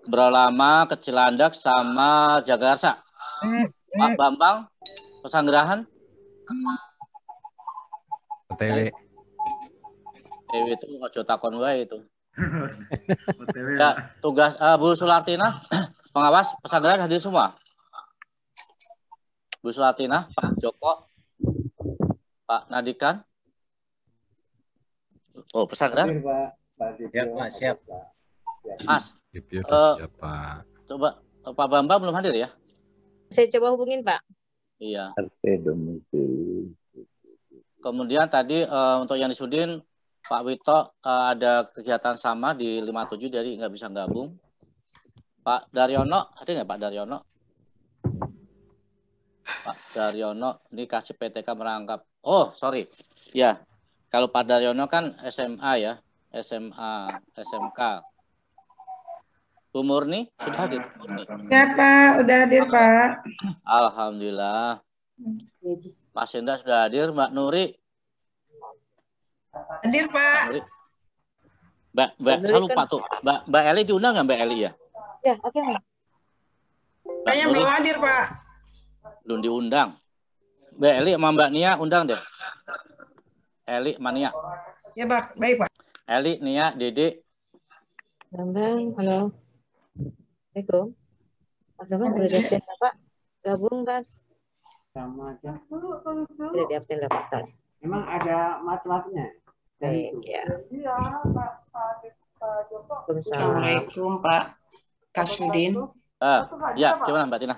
Berlama, ke Cilandak, sama Jagakarsa. Pak Bambang, Pesanggerahan. OTW. Dewi itu ojo takon wae itu. Ya, tugas Bu Sulartina, pengawas Pesanggerahan hadir semua. Bu Sulartina, Pak Joko, Pak Nadikan. Oh, Pesanggerahan. Ya, Pak, siap. Mas, siapa? coba Pak Bambang belum hadir ya? Saya coba hubungin, Pak. Iya. Kemudian tadi untuk yang di Sudin, Pak Wito ada kegiatan sama di 57 jadi nggak bisa gabung. Pak Daryono, ada nggak Pak Daryono? Pak Daryono, ini kasih PTK merangkap. Oh, sorry. Ya, kalau Pak Daryono kan SMA ya, SMA, SMK. Bu Murni sudah hadir? Murni. Ya Pak, udah hadir Pak. Alhamdulillah. Pak Senda sudah hadir. Mbak Nuri. Hadir Pak. Mbak saya lupa tuh. Mbak Eli diundang nggak Mbak Eli ya? Ya, oke Mas. Saya belum hadir Pak. Belum diundang. Mbak Eli sama Mbak Nia undang deh. Eli sama Nia. Ya Pak, baik Pak. Eli, Nia, Dede. Bambang, halo. Assalamualaikum. Mas Bambang boleh di absen Pak? Gabung Mas. Sama aja. Tidak di absen Pak soalnya. Memang ada macam-macamnya. Baik, ya. Iya, Pak Joko. Assalamualaikum Pak Kasudin. Ya, gimana Mbak Tina?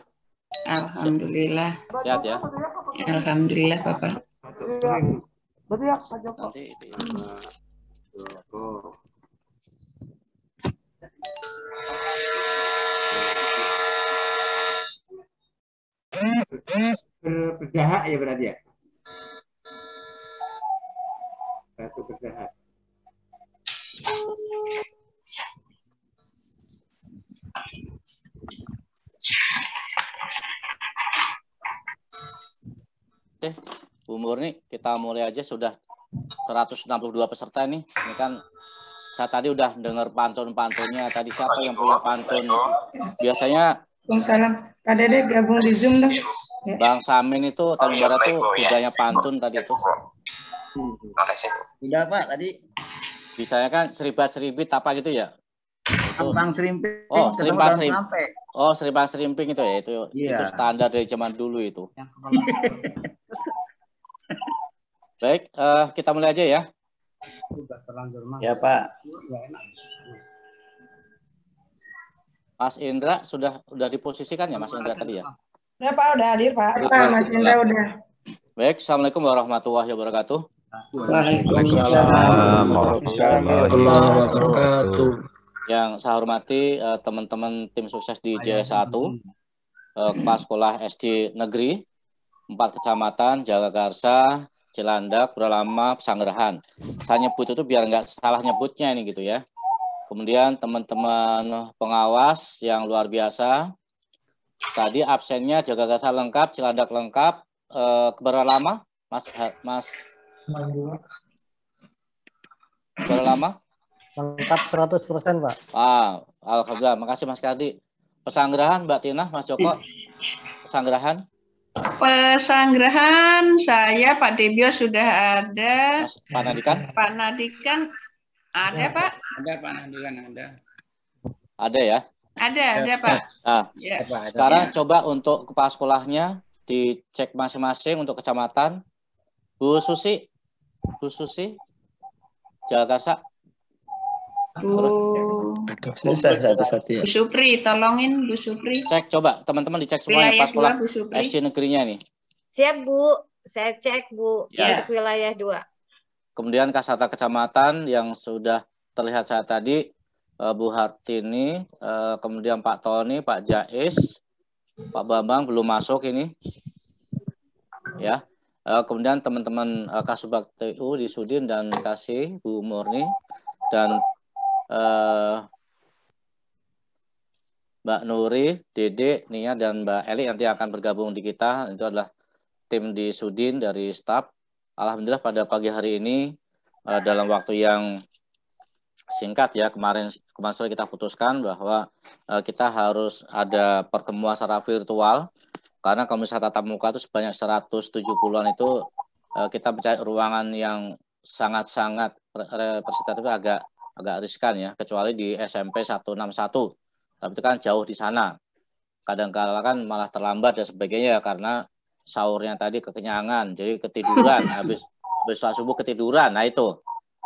Alhamdulillah. Sehat ya? Alhamdulillah Bapak. Betul ya Pak Joko. Berdahak ya berarti ya? Satu berdahak. Oke, Bu Murni, kita mulai aja. Sudah 162 peserta nih. Ini kan saya tadi udah dengar pantun-pantunnya. Tadi siapa yang punya pantun? Biasanya Waalaikumsalam. Pak Dede gabung di Zoom dong. Ya. Bang Samin itu Tanjung Barat tuh budaya pantun tadi itu. Udah Pak tadi. Bisanya kan seribat-seribit apa gitu ya? Bang Serimping. Oh, serimpang-serimping. Oh, serimpang-serimping itu ya. Itu standar dari zaman dulu itu. Baik, kita mulai aja ya. Ya Pak. Mas Indra sudah diposisikan ya Mas Indra tadi ya? Ya Pak, udah hadir Pak. Pak, Mas Indra udah. Baik, Assalamualaikum warahmatullahi wabarakatuh. Waalaikumsalam warahmatullahi wabarakatuh. Yang saya hormati teman-teman tim sukses di JS1, Kepala Sekolah SD Negeri 4 Kecamatan, Jagakarsa, Cilandak, Berlama, Pesanggerahan. Saya nyebut itu biar nggak salah nyebutnya ini gitu ya. Kemudian teman-teman pengawas yang luar biasa. Tadi absennya Jagakarsa lengkap, Cilandak lengkap, Berlama, Mas Berlama? Lengkap 100% Pak. Alhamdulillah, makasih Mas Kardi. Pesanggerahan Mbak Tina, Mas Joko. Pesanggerahan. Pesanggerahan saya Pak Debio sudah ada. Pak Nadikan? Pak Nadikan ada Pak? Ada Pak Nadikan ada. Ada ya? Ada Pak. Nah, ya. Sekarang coba untuk kepala sekolahnya dicek masing-masing untuk kecamatan. Bu Susi, Jagakarsa. Bu Supri, tolongin Bu Supri. Cek coba teman-teman dicek semua yang pas sekolah SD negerinya nih. Siap Bu, saya cek Bu ya. Untuk wilayah 2. Kemudian Kasata Kecamatan yang sudah terlihat saya tadi, Bu Hartini, kemudian Pak Tony, Pak Jais, Pak Bambang belum masuk ini, ya. Kemudian teman-teman Kasubag TU di Sudin dan Kasih, Bu Murni dan Mbak Nuri, Dede, Nia, dan Mbak Eli nanti akan bergabung di kita. Itu adalah tim di Sudin dari staf. Alhamdulillah pada pagi hari ini dalam waktu yang singkat ya, kemarin sore kita putuskan bahwa kita harus ada pertemuan secara virtual, karena kalau misalnya tatap muka itu sebanyak 170-an itu kita mencari ruangan yang sangat-sangat representatif agak riskan ya, kecuali di SMP 161. Tapi itu kan jauh di sana. Kadang-kala kan malah terlambat dan sebagainya karena sahurnya tadi kekenyangan, jadi ketiduran, habis sholat subuh ketiduran. Nah itu.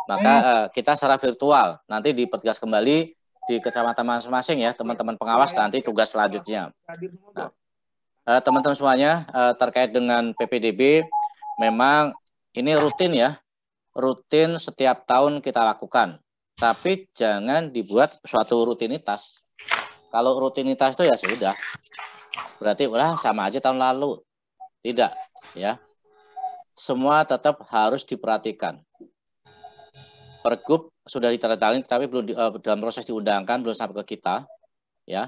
Maka kita secara virtual nanti dipertegas kembali di kecamatan masing-masing ya, teman-teman pengawas nanti tugas selanjutnya. Nah, teman-teman semuanya terkait dengan PPDB memang ini rutin ya, rutin setiap tahun kita lakukan, tapi jangan dibuat suatu rutinitas. Kalau rutinitas itu ya sudah, berarti udah sama aja tahun lalu. Tidak ya, semua tetap harus diperhatikan. Pergub sudah ditandatangani, tapi belum dalam proses diundangkan, belum sampai ke kita, ya.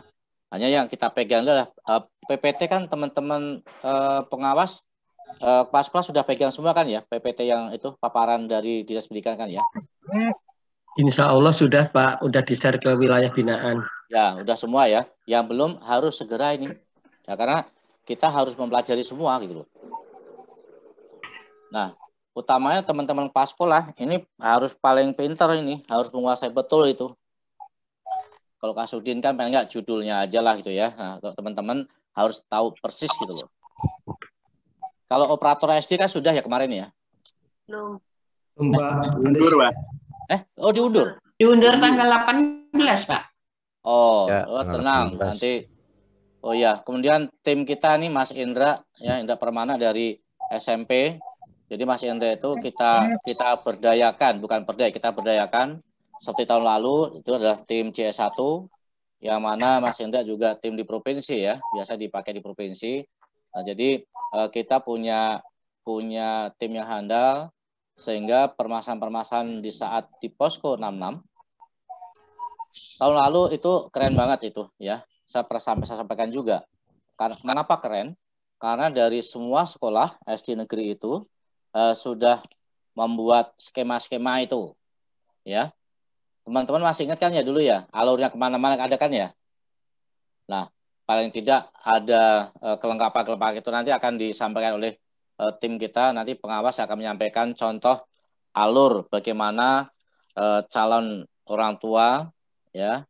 Hanya yang kita pegang adalah PPT kan teman-teman pengawas kelas sudah pegang semua kan ya, PPT yang itu paparan dari Dinas Pendidikan kan ya. Insya Allah sudah Pak, udah di-share ke wilayah binaan. Ya, udah semua ya. Yang belum harus segera ini, ya karena kita harus mempelajari semua gitu loh. Nah, utamanya teman-teman pas sekolah ini harus paling pintar ini, harus menguasai betul itu. Kalau Kasudin kan paling nggak judulnya aja lah gitu ya. Nah, teman-teman harus tahu persis gitu loh. Kalau operator SD kan sudah ya kemarin ya? Belum. Diundur, Pak. Oh diundur? Diundur tanggal 18, Pak. Oh, Ya, tenang 18. nanti. Oh ya, kemudian tim kita nih Mas Indra, ya Indra Permana dari SMP. Jadi Mas Indra itu kita berdayakan, bukan berdaya, kita berdayakan. Seperti tahun lalu itu adalah tim CS1, yang mana Mas Indra juga tim di provinsi ya, biasa dipakai di provinsi. Nah, jadi kita punya tim yang handal, sehingga permasalahan-permasalahan di saat di Posko 66 tahun lalu itu keren banget itu ya. Saya sampaikan juga. Kenapa keren? Karena dari semua sekolah SD negeri itu sudah membuat skema-skema itu, ya. Teman-teman masih ingat kan ya dulu ya, alurnya kemana-mana ada kan ya. Nah, paling tidak ada kelengkapan-kelengkapan itu nanti akan disampaikan oleh tim kita. Nanti pengawas akan menyampaikan contoh alur bagaimana calon orang tua, ya.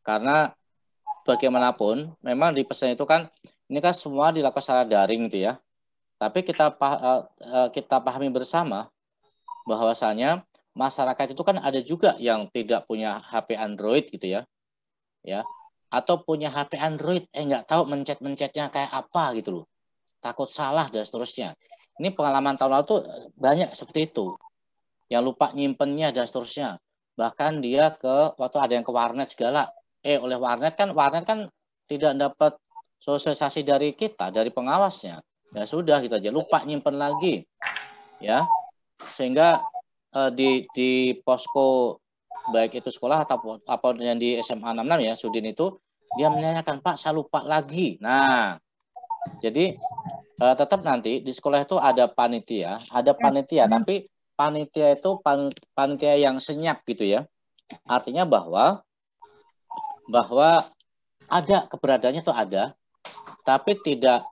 Karena bagaimanapun, memang di pesan itu kan ini kan semua dilakukan secara daring gitu ya. Tapi kita pahami bersama bahwasanya masyarakat itu kan ada juga yang tidak punya HP Android gitu ya, atau punya HP Android nggak tahu mencet-mencetnya kayak apa gitu loh, takut salah dan seterusnya. Ini pengalaman tahun lalu tuh banyak seperti itu, yang lupa nyimpennya dan seterusnya. Bahkan dia waktu ada yang ke warnet segala, oleh warnet kan tidak dapat sosialisasi dari kita, dari pengawasnya. Ya sudah gitu aja, lupa nyimpen lagi, ya. Sehingga di posko baik itu sekolah atau yang di SMA 66 ya, Sudin itu dia menanyakan, Pak saya lupa lagi. Nah, jadi tetap nanti di sekolah itu ada panitia, tapi panitia itu panitia yang senyap gitu ya. Artinya bahwa ada keberadaannya itu ada, tapi tidak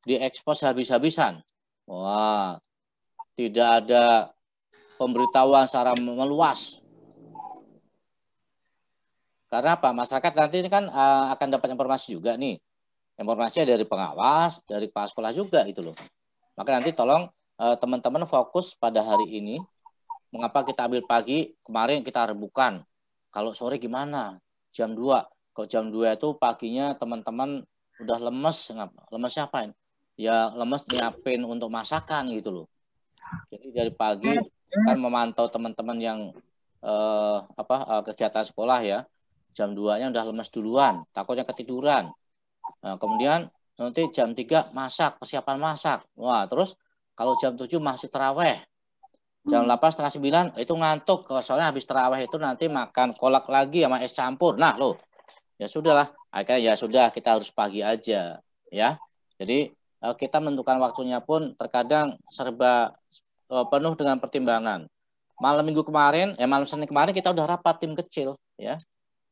diekspos habis-habisan. Wah, tidak ada pemberitahuan secara meluas. Karena apa? Masyarakat nanti ini kan akan dapat informasi juga nih. Informasinya dari pengawas, dari kepala sekolah juga gitu loh. Maka nanti tolong teman-teman fokus pada hari ini. Mengapa kita ambil pagi, kemarin kita rebukan. Kalau sore gimana? Jam 2. Kalau jam 2 itu paginya teman-teman udah lemes. Lemesnya apa? Ya lemes nyiapin untuk masakan gitu loh. Jadi dari pagi kan memantau teman-teman yang kegiatan sekolah ya. Jam 2-nya udah lemes duluan, takutnya ketiduran. Nah, kemudian nanti jam 3 masak, persiapan masak. Wah, terus kalau jam 7 masih taraweh. Jam 8, setengah 9 itu ngantuk. Soalnya habis taraweh itu nanti makan kolak lagi sama es campur. Nah, loh. Ya sudahlah, akhirnya ya sudah kita harus pagi aja, ya. Jadi kita menentukan waktunya pun terkadang serba penuh dengan pertimbangan. malam Senin kemarin kita udah rapat tim kecil ya.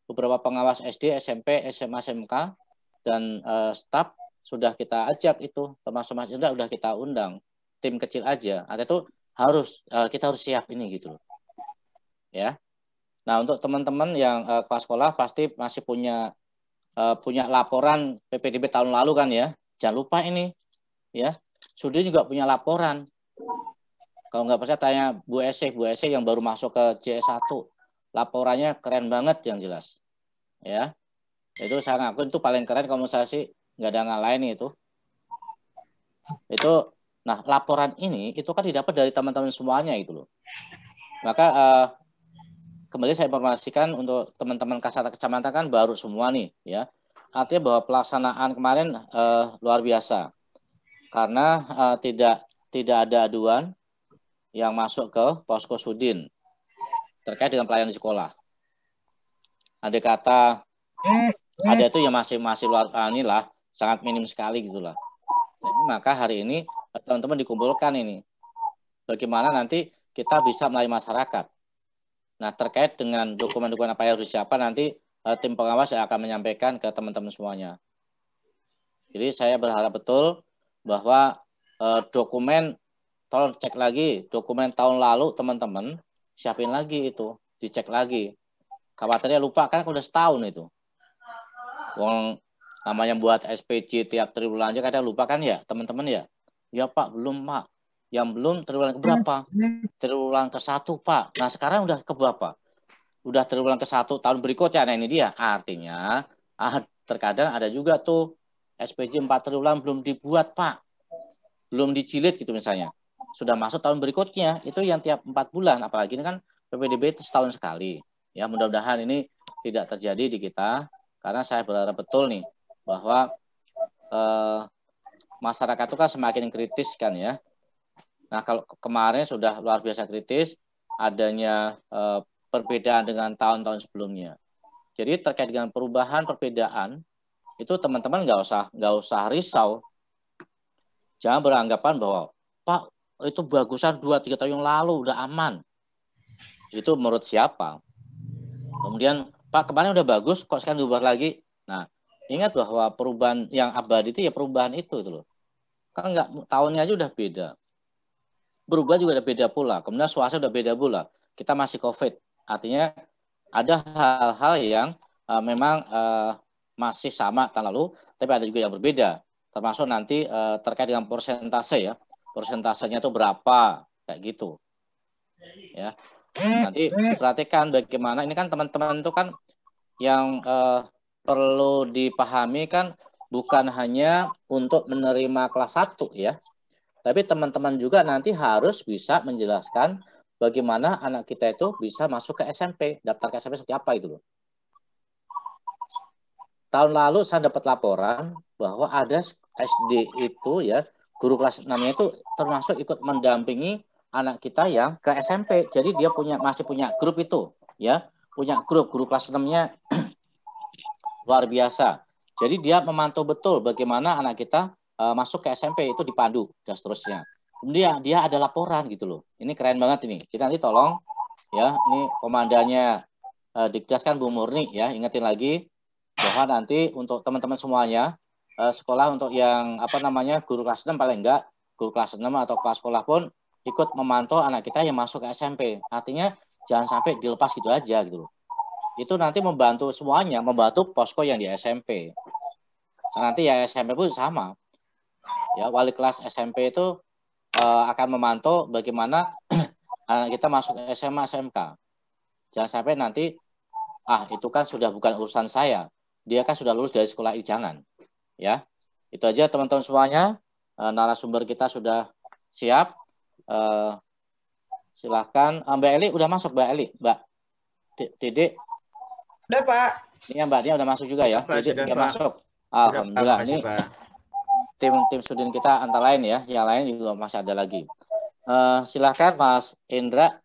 Beberapa pengawas SD, SMP, SMA, SMK dan staf sudah kita ajak itu, termasuk Mas Indra udah kita undang. Tim kecil aja. Ada itu kita harus siap ini gitu loh. Ya. Nah, untuk teman-teman yang kelas sekolah pasti masih punya laporan PPDB tahun lalu kan ya. Jangan lupa ini ya. Sudin juga punya laporan. Kalau nggak percaya tanya Bu Esek yang baru masuk ke JS1. Laporannya keren banget yang jelas. Ya. Itu saya ngaku itu paling keren kalau saya sih nggak ada yang lain itu. Nah, laporan ini itu kan didapat dari teman-teman semuanya itu loh. Maka kembali saya informasikan untuk teman-teman Kasat Kecamatan kan baru semua nih ya. Artinya bahwa pelaksanaan kemarin luar biasa. Karena tidak ada aduan yang masuk ke posko Sudin terkait dengan pelayanan di sekolah. Ada kata ada itu yang masih luar inilah sangat minim sekali gitulah. Nah, maka hari ini teman-teman dikumpulkan ini. Bagaimana nanti kita bisa melayani masyarakat. Nah, terkait dengan dokumen-dokumen apa yang harus disiapkan nanti tim pengawas yang akan menyampaikan ke teman-teman semuanya. Jadi saya berharap betul bahwa dokumen, tolong cek lagi dokumen tahun lalu teman-teman siapin lagi itu, dicek lagi. Khawatirnya lupa kan udah setahun itu. Wong namanya buat SPC tiap triwulan aja kadang lupa kan ya teman-teman ya. Ya Pak, belum Pak. Yang belum triwulan keberapa? Triwulan ke-1 Pak. Nah sekarang udah ke berapa? Udah triwulan ke-1 tahun berikutnya. Nah ini dia. Artinya terkadang ada juga tuh SPJ 4 triwulan belum dibuat Pak. Belum dicilid gitu misalnya. Sudah masuk tahun berikutnya. Itu yang tiap 4 bulan. Apalagi ini kan PPDB itu setahun sekali. Ya mudah-mudahan ini tidak terjadi di kita. Karena saya berharap betul nih bahwa masyarakat itu kan semakin kritis kan ya. Nah kalau kemarin sudah luar biasa kritis adanya perbedaan dengan tahun-tahun sebelumnya. Jadi terkait dengan perbedaan itu teman-teman nggak usah risau. Jangan beranggapan bahwa Pak itu bagusan 2-3 tahun yang lalu udah aman. Itu menurut siapa? Kemudian Pak kemarin udah bagus kok sekarang diubah lagi. Nah ingat bahwa perubahan yang abadi itu ya perubahan itu loh. Kan nggak tahunnya aja udah beda. Berubah juga udah beda pula. Kemudian suasana udah beda pula. Kita masih COVID. Artinya ada hal-hal yang memang masih sama tahun lalu, tapi ada juga yang berbeda. Termasuk nanti terkait dengan persentase ya. Persentasenya itu berapa kayak gitu. Ya. Nanti perhatikan bagaimana ini kan teman-teman itu kan yang perlu dipahami kan bukan hanya untuk menerima kelas 1 ya. Tapi teman-teman juga nanti harus bisa menjelaskan bagaimana anak kita itu bisa masuk ke SMP, daftar ke SMP seperti apa itu loh. Tahun lalu saya dapat laporan bahwa ada SD itu ya, guru kelas 6-nya itu termasuk ikut mendampingi anak kita yang ke SMP. Jadi dia masih punya grup itu ya, punya grup guru kelas 6-nya luar biasa. Jadi dia memantau betul bagaimana anak kita masuk ke SMP itu dipandu dan seterusnya. Kemudian dia ada laporan gitu loh. Ini keren banget ini. Kita nanti tolong ya, ini komandannya Dikjas kan Bu Murni ya, ingetin lagi bahwa nanti untuk teman-teman semuanya sekolah untuk yang guru kelas 6 paling enggak guru kelas 6 atau kelas sekolah pun ikut memantau anak kita yang masuk ke SMP. Artinya jangan sampai dilepas gitu aja gitu loh. Itu nanti membantu semuanya, membantu posko yang di SMP. Nah, nanti ya SMP pun sama. Ya, wali kelas SMP itu akan memantau bagaimana anak kita masuk SMA, SMK. Jangan sampai nanti itu kan sudah bukan urusan saya. Dia kan sudah lulus dari sekolah jangan. Ya. Itu aja teman-teman semuanya. Narasumber kita sudah siap. Silahkan Mbak Eli udah masuk Mbak Eli, Mbak Dede. Udah Pak. Ini Mbak Dia udah masuk juga ya. Dede udah masuk. Alhamdulillah ini tim Sudin kita antara lain ya, yang lain juga masih ada lagi. Silahkan Mas Indra.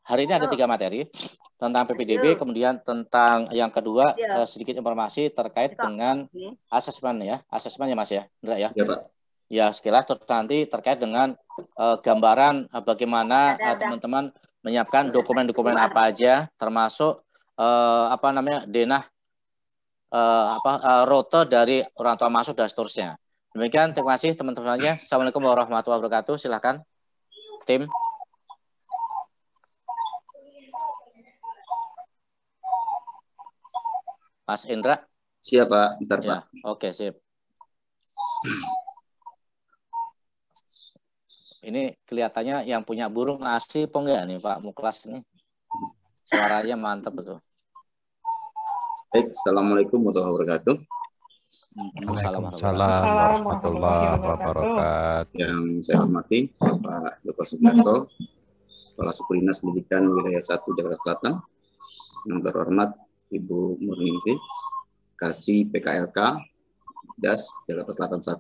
Hari ini ada 3 materi tentang PPDB, kemudian tentang yang kedua sedikit informasi terkait dengan asesmen ya, Mas ya, Indra ya. Ya Pak. ya sekilas nanti terkait dengan gambaran bagaimana teman-teman menyiapkan dokumen-dokumen apa aja, termasuk denah rute dari orang tua masuk dan seterusnya. Demikian, terima kasih teman-temannya. Assalamualaikum warahmatullahi wabarakatuh. Silakan tim. Mas Indra. Siap Pak, bentar ya, Pak. Oke, sip. Ini kelihatannya yang punya burung nasi apa enggak nih Pak Muklas ini? Suaranya mantap betul. Baik, Assalamualaikum warahmatullahi wabarakatuh. Waalaikumsalam warahmatullahi wabarakatuh. Yang saya hormati Bapak Joko Sugiarto, Kepala Suku Dinas Pendidikan Wilayah 1 Jakarta Selatan. Yang terhormat Ibu Murningsih, Kasih PKLK Das Jakarta Selatan 1.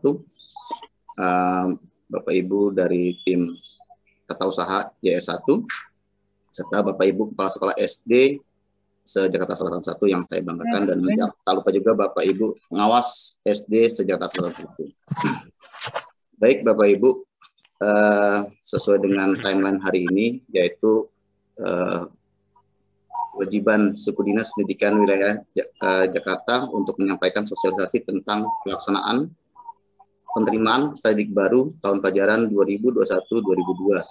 Bapak Ibu dari tim Tata Usaha JS1, serta Bapak Ibu Kepala Sekolah SD se-Jakarta Selatan 1 yang saya banggakan, dan tak lupa juga Bapak Ibu pengawas SD se-Jakarta Selatan 1. Baik Bapak Ibu, sesuai dengan timeline hari ini, yaitu kewajiban Suku Dinas Pendidikan Wilayah Jakarta untuk menyampaikan sosialisasi tentang pelaksanaan penerimaan peserta didik baru tahun pelajaran 2021-2022.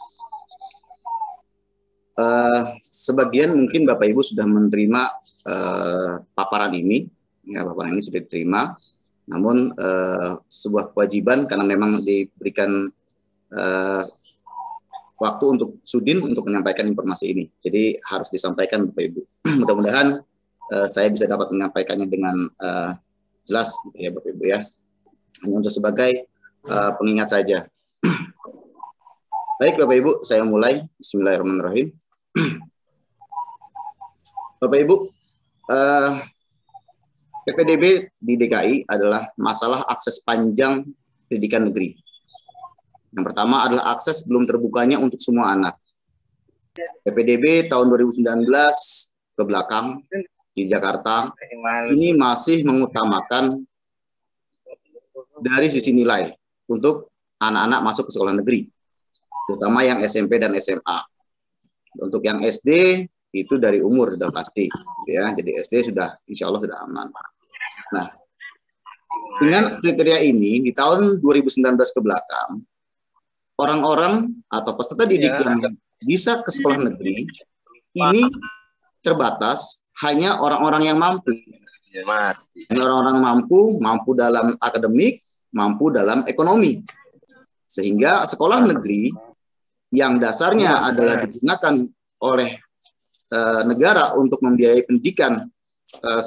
Sebagian mungkin Bapak Ibu sudah menerima paparan ini, ya, paparan ini sudah diterima. Namun sebuah kewajiban karena memang diberikan waktu untuk Sudin untuk menyampaikan informasi ini. Jadi harus disampaikan Bapak Ibu. Mudah-mudahan saya bisa dapat menyampaikannya dengan jelas, ya Bapak Ibu ya. Hanya untuk sebagai pengingat saja. Baik Bapak Ibu, saya mulai. Bismillahirrahmanirrahim. Bapak Ibu, PPDB di DKI adalah masalah akses panjang pendidikan negeri. Yang pertama adalah akses belum terbukanya untuk semua anak. PPDB tahun 2019 ke belakang di Jakarta ini masih mengutamakan dari sisi nilai untuk anak-anak masuk ke sekolah negeri, terutama yang SMP dan SMA. Untuk yang SD itu dari umur sudah pasti, ya. Jadi SD sudah, insya Allah sudah aman. Nah, dengan kriteria ini di tahun 2019 ke belakang, orang-orang atau peserta didik yang bisa ke sekolah negeri ini terbatas hanya orang-orang yang mampu. Orang-orang mampu dalam akademik, mampu dalam ekonomi. Sehingga sekolah negeri yang dasarnya adalah digunakan oleh negara untuk membiayai pendidikan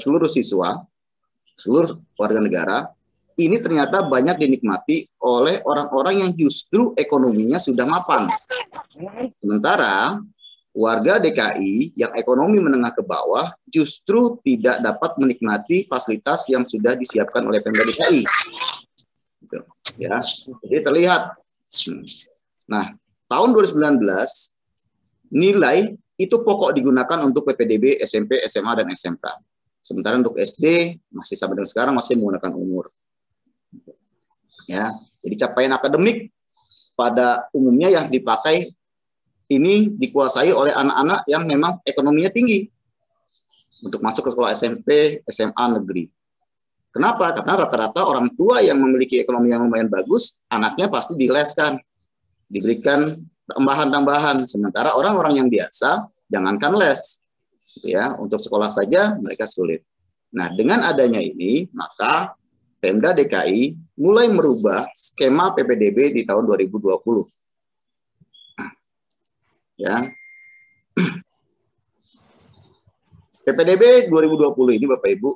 seluruh siswa, seluruh warga negara, ini ternyata banyak dinikmati oleh orang-orang yang justru ekonominya sudah mapan. Sementara warga DKI yang ekonomi menengah ke bawah justru tidak dapat menikmati fasilitas yang sudah disiapkan oleh Pemda DKI. Gitu, ya. Jadi terlihat. Nah, tahun 2019 nilai itu pokok digunakan untuk PPDB SMP, SMA, dan SMK. Sementara untuk SD masih sampai dengan sekarang masih menggunakan umur. Ya, jadi capaian akademik pada umumnya yang dipakai ini dikuasai oleh anak-anak yang memang ekonominya tinggi untuk masuk ke sekolah SMP, SMA negeri. Kenapa? Karena rata-rata orang tua yang memiliki ekonomi yang lumayan bagus, anaknya pasti dileskan, diberikan tambahan-tambahan. Sementara orang-orang yang biasa, jangankan les, ya, untuk sekolah saja mereka sulit. Nah, dengan adanya ini, maka Pemda DKI mulai merubah skema PPDB di tahun 2020. Ya. PPDB 2020 ini Bapak Ibu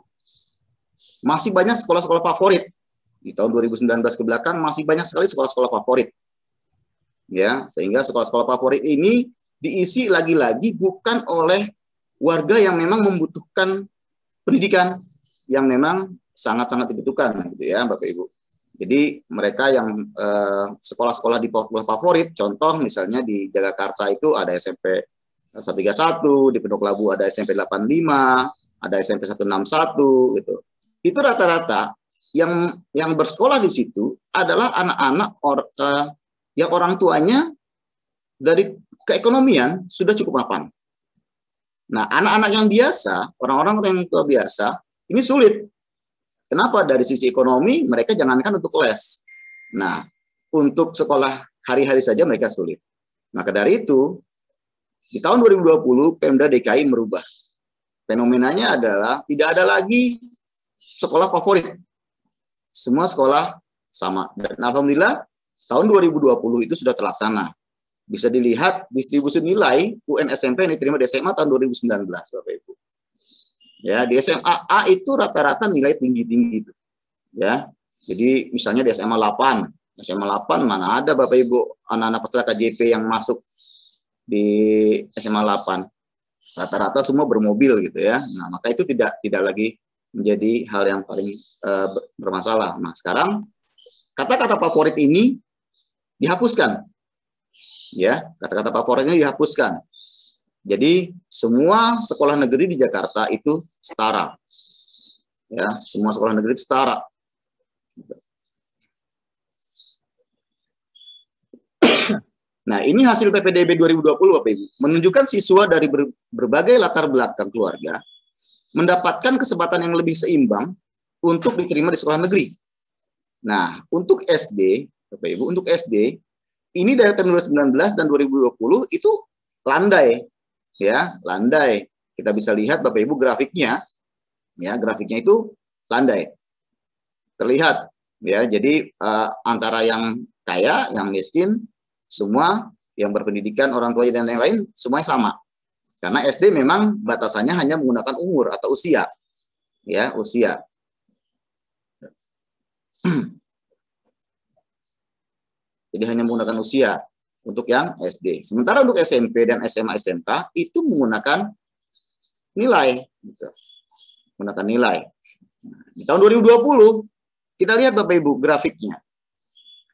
masih banyak sekolah-sekolah favorit. Di tahun 2019 ke belakang masih banyak sekali sekolah-sekolah favorit. Ya, sehingga sekolah-sekolah favorit ini diisi lagi-lagi bukan oleh warga yang memang membutuhkan pendidikan yang memang sangat-sangat dibutuhkan, gitu ya Bapak Ibu. Jadi mereka yang sekolah-sekolah di favorit, contoh misalnya di Jagakarsa itu ada SMP 131, di Pondok Labu ada SMP 85, ada SMP 161 gitu. Itu rata-rata yang bersekolah di situ adalah anak-anak yang orang tuanya dari keekonomian sudah cukup mapan. Nah, anak-anak yang biasa, orang-orang yang tua biasa, ini sulit. Kenapa? Dari sisi ekonomi, mereka jangankan untuk les. Nah, untuk sekolah hari-hari saja mereka sulit. Maka dari itu, di tahun 2020, Pemda DKI merubah. Fenomenanya adalah tidak ada lagi sekolah favorit. Semua sekolah sama. Dan alhamdulillah, tahun 2020 itu sudah terlaksana. Bisa dilihat distribusi nilai UN SMP yang diterima di SMA tahun 2019, Bapak Ibu. Ya, di SMA A itu rata-rata nilai tinggi-tinggi itu. Ya. Jadi misalnya di SMA 8 mana ada Bapak Ibu anak-anak peserta KJP yang masuk di SMA 8. Rata-rata semua bermobil gitu ya. Nah, maka itu tidak lagi menjadi hal yang paling bermasalah. Nah, sekarang kata-kata favorit ini dihapuskan. Ya, kata-kata favorit ini dihapuskan. Jadi semua sekolah negeri di Jakarta itu setara. Ya, semua sekolah negeri itu setara. Nah, ini hasil PPDB 2020, Bapak Ibu, menunjukkan siswa dari berbagai latar belakang keluarga mendapatkan kesempatan yang lebih seimbang untuk diterima di sekolah negeri. Nah, untuk SD, Bapak Ibu, untuk SD, ini dari tahun 2019 dan 2020 itu landai, ya, landai. Kita bisa lihat Bapak Ibu grafiknya, ya, grafiknya itu landai. Terlihat, ya, jadi antara yang kaya, yang miskin, semua yang berpendidikan, orang tua dan lain-lain, semuanya sama. Karena SD memang batasannya hanya menggunakan umur atau usia, ya, usia. Jadi hanya menggunakan usia untuk yang SD. Sementara untuk SMP dan SMA SMK itu menggunakan nilai, gitu. Menggunakan nilai. Nah, di tahun 2020 kita lihat Bapak Ibu grafiknya.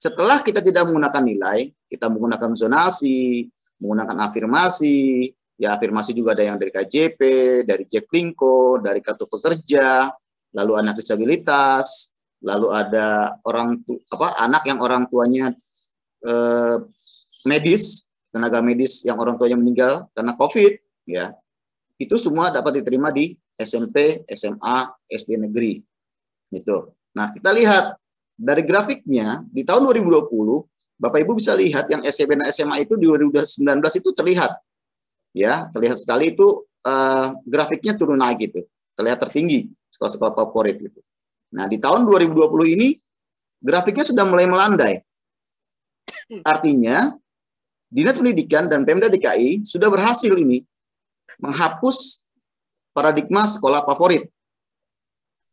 Setelah kita tidak menggunakan nilai, kita menggunakan zonasi, menggunakan afirmasi. Ya, afirmasi juga ada yang dari KJP, dari Jaklingko, dari kartu pekerja, lalu anak disabilitas, lalu ada anak yang orang tuanya medis, tenaga medis yang orang tuanya meninggal karena COVID, ya, itu semua dapat diterima di SMP, SMA, SD negeri. Gitu. Nah, kita lihat dari grafiknya di tahun 2020, Bapak Ibu bisa lihat yang SMP dan SMA itu di 2019 itu terlihat, ya, terlihat sekali itu grafiknya turun naik gitu, terlihat tertinggi sekolah-sekolah favorit gitu. Nah, di tahun 2020 ini grafiknya sudah mulai melandai. Artinya, Dinas Pendidikan dan Pemda DKI sudah berhasil ini menghapus paradigma sekolah favorit.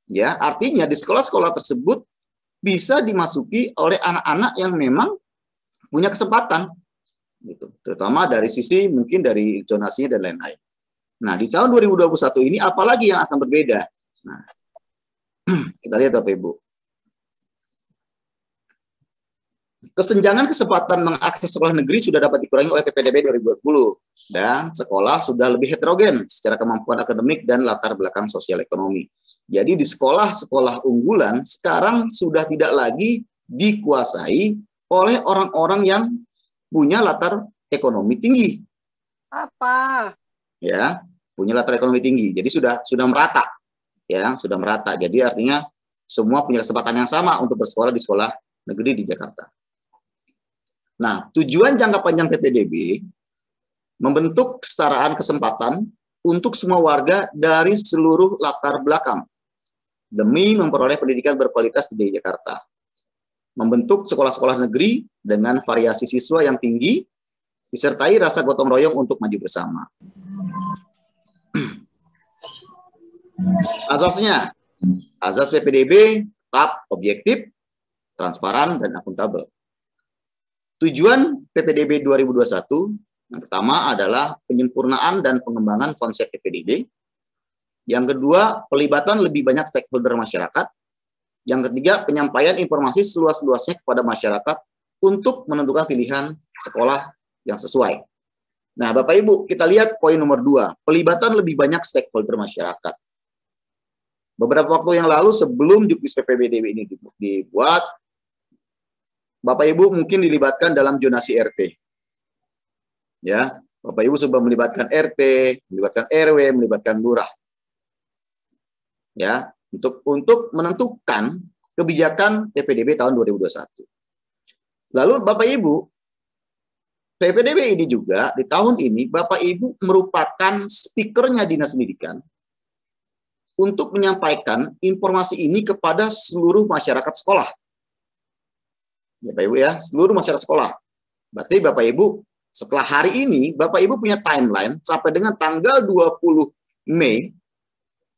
Ya, artinya di sekolah-sekolah tersebut bisa dimasuki oleh anak-anak yang memang punya kesempatan, gitu. Terutama dari sisi mungkin dari zonasinya dan lain-lain. Nah, di tahun 2021 ini apalagi yang akan berbeda? Nah, kita lihat Bapak Ibu. Kesenjangan kesempatan mengakses sekolah negeri sudah dapat dikurangi oleh PPDB 2020 dan sekolah sudah lebih heterogen secara kemampuan akademik dan latar belakang sosial ekonomi. Jadi di sekolah-sekolah unggulan sekarang sudah tidak lagi dikuasai oleh orang-orang yang punya latar ekonomi tinggi. Apa? Ya, punya latar ekonomi tinggi. Jadi sudah merata. Ya, sudah merata. Jadi artinya semua punya kesempatan yang sama untuk bersekolah di sekolah negeri di Jakarta. Nah, tujuan jangka panjang PPDB membentuk kesetaraan kesempatan untuk semua warga dari seluruh latar belakang demi memperoleh pendidikan berkualitas di Jakarta. Membentuk sekolah-sekolah negeri dengan variasi siswa yang tinggi, disertai rasa gotong royong untuk maju bersama. Asasnya, asas PPDB tetap objektif, transparan, dan akuntabel. Tujuan PPDB 2021 yang pertama adalah penyempurnaan dan pengembangan konsep PPDB. Yang kedua, pelibatan lebih banyak stakeholder masyarakat. Yang ketiga, penyampaian informasi seluas-luasnya kepada masyarakat untuk menentukan pilihan sekolah yang sesuai. Nah, Bapak Ibu, kita lihat poin nomor 2, pelibatan lebih banyak stakeholder masyarakat. beberapa waktu yang lalu sebelum Juknis PPDB ini dibuat, Bapak Ibu mungkin dilibatkan dalam zonasi RT. Ya, Bapak Ibu sudah melibatkan RT, melibatkan RW, melibatkan lurah. Ya, untuk menentukan kebijakan PPDB tahun 2021. Lalu Bapak Ibu, PPDB ini juga di tahun ini Bapak Ibu merupakan speakernya Dinas Pendidikan untuk menyampaikan informasi ini kepada seluruh masyarakat sekolah. Bapak Ibu ya, seluruh masyarakat sekolah. Berarti Bapak Ibu, setelah hari ini, Bapak Ibu punya timeline sampai dengan tanggal 20 Mei,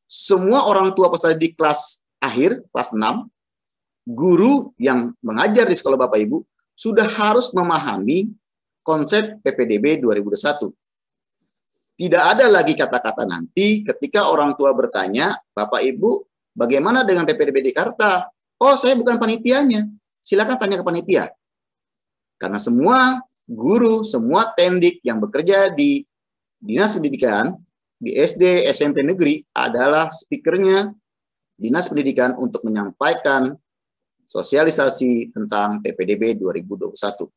semua orang tua peserta didik kelas akhir, kelas 6, guru yang mengajar di sekolah Bapak Ibu, sudah harus memahami konsep PPDB 2021. Tidak ada lagi kata-kata nanti ketika orang tua bertanya, Bapak Ibu, bagaimana dengan PPDB di Jakarta? Oh, saya bukan panitianya. Silakan tanya ke panitia. Karena semua guru, semua tendik yang bekerja di Dinas Pendidikan, di SD, SMP negeri adalah speakernya Dinas Pendidikan untuk menyampaikan sosialisasi tentang PPDB 2021.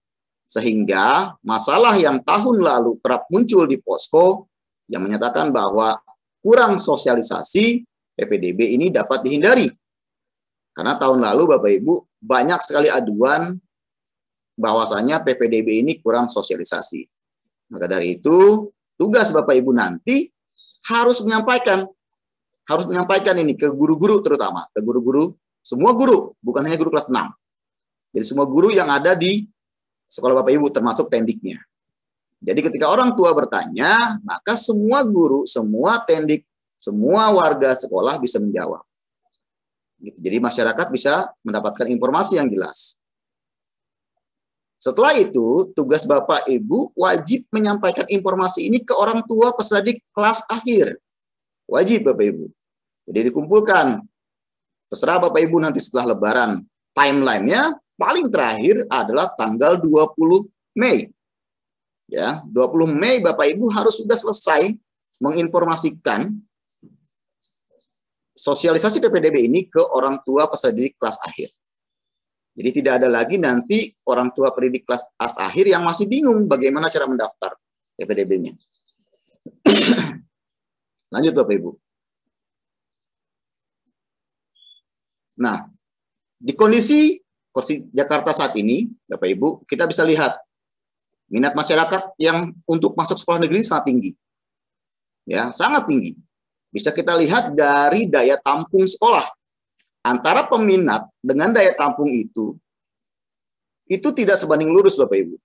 Sehingga masalah yang tahun lalu kerap muncul di posko yang menyatakan bahwa kurang sosialisasi PPDB ini dapat dihindari. Karena tahun lalu Bapak Ibu banyak sekali aduan bahwasanya PPDB ini kurang sosialisasi. Maka dari itu tugas Bapak Ibu nanti harus menyampaikan ini ke guru-guru, terutama ke guru-guru, semua guru, bukan hanya guru kelas 6. Jadi semua guru yang ada di sekolah Bapak Ibu termasuk tendiknya. Jadi ketika orang tua bertanya, maka semua guru, semua tendik, semua warga sekolah bisa menjawab. Jadi masyarakat bisa mendapatkan informasi yang jelas. Setelah itu, tugas Bapak Ibu wajib menyampaikan informasi ini ke orang tua peserta didik kelas akhir. Wajib Bapak Ibu. Jadi dikumpulkan. Terserah Bapak Ibu nanti setelah Lebaran. Timelinenya paling terakhir adalah tanggal 20 Mei. Ya, 20 Mei Bapak Ibu harus sudah selesai menginformasikan sosialisasi PPDB ini ke orang tua peserta didik kelas akhir. Jadi tidak ada lagi nanti orang tua pendidik kelas akhir yang masih bingung bagaimana cara mendaftar PPDB-nya. Lanjut Bapak Ibu. Nah, di kondisi Jakarta saat ini, Bapak Ibu, kita bisa lihat minat masyarakat yang untuk masuk sekolah negeri sangat tinggi. Ya, sangat tinggi. Bisa kita lihat dari daya tampung sekolah. Antara peminat dengan daya tampung itu tidak sebanding lurus Bapak Ibu.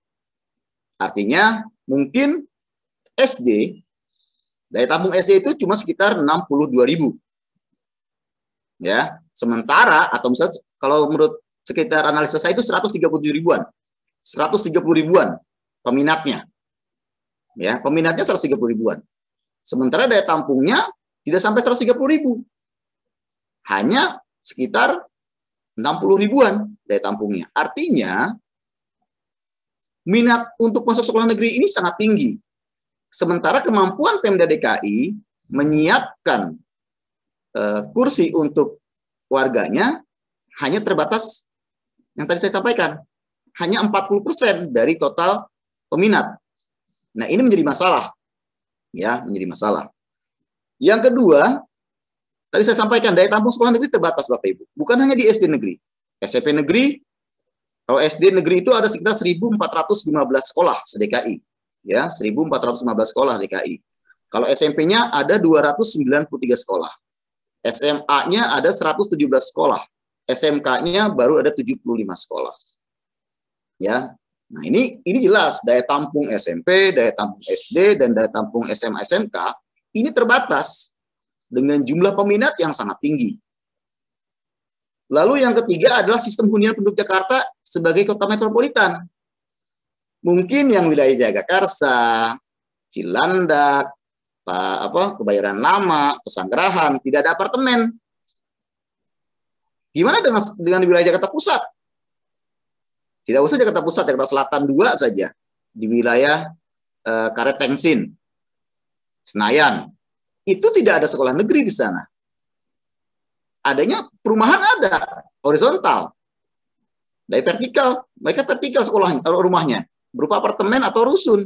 Artinya mungkin SD, daya tampung SD itu cuma sekitar 62.000. Ya, sementara atau misalnya kalau menurut sekitar analisa saya itu 137 ribuan. 130 ribuan peminatnya. Ya, peminatnya 130 ribuan. Sementara daya tampungnya tidak sampai 130 ribu. Hanya sekitar 60 ribuan daya tampungnya. Artinya, minat untuk masuk sekolah negeri ini sangat tinggi. Sementara kemampuan Pemda DKI menyiapkan kursi untuk warganya hanya terbatas, yang tadi saya sampaikan, hanya 40% dari total peminat. Nah, ini menjadi masalah. Ya, menjadi masalah. Yang kedua, tadi saya sampaikan daya tampung sekolah negeri terbatas Bapak Ibu. Bukan hanya di SD negeri. SMP negeri, kalau SD negeri itu ada sekitar 1.415 sekolah se-DKI. Ya, 1.415 sekolah DKI. Kalau SMP-nya ada 293 sekolah. SMA-nya ada 117 sekolah. SMK-nya baru ada 75 sekolah. Ya. Nah, ini jelas daya tampung SMP, daya tampung SD dan daya tampung SMA SMK ini terbatas dengan jumlah peminat yang sangat tinggi. Lalu yang ketiga adalah sistem hunian penduduk Jakarta sebagai kota metropolitan. Mungkin yang wilayah Jagakarsa, Cilandak, Kebayoran Lama, Pesanggerahan tidak ada apartemen. Gimana dengan wilayah Jakarta Pusat? Tidak usah Jakarta Pusat, Jakarta Selatan 2 saja di wilayah Karet Tengsin, Senayan. Itu tidak ada sekolah negeri di sana. adanya perumahan ada, horizontal. Dari vertikal, mereka vertikal sekolahnya, rumahnya, berupa apartemen atau rusun.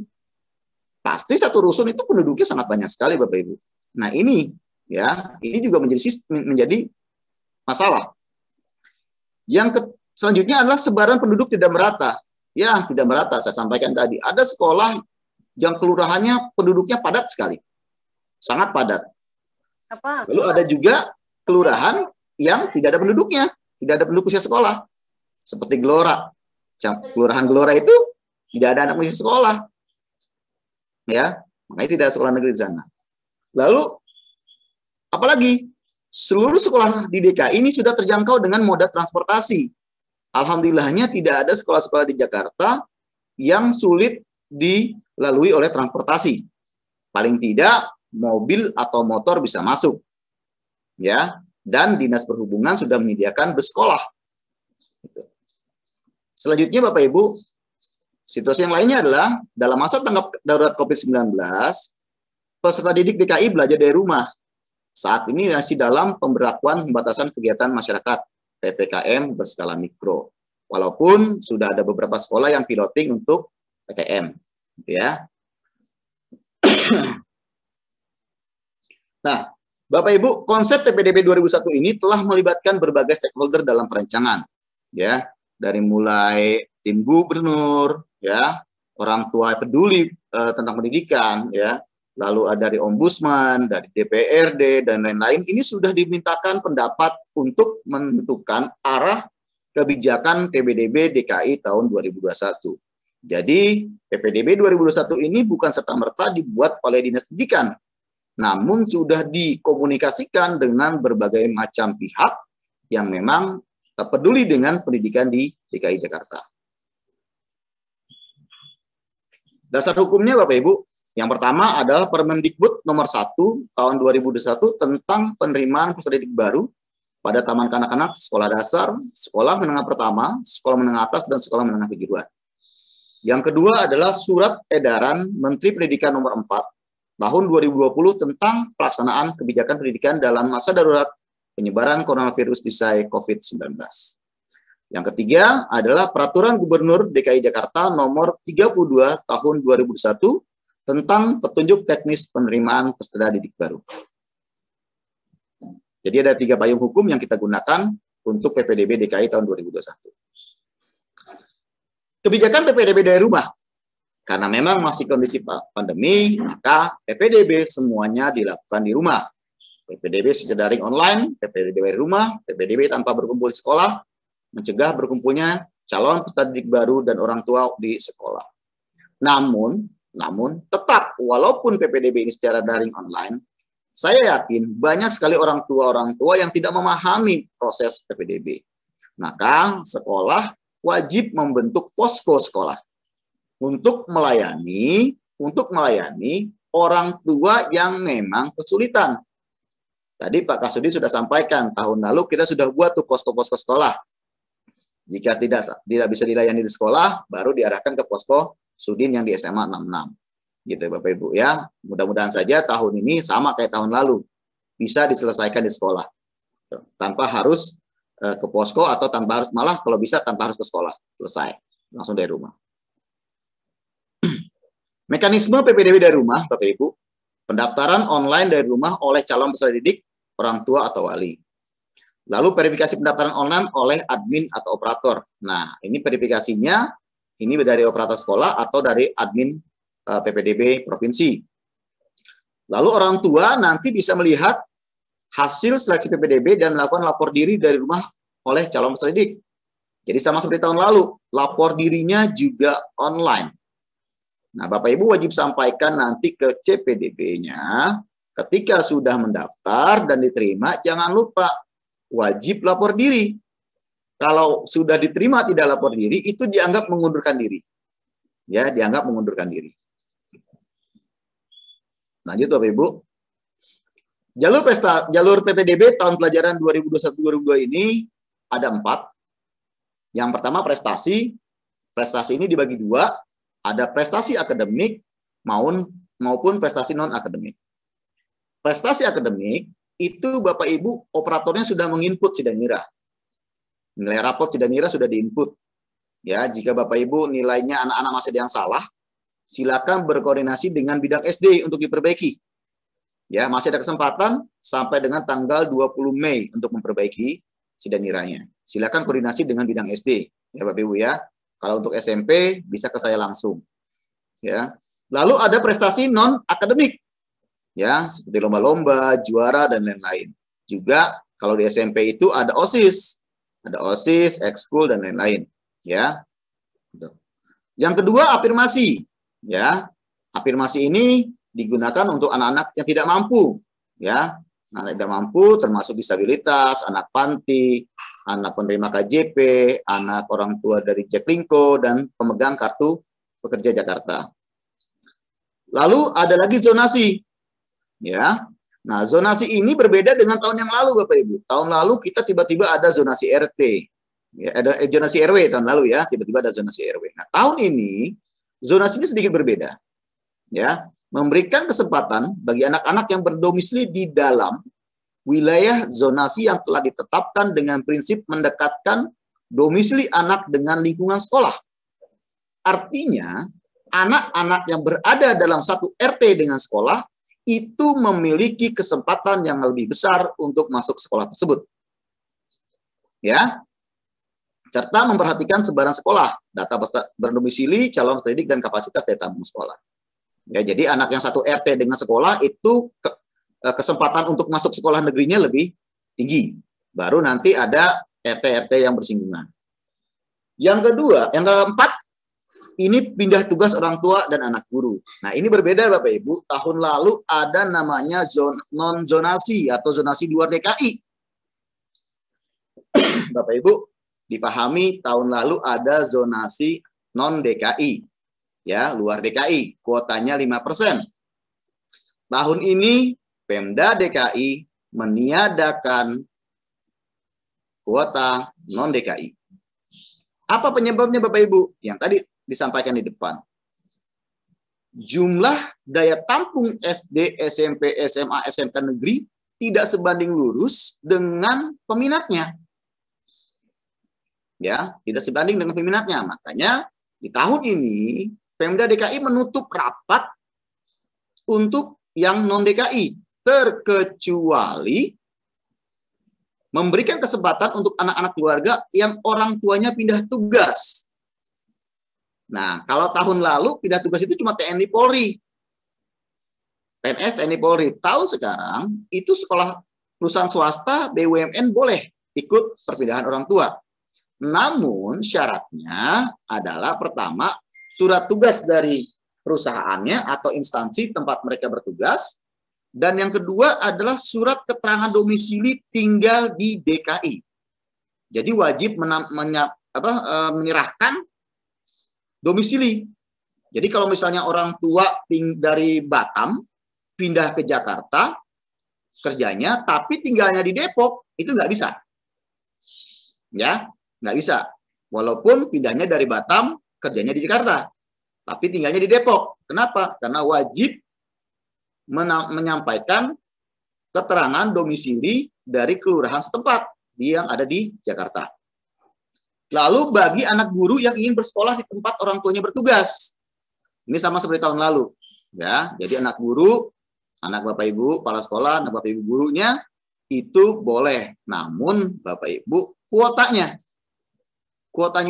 Pasti satu rusun itu penduduknya sangat banyak sekali, Bapak Ibu. Nah ini juga menjadi masalah. Selanjutnya adalah sebaran penduduk tidak merata. Ya, tidak merata, saya sampaikan tadi. Ada sekolah yang kelurahannya penduduknya padat sekali. Sangat padat. Lalu ada juga kelurahan yang tidak ada penduduknya, tidak ada penduduk usia sekolah. Seperti Gelora. Kelurahan Gelora itu tidak ada anak usia sekolah. Ya, makanya tidak ada sekolah negeri di sana. Lalu apalagi seluruh sekolah di DKI ini sudah terjangkau dengan moda transportasi. Alhamdulillahnya tidak ada sekolah-sekolah di Jakarta yang sulit dilalui oleh transportasi. Paling tidak mobil atau motor bisa masuk. Ya, dan Dinas Perhubungan sudah menyediakan bus sekolah. Selanjutnya Bapak Ibu, situasi yang lainnya adalah dalam masa tanggap darurat COVID-19, peserta didik DKI belajar dari rumah. Saat ini masih dalam pemberlakuan pembatasan kegiatan masyarakat PPKM berskala mikro. Walaupun sudah ada beberapa sekolah yang piloting untuk PTM, ya. Nah, Bapak Ibu, konsep PPDB 2001 ini telah melibatkan berbagai stakeholder dalam perancangan, ya. Dari mulai tim gubernur, ya, orang tua peduli tentang pendidikan, ya, lalu ada dari ombudsman, dari DPRD dan lain-lain. Ini sudah dimintakan pendapat untuk menentukan arah kebijakan PPDB DKI tahun 2021. Jadi PPDB 2021 ini bukan serta-merta dibuat oleh Dinas Pendidikan, namun sudah dikomunikasikan dengan berbagai macam pihak yang memang peduli dengan pendidikan di DKI Jakarta. Dasar hukumnya Bapak Ibu, yang pertama adalah Permendikbud nomor 1 tahun 2021 tentang penerimaan peserta didik baru pada taman kanak-kanak, sekolah dasar, sekolah menengah pertama, sekolah menengah atas, dan sekolah menengah kejuruan. Yang kedua adalah Surat Edaran Menteri Pendidikan nomor 4 tahun 2020 tentang pelaksanaan kebijakan pendidikan dalam masa darurat penyebaran coronavirus disease COVID-19. Yang ketiga adalah Peraturan Gubernur DKI Jakarta nomor 32 tahun 2021 tentang petunjuk teknis penerimaan peserta didik baru. Jadi ada 3 payung hukum yang kita gunakan untuk PPDB DKI tahun 2021. Kebijakan PPDB dari rumah. Karena memang masih kondisi pandemi, maka PPDB semuanya dilakukan di rumah. PPDB secara daring online, PPDB dari rumah, PPDB tanpa berkumpul di sekolah, mencegah berkumpulnya calon peserta didik baru dan orang tua di sekolah. Namun tetap walaupun PPDB ini secara daring online, saya yakin banyak sekali orang tua yang tidak memahami proses PPDB. Maka sekolah wajib membentuk posko sekolah untuk melayani orang tua yang memang kesulitan. Tadi Pak Kasudin sudah sampaikan, tahun lalu kita sudah buat tuh posko-posko sekolah. Jika tidak bisa dilayani di sekolah, baru diarahkan ke posko Sudin yang di SMA 66. Gitu Bapak Ibu ya. Mudah-mudahan saja tahun ini sama kayak tahun lalu. Bisa diselesaikan di sekolah. Tanpa harus ke posko atau tanpa harus, malah kalau bisa tanpa harus ke sekolah. Selesai. Langsung dari rumah. Mekanisme PPDB dari rumah, Bapak Ibu. Pendaftaran online dari rumah oleh calon peserta didik, orang tua atau wali. Lalu verifikasi pendaftaran online oleh admin atau operator. Nah, ini verifikasinya ini dari operator sekolah atau dari admin PPDB provinsi. Lalu orang tua nanti bisa melihat hasil seleksi PPDB dan melakukan lapor diri dari rumah oleh calon peserta didik. Jadi sama seperti tahun lalu, lapor dirinya juga online. Nah, Bapak Ibu wajib sampaikan nanti ke CPDB-nya ketika sudah mendaftar dan diterima, jangan lupa wajib lapor diri. Kalau sudah diterima tidak lapor diri, itu dianggap mengundurkan diri. Ya, dianggap mengundurkan diri. Lanjut Bapak Ibu. Jalur PPDB tahun pelajaran 2021-2022 ini ada 4. Yang pertama prestasi. Prestasi ini dibagi 2. Ada prestasi akademik maupun prestasi non-akademik. Prestasi akademik itu Bapak Ibu operatornya sudah menginput Sidang Nira. Nilai rapot Sidang Nira sudah diinput. Ya, jika Bapak Ibu nilainya anak-anak masih ada yang salah, silakan berkoordinasi dengan bidang SD untuk diperbaiki. Ya, masih ada kesempatan sampai dengan tanggal 20 Mei untuk memperbaiki Sidang Niranya. Silakan koordinasi dengan bidang SD, ya Bapak Ibu ya. Kalau untuk SMP bisa ke saya langsung. Ya. Lalu ada prestasi non akademik. Ya, seperti lomba-lomba, juara dan lain-lain. Juga kalau di SMP itu ada OSIS. Ada OSIS, ekskul dan lain-lain. Ya. Yang kedua, afirmasi. Ya. Afirmasi ini digunakan untuk anak-anak yang tidak mampu. Ya. Anak tidak mampu termasuk disabilitas, anak panti, anak penerima KJP, anak orang tua dari Jaklingko, dan pemegang kartu pekerja Jakarta. Lalu ada lagi zonasi. Ya. Nah, zonasi ini berbeda dengan tahun yang lalu Bapak Ibu. Tahun lalu kita tiba-tiba ada zonasi RT. Ya, ada zonasi RW tahun lalu ya, tiba-tiba ada zonasi RW. Nah, tahun ini zonasinya sedikit berbeda. Ya, memberikan kesempatan bagi anak-anak yang berdomisili di dalam wilayah zonasi yang telah ditetapkan dengan prinsip mendekatkan domisili anak dengan lingkungan sekolah. Artinya, anak-anak yang berada dalam satu RT dengan sekolah itu memiliki kesempatan yang lebih besar untuk masuk sekolah tersebut. Ya, serta memperhatikan sebaran sekolah, data berdomisili, calon pendidik, dan kapasitas daya tampung sekolah. Ya, jadi anak yang satu RT dengan sekolah itu kesempatan untuk masuk sekolah negerinya lebih tinggi. Baru nanti ada RT-RT yang bersinggungan. Yang kedua, yang keempat, ini pindah tugas orang tua dan anak guru. Nah, ini berbeda Bapak Ibu. Tahun lalu ada namanya non-zonasi atau zonasi luar DKI. Bapak Ibu, dipahami tahun lalu ada zonasi non-DKI. Ya, luar DKI. Kuotanya 5%. Tahun ini Pemda DKI meniadakan kuota non-DKI. Apa penyebabnya Bapak Ibu? Yang tadi disampaikan di depan. Jumlah daya tampung SD, SMP, SMA, SMK negeri tidak sebanding lurus dengan peminatnya. Ya, tidak sebanding dengan peminatnya. Makanya di tahun ini Pemda DKI menutup rapat untuk yang non-DKI, terkecuali memberikan kesempatan untuk anak-anak keluarga yang orang tuanya pindah tugas. Nah, kalau tahun lalu pindah tugas itu cuma TNI Polri. PNS TNI Polri. Tahun sekarang itu sekolah perusahaan swasta BUMN boleh ikut perpindahan orang tua. Namun syaratnya adalah pertama surat tugas dari perusahaannya atau instansi tempat mereka bertugas, dan yang kedua adalah surat keterangan domisili tinggal di DKI. Jadi wajib menyerahkan domisili. Jadi kalau misalnya orang tua dari Batam pindah ke Jakarta kerjanya, tapi tinggalnya di Depok, itu nggak bisa. Ya, nggak bisa. Walaupun pindahnya dari Batam, kerjanya di Jakarta, tapi tinggalnya di Depok. Kenapa? Karena wajib menyampaikan keterangan domisili dari kelurahan setempat yang ada di Jakarta. Lalu bagi anak guru yang ingin bersekolah di tempat orang tuanya bertugas, ini sama seperti tahun lalu, ya. Jadi anak guru, anak Bapak Ibu kepala sekolah, anak Bapak Ibu gurunya itu boleh. Namun Bapak Ibu kuotanya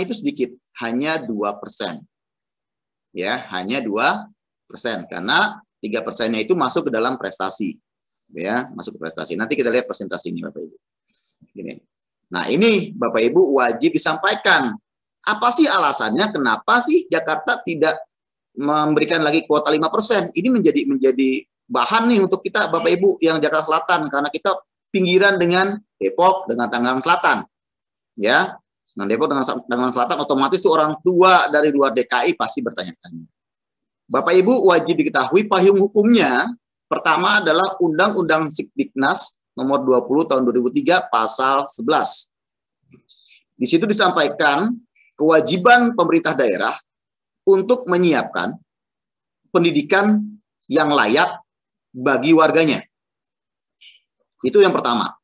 itu sedikit, hanya 2%. Ya, hanya 2%, karena 3%-nya itu masuk ke dalam prestasi. Ya, masuk ke prestasi. Nanti kita lihat presentasinya Bapak Ibu. Gini. Nah, ini Bapak Ibu wajib disampaikan. Apa sih alasannya kenapa sih Jakarta tidak memberikan lagi kuota 5%? Ini menjadi bahan nih untuk kita Bapak Ibu yang Jakarta Selatan, karena kita pinggiran dengan Depok, dengan Tangerang Selatan. Ya. Nah, Depok dengan Tangerang Selatan otomatis tuh orang tua dari luar DKI pasti bertanya-tanya. Bapak Ibu wajib diketahui payung hukumnya. Pertama adalah Undang-Undang Sikdiknas nomor 20 tahun 2003 pasal 11. Di situ disampaikan kewajiban pemerintah daerah untuk menyiapkan pendidikan yang layak bagi warganya. Itu yang pertama.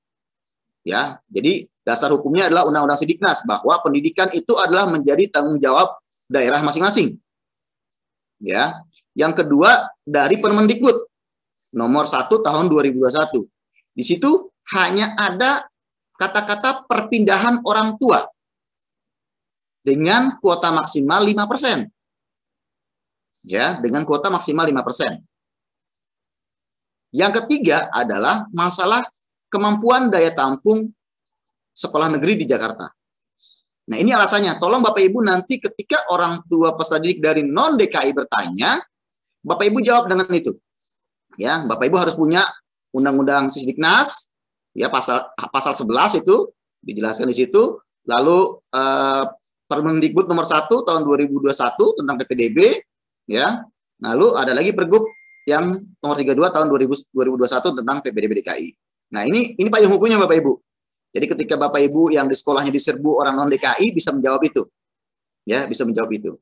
Ya, jadi dasar hukumnya adalah Undang-Undang Sidiknas bahwa pendidikan itu adalah menjadi tanggung jawab daerah masing-masing. Ya. Yang kedua dari Permendikbud nomor 1 tahun 2021. Di situ hanya ada kata-kata perpindahan orang tua dengan kuota maksimal 5%. Ya, dengan kuota maksimal 5%. Yang ketiga adalah masalah kemampuan daya tampung sekolah negeri di Jakarta. Nah, ini alasannya. Tolong Bapak Ibu nanti ketika orang tua peserta didik dari non-DKI bertanya, Bapak Ibu jawab dengan itu. Ya, Bapak Ibu harus punya Undang-Undang Sidiknas, ya pasal 11 itu dijelaskan di situ. Lalu Permendikbud nomor 1 tahun 2021 tentang PPDB, ya. Lalu ada lagi Pergub yang nomor 32 tahun 2021 tentang PPDB DKI. Nah, ini payung hukumnya Bapak Ibu. Jadi ketika Bapak Ibu yang di sekolahnya diserbu orang non DKI bisa menjawab itu. Ya, bisa menjawab itu.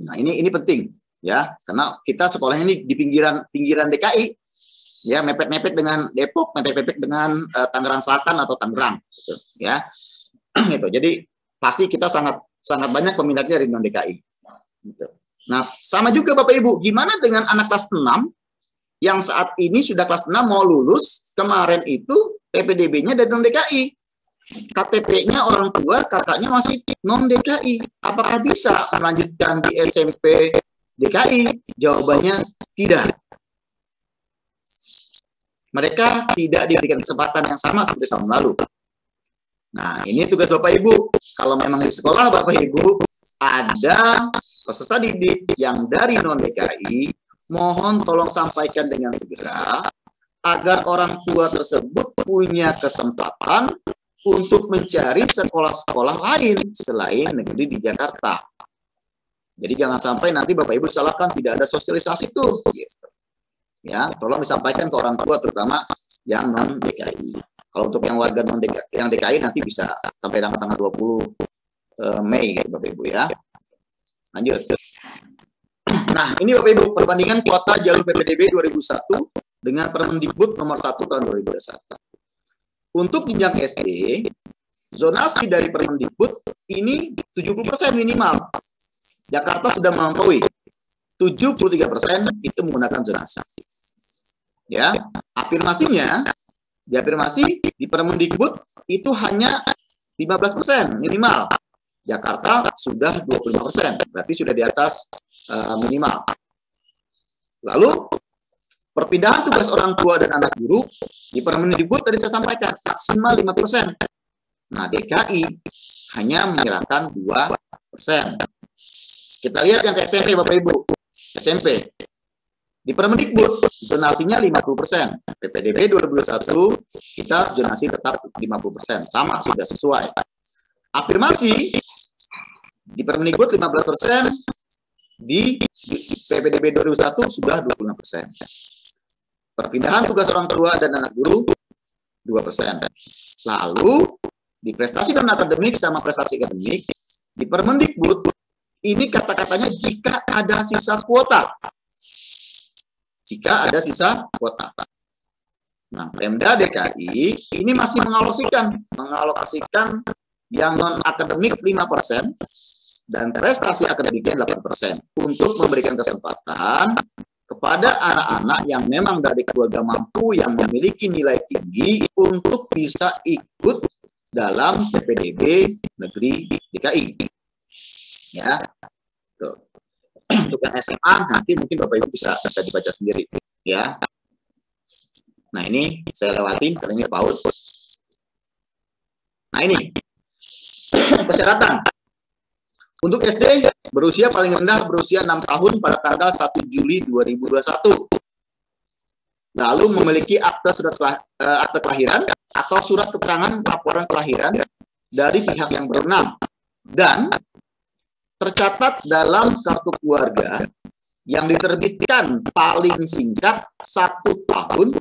Nah, ini penting ya, karena kita sekolahnya ini di pinggiran DKI. Ya, mepet-mepet dengan Depok, mepet-mepet dengan Tangerang Selatan atau Tangerang gitu, ya. Gitu. Jadi pasti kita sangat banyak peminatnya dari non DKI. Gitu. Nah, sama juga Bapak Ibu, gimana dengan anak kelas 6 yang saat ini sudah kelas 6 mau lulus, kemarin itu PPDB-nya dari non-DKI. KTP-nya orang tua, kakaknya masih non-DKI. Apakah bisa melanjutkan di SMP DKI? Jawabannya tidak. Mereka tidak diberikan kesempatan yang sama seperti tahun lalu. Nah, ini tugas Bapak Ibu. Kalau memang di sekolah Bapak Ibu ada peserta didik yang dari non-DKI, mohon tolong sampaikan dengan segera agar orang tua tersebut punya kesempatan untuk mencari sekolah-sekolah lain selain negeri di Jakarta. Jadi jangan sampai nanti Bapak Ibu salahkan tidak ada sosialisasi itu. Gitu. Ya, tolong disampaikan ke orang tua terutama yang non-DKI. Kalau untuk yang warga non-DKI, yang DKI nanti bisa sampai tanggal 20 Mei gitu Bapak Ibu ya. Lanjut. Nah, ini Bapak Ibu perbandingan kuota jalur PPDB 2001 dengan Permendikbud nomor 1 tahun 2021. Untuk jenjang SD, zonasi dari Permendikbud ini 70% minimal. Jakarta sudah melampaui. 73% itu menggunakan zonasi. Ya, afirmasinya di afirmasi di Permendikbud itu hanya 15% minimal. Jakarta sudah 25%, berarti sudah di atas minimal. Lalu perpindahan tugas orang tua dan anak guru di Permendikbud tadi saya sampaikan maksimal 5%. Nah, DKI hanya menyerahkan 2%. Kita lihat yang ke SMP Bapak Ibu. SMP di Permendikbud zonasinya 50%. PPDB 2021 kita zonasi tetap 50%, sama sudah sesuai. Afirmasi di Permendikbud 15%, di PPDB 2001 sudah 25%. Perpindahan tugas orang tua dan anak guru 2%. Lalu di prestasi dan akademik sama prestasi akademik di Permendikbud ini kata-katanya jika ada sisa kuota. Jika ada sisa kuota. Nah, Pemda DKI ini masih mengalokasikan yang non-akademik 5% dan prestasi akademiknya 8% untuk memberikan kesempatan kepada anak-anak yang memang dari keluarga mampu yang memiliki nilai tinggi untuk bisa ikut dalam PPDB negeri DKI. Ya, tuh. Untuk yang SMA nanti mungkin Bapak Ibu bisa dibaca sendiri. Ya. Nah, ini saya lewatin karena ini PAUD. Nah, ini persyaratan untuk SD berusia paling rendah berusia 6 tahun pada tanggal 1 Juli 2021. Lalu memiliki akte kelahiran atau surat keterangan laporan kelahiran dari pihak yang berwenang dan tercatat dalam kartu keluarga yang diterbitkan paling singkat 1 tahun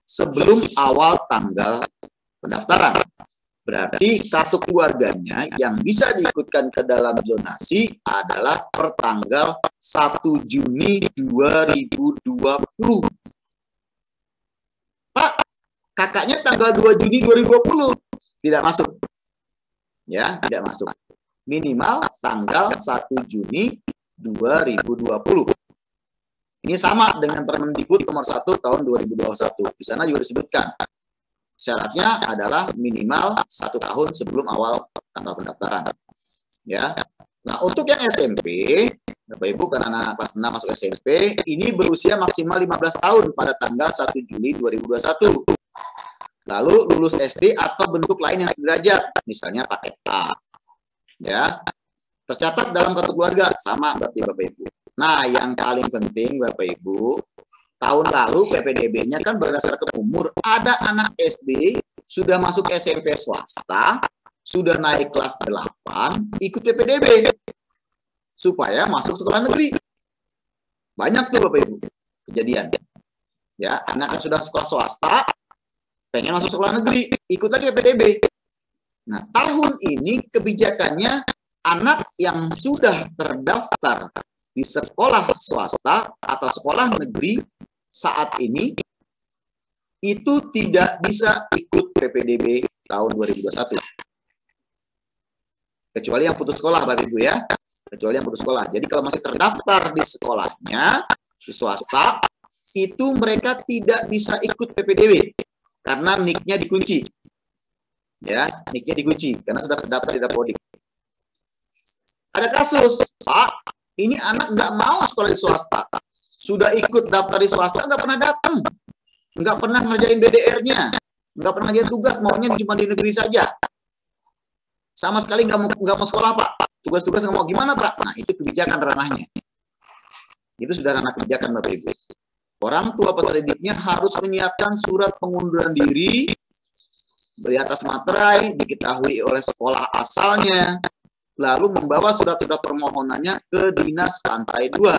sebelum awal tanggal pendaftaran. Berarti kartu keluarganya yang bisa diikutkan ke dalam zonasi adalah per tanggal 1 Juni 2020. Pak, kakaknya tanggal 2 Juni 2020 tidak masuk. Ya, tidak masuk. Minimal tanggal 1 Juni 2020. Ini sama dengan Permendikbud nomor 1 tahun 2021. Di sana juga disebutkan syaratnya adalah minimal 1 tahun sebelum awal tanggal pendaftaran. Ya. Nah, untuk yang SMP, Bapak Ibu, karena anak kelas 6 masuk SMP, ini berusia maksimal 15 tahun pada tanggal 1 Juli 2021. Lalu lulus SD atau bentuk lain yang sederajat, misalnya paket A. Ya. Tercatat dalam kartu keluarga, sama berarti Bapak Ibu. Nah, yang paling penting Bapak Ibu, tahun lalu PPDB-nya kan berdasarkan umur. Ada anak SD sudah masuk SMP swasta, sudah naik kelas 8, ikut PPDB supaya masuk sekolah negeri. Banyak tuh Bapak Ibu kejadian. Ya, anak yang sudah sekolah swasta pengen masuk sekolah negeri, ikut lagi PPDB. Nah, tahun ini kebijakannya anak yang sudah terdaftar di sekolah swasta atau sekolah negeri saat ini itu tidak bisa ikut PPDB tahun 2021. Kecuali yang putus sekolah, Bapak Ibu ya. Kecuali yang putus sekolah. Jadi kalau masih terdaftar di sekolahnya, di swasta, itu mereka tidak bisa ikut PPDB. Karena NIK-nya dikunci. Ya, NIK-nya dikunci. Karena sudah terdaftar di Dapodik. Ada kasus, Pak, ini anak nggak mau sekolah di swasta. Sudah ikut daftar di swasta, nggak pernah datang. Nggak pernah ngerjain BDR-nya. Nggak pernah ngerjain tugas, maunya cuma di negeri saja. Sama sekali nggak mau sekolah, Pak. Tugas-tugas nggak mau gimana, Pak? Nah, itu kebijakan ranahnya. Itu sudah ranah kebijakan, Bapak Ibu. Orang tua peserta didiknya harus menyiapkan surat pengunduran diri di atas materai, diketahui oleh sekolah asalnya, lalu membawa surat-surat permohonannya ke Dinas Lantai 2.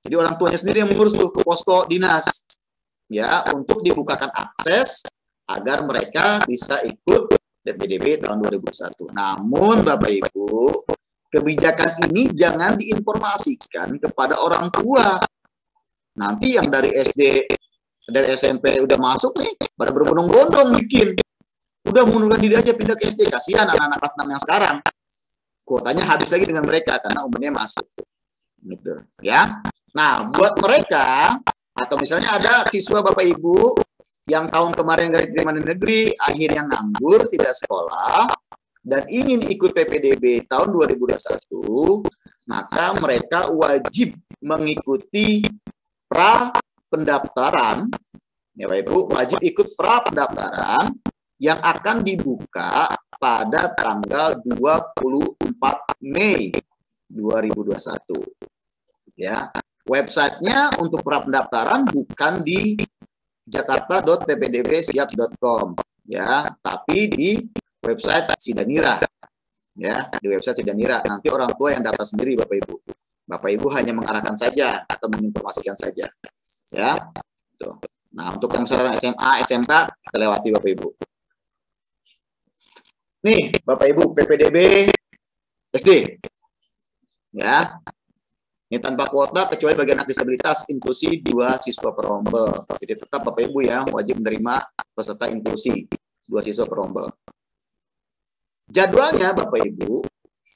Jadi orang tuanya sendiri yang mengurus tuh ke posko dinas. Ya, untuk dibukakan akses agar mereka bisa ikut PPDB tahun 2021. Namun Bapak Ibu, kebijakan ini jangan diinformasikan kepada orang tua. Nanti yang dari SD, dari SMP udah masuk nih, pada berbondong-bondong bikin. Udah mengundurkan diri aja pindah ke SD. Kasihan anak-anak kelas 6 yang sekarang. Kuotanya habis lagi dengan mereka karena umurnya masuk. Gitu. Ya. Nah, buat mereka, atau misalnya ada siswa Bapak Ibu yang tahun kemarin dari diterima di negeri, akhirnya nganggur, tidak sekolah, dan ingin ikut PPDB tahun 2021, maka mereka wajib mengikuti pra-pendaftaran, ya Bapak Ibu, wajib ikut pra-pendaftaran yang akan dibuka pada tanggal 24 Mei 2021. Ya, websitenya untuk pra-pendaftaran bukan di jakarta.ppdbsiap.com ya, tapi di website Sidanira. Ya, di website Sidanira. Nanti orang tua yang daftar sendiri Bapak Ibu. Bapak Ibu hanya mengarahkan saja atau menginformasikan saja. Ya. Tuh. Nah, untuk yang misalnya SMA, SMK kita lewati Bapak Ibu. Nih, Bapak Ibu, PPDB SD. Ya. Ini tanpa kuota kecuali bagi anak disabilitas inklusi 2 siswa per rombel. Jadi tetap Bapak Ibu ya wajib menerima peserta inklusi 2 siswa per rombel. Jadwalnya Bapak Ibu,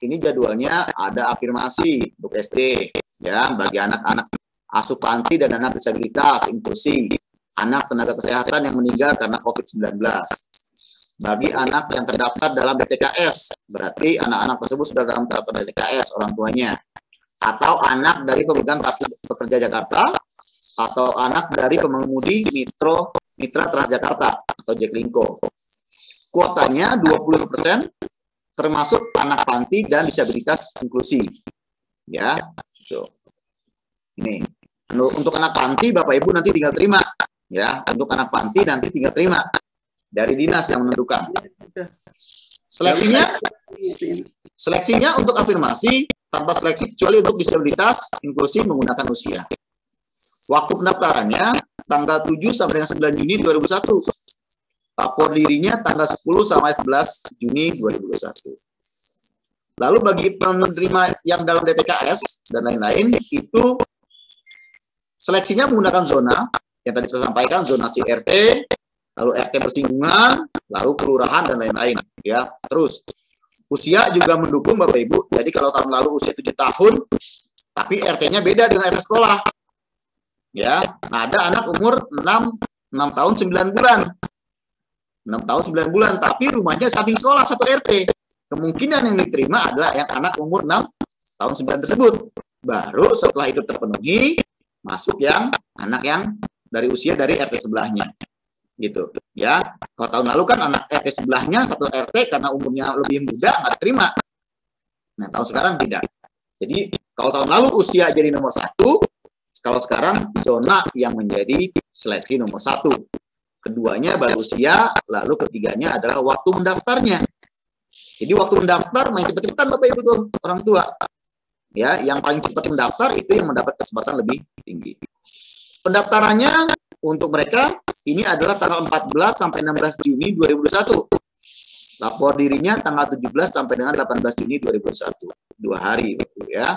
ini jadwalnya ada afirmasi untuk SD ya bagi anak-anak asuh panti dan anak disabilitas inklusi, anak tenaga kesehatan yang meninggal karena COVID-19. Bagi anak yang terdaftar dalam DTKS, berarti anak-anak tersebut sudah dalam daftar DTKS orang tuanya. Atau anak dari pemegang kartu pekerja Jakarta, atau anak dari pengemudi mitra Transjakarta atau Jaklingko. Kuotanya 20%, termasuk anak panti dan disabilitas inklusi. Ya, so. Ini untuk anak panti Bapak Ibu nanti tinggal terima. Ya, untuk anak panti nanti tinggal terima dari dinas yang menentukan. Seleksinya untuk afirmasi tanpa seleksi kecuali untuk disabilitas inklusi menggunakan usia. Waktu pendaftarannya tanggal 7 sampai dengan 9 Juni 2021. Lapor dirinya tanggal 10 sampai 11 Juni 2021. Lalu bagi penerima yang dalam DTKS dan lain-lain itu seleksinya menggunakan zona yang tadi saya sampaikan, zonasi RT, lalu RT bersinggungan, lalu kelurahan dan lain-lain. Ya, terus usia juga mendukung Bapak Ibu. Jadi kalau tahun lalu usia 7 tahun, tapi RT-nya beda dengan RT sekolah. Ya, nah ada anak umur 6 tahun 9 bulan. 6 tahun 9 bulan, tapi rumahnya samping sekolah satu RT. Kemungkinan yang diterima adalah yang anak umur 6 tahun 9 tersebut. Baru setelah itu terpenuhi, masuk yang anak yang dari usia dari RT sebelahnya. Gitu. Ya, kalau tahun lalu kan anak RT sebelahnya satu RT karena umurnya lebih muda nggak terima. Nah, tahun sekarang tidak. Jadi kalau tahun lalu usia jadi nomor 1, kalau sekarang zona yang menjadi seleksi nomor 1. Keduanya baru usia, lalu ketiganya adalah waktu mendaftarnya. Jadi waktu mendaftar main cepet-cepetan Bapak Ibu tuh orang tua. Ya, yang paling cepat mendaftar itu yang mendapat kesempatan lebih tinggi. Pendaftarannya untuk mereka ini adalah tanggal 14 sampai 16 Juni 2021. Lapor dirinya tanggal 17 sampai dengan 18 Juni 2021. 2 hari ya.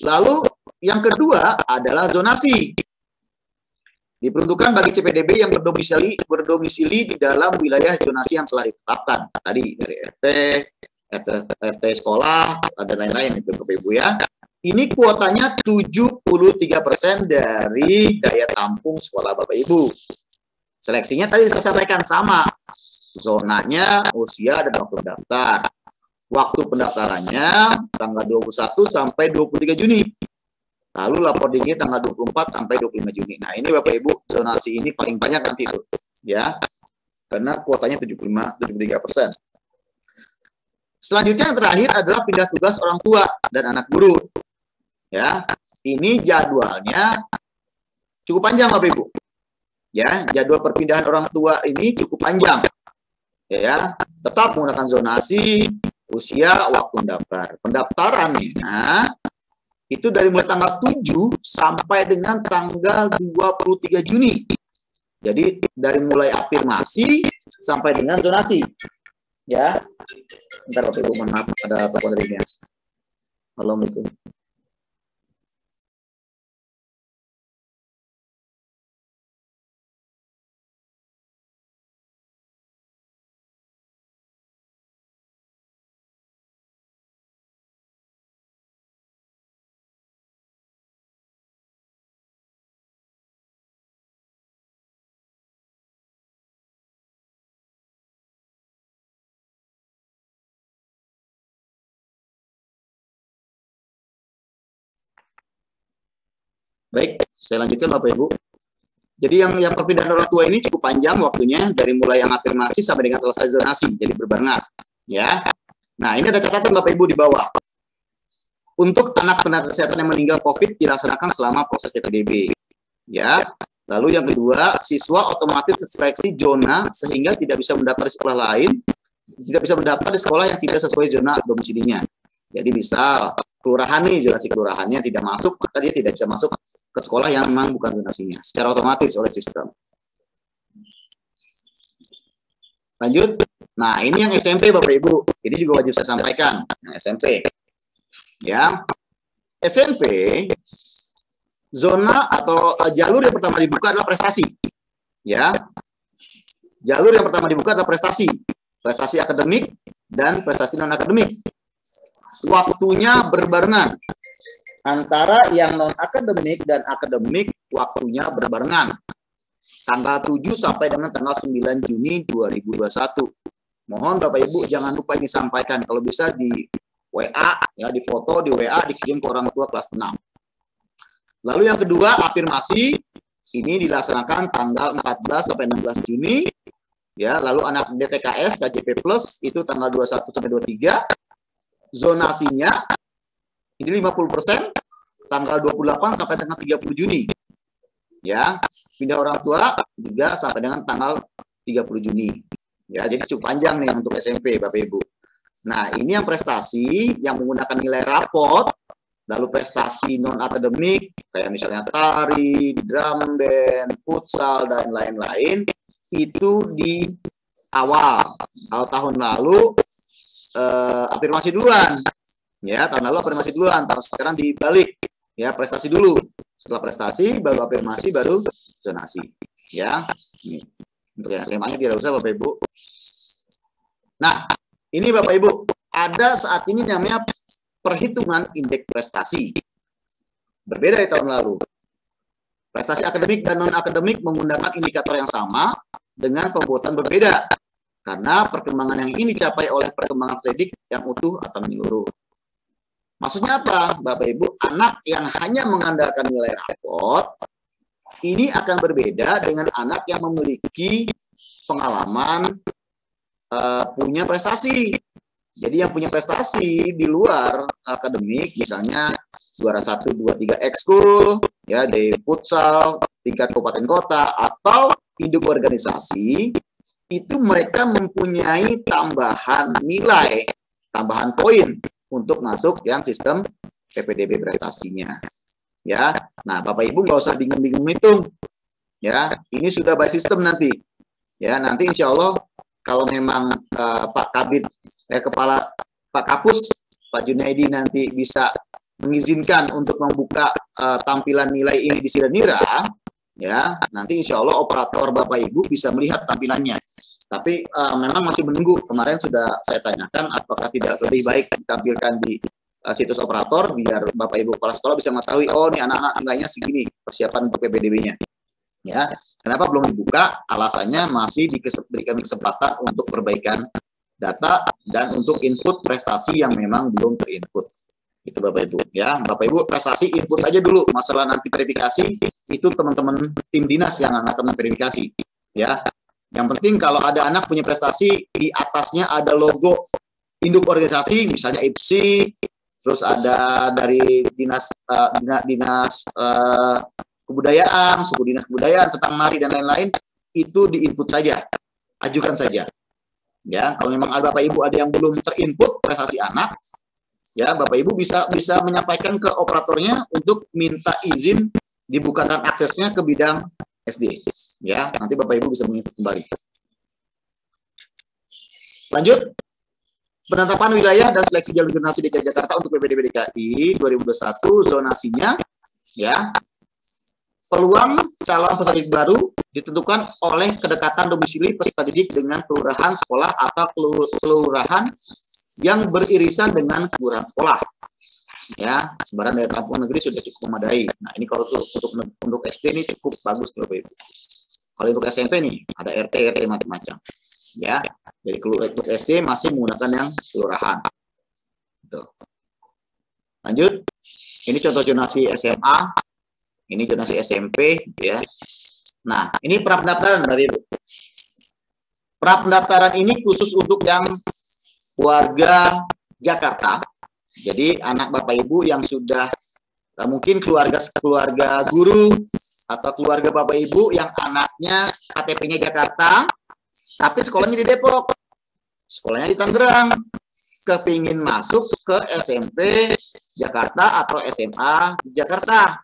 Lalu yang kedua adalah zonasi. Diperuntukkan bagi CPDB yang berdomisili di dalam wilayah zonasi yang telah ditetapkan. Tadi dari RT sekolah, dan lain-lain itu Bapak Ibu ya. Ini kuotanya 73% dari daya tampung sekolah Bapak Ibu. Seleksinya tadi saya sampaikan sama. Zonanya, usia, dan waktu pendaftar. Waktu pendaftarannya tanggal 21 sampai 23 Juni. Lalu lapor diri tanggal 24 sampai 25 Juni. Nah, ini Bapak Ibu, zonasi ini paling banyak nanti itu. Ya. Karena kuotanya 73%. Selanjutnya yang terakhir adalah pindah tugas orang tua dan anak guru. Ya. Ini jadwalnya cukup panjang Bapak Ibu. Ya, jadwal perpindahan orang tua ini cukup panjang. Ya, tetap menggunakan zonasi, usia, waktu mendaftar. Pendaftarannya itu dari mulai tanggal 7 sampai dengan tanggal 23 Juni. Jadi dari mulai afirmasi sampai dengan zonasi. Ya. Bentar Bapak Ibu, mohon maaf ada telepon dari Nias. Assalamualaikum. Baik, saya lanjutkan Bapak Ibu. Jadi yang perpindahan orang tua ini cukup panjang waktunya dari mulai yang afirmasi sampai dengan selesai zonasi, jadi berbarengan. Ya. Nah, ini ada catatan Bapak Ibu di bawah. Untuk anak tenaga kesehatan yang meninggal COVID dilaksanakan selama proses PPDB. Ya. Lalu yang kedua, siswa otomatis seleksi zona sehingga tidak bisa mendaftar di sekolah lain, tidak bisa mendaftar di sekolah yang tidak sesuai zona domisilinya. Jadi misal kelurahan nih, zonasi kelurahannya tidak masuk, maka dia tidak bisa masuk ke sekolah yang memang bukan zonasinya secara otomatis oleh sistem. Lanjut. Nah, ini yang SMP Bapak Ibu. Ini juga wajib saya sampaikan. Nah, SMP. Ya. SMP zona atau jalur yang pertama dibuka adalah prestasi. Ya. Jalur yang pertama dibuka adalah prestasi. Prestasi akademik dan prestasi non akademik. Waktunya berbarengan antara yang non akademik dan akademik, waktunya berbarengan tanggal 7 sampai dengan tanggal 9 Juni 2021. Mohon Bapak Ibu jangan lupa disampaikan, kalau bisa di WA ya, di foto di WA dikirim ke orang tua kelas 6. Lalu yang kedua, afirmasi ini dilaksanakan tanggal 14 sampai 16 Juni ya. Lalu anak DTKS KJP Plus itu tanggal 21 sampai 23. Zonasinya ini 50% tanggal 28 sampai dengan 30 Juni. Ya, pindah orang tua juga sampai dengan tanggal 30 Juni. Ya, jadi cukup panjang nih untuk SMP Bapak Ibu. Nah, ini yang prestasi yang menggunakan nilai rapot, lalu prestasi non akademik kayak misalnya tari, drum band, futsal dan lain-lain itu di awal tahun lalu afirmasi duluan. Ya, tahun lalu afirmasi duluan, tahun sekarang dibalik. Ya, prestasi dulu. Setelah prestasi baru afirmasi baru zonasi. Ya, ini. Untuk yang SMA-nya tidak usah Bapak Ibu. Nah, ini Bapak Ibu, ada saat ini namanya perhitungan indeks prestasi. Berbeda dari tahun lalu. Prestasi akademik dan non-akademik menggunakan indikator yang sama dengan pembuatan berbeda. Karena perkembangan yang ini dicapai oleh perkembangan pendidik yang utuh atau menyeluruh. Maksudnya apa, Bapak Ibu? Anak yang hanya mengandalkan nilai raport, ini akan berbeda dengan anak yang memiliki pengalaman, punya prestasi. Jadi yang punya prestasi di luar akademik, misalnya juara 1, 2, 3 ekskul, ya di futsal, tingkat kabupaten kota, atau induk organisasi, itu mereka mempunyai tambahan nilai, tambahan poin untuk masuk yang sistem PPDB prestasinya. Ya, nah Bapak Ibu nggak usah bingung-bingung hitung. Ya, ini sudah by system nanti. Ya, nanti insya Allah kalau memang Pak Kabid, Kepala Pak Kapus, Pak Junaidi nanti bisa mengizinkan untuk membuka tampilan nilai ini di Sidanira, ya, nanti insya Allah operator Bapak Ibu bisa melihat tampilannya. Tapi memang masih menunggu. Kemarin sudah saya tanyakan apakah tidak lebih baik ditampilkan di situs operator biar Bapak Ibu kepala sekolah bisa mengetahui, oh ini anak-anak nilainya segini, persiapan untuk PPDB-nya. Ya, kenapa belum dibuka? Alasannya masih diberikan kesempatan untuk perbaikan data dan untuk input prestasi yang memang belum terinput. Itu Bapak Ibu. Ya, Bapak Ibu prestasi input aja dulu. Masalah nanti verifikasi itu teman-teman tim dinas yang akan verifikasi. Ya, yang penting kalau ada anak punya prestasi di atasnya ada logo induk organisasi, misalnya IPSI. Terus ada dari dinas kebudayaan, suku dinas kebudayaan tentang nari dan lain-lain, itu diinput saja, ajukan saja. Ya, kalau memang ada Bapak Ibu ada yang belum terinput prestasi anak, ya Bapak Ibu bisa menyampaikan ke operatornya untuk minta izin dibukakan aksesnya ke bidang SD. Ya, nanti Bapak Ibu bisa menginput kembali. Lanjut. Penetapan wilayah dan seleksi jalur zonasi DKI Jakarta untuk PPDB DKI 2021 zonasinya, ya, peluang calon peserta didik baru ditentukan oleh kedekatan domisili peserta didik dengan kelurahan sekolah atau kelurahan yang beririsan dengan kelurahan sekolah. Ya, sebaran daya tampung negeri sudah cukup memadai. Nah, ini kalau untuk SD ini cukup bagus Bapak Ibu. Kalau untuk SMP nih ada RT macam-macam. Ya, jadi untuk SD masih menggunakan yang kelurahan. Tuh. Lanjut, ini contoh zonasi SMA, ini zonasi SMP, ya. Nah, ini pra pendaftaran Bapak Ibu. Pra pendaftaran ini khusus untuk yang warga Jakarta. Jadi anak Bapak Ibu yang sudah mungkin keluarga guru atau keluarga Bapak Ibu yang anaknya KTP-nya Jakarta, tapi sekolahnya di Depok, sekolahnya di Tangerang, kepingin masuk ke SMP Jakarta atau SMA di Jakarta.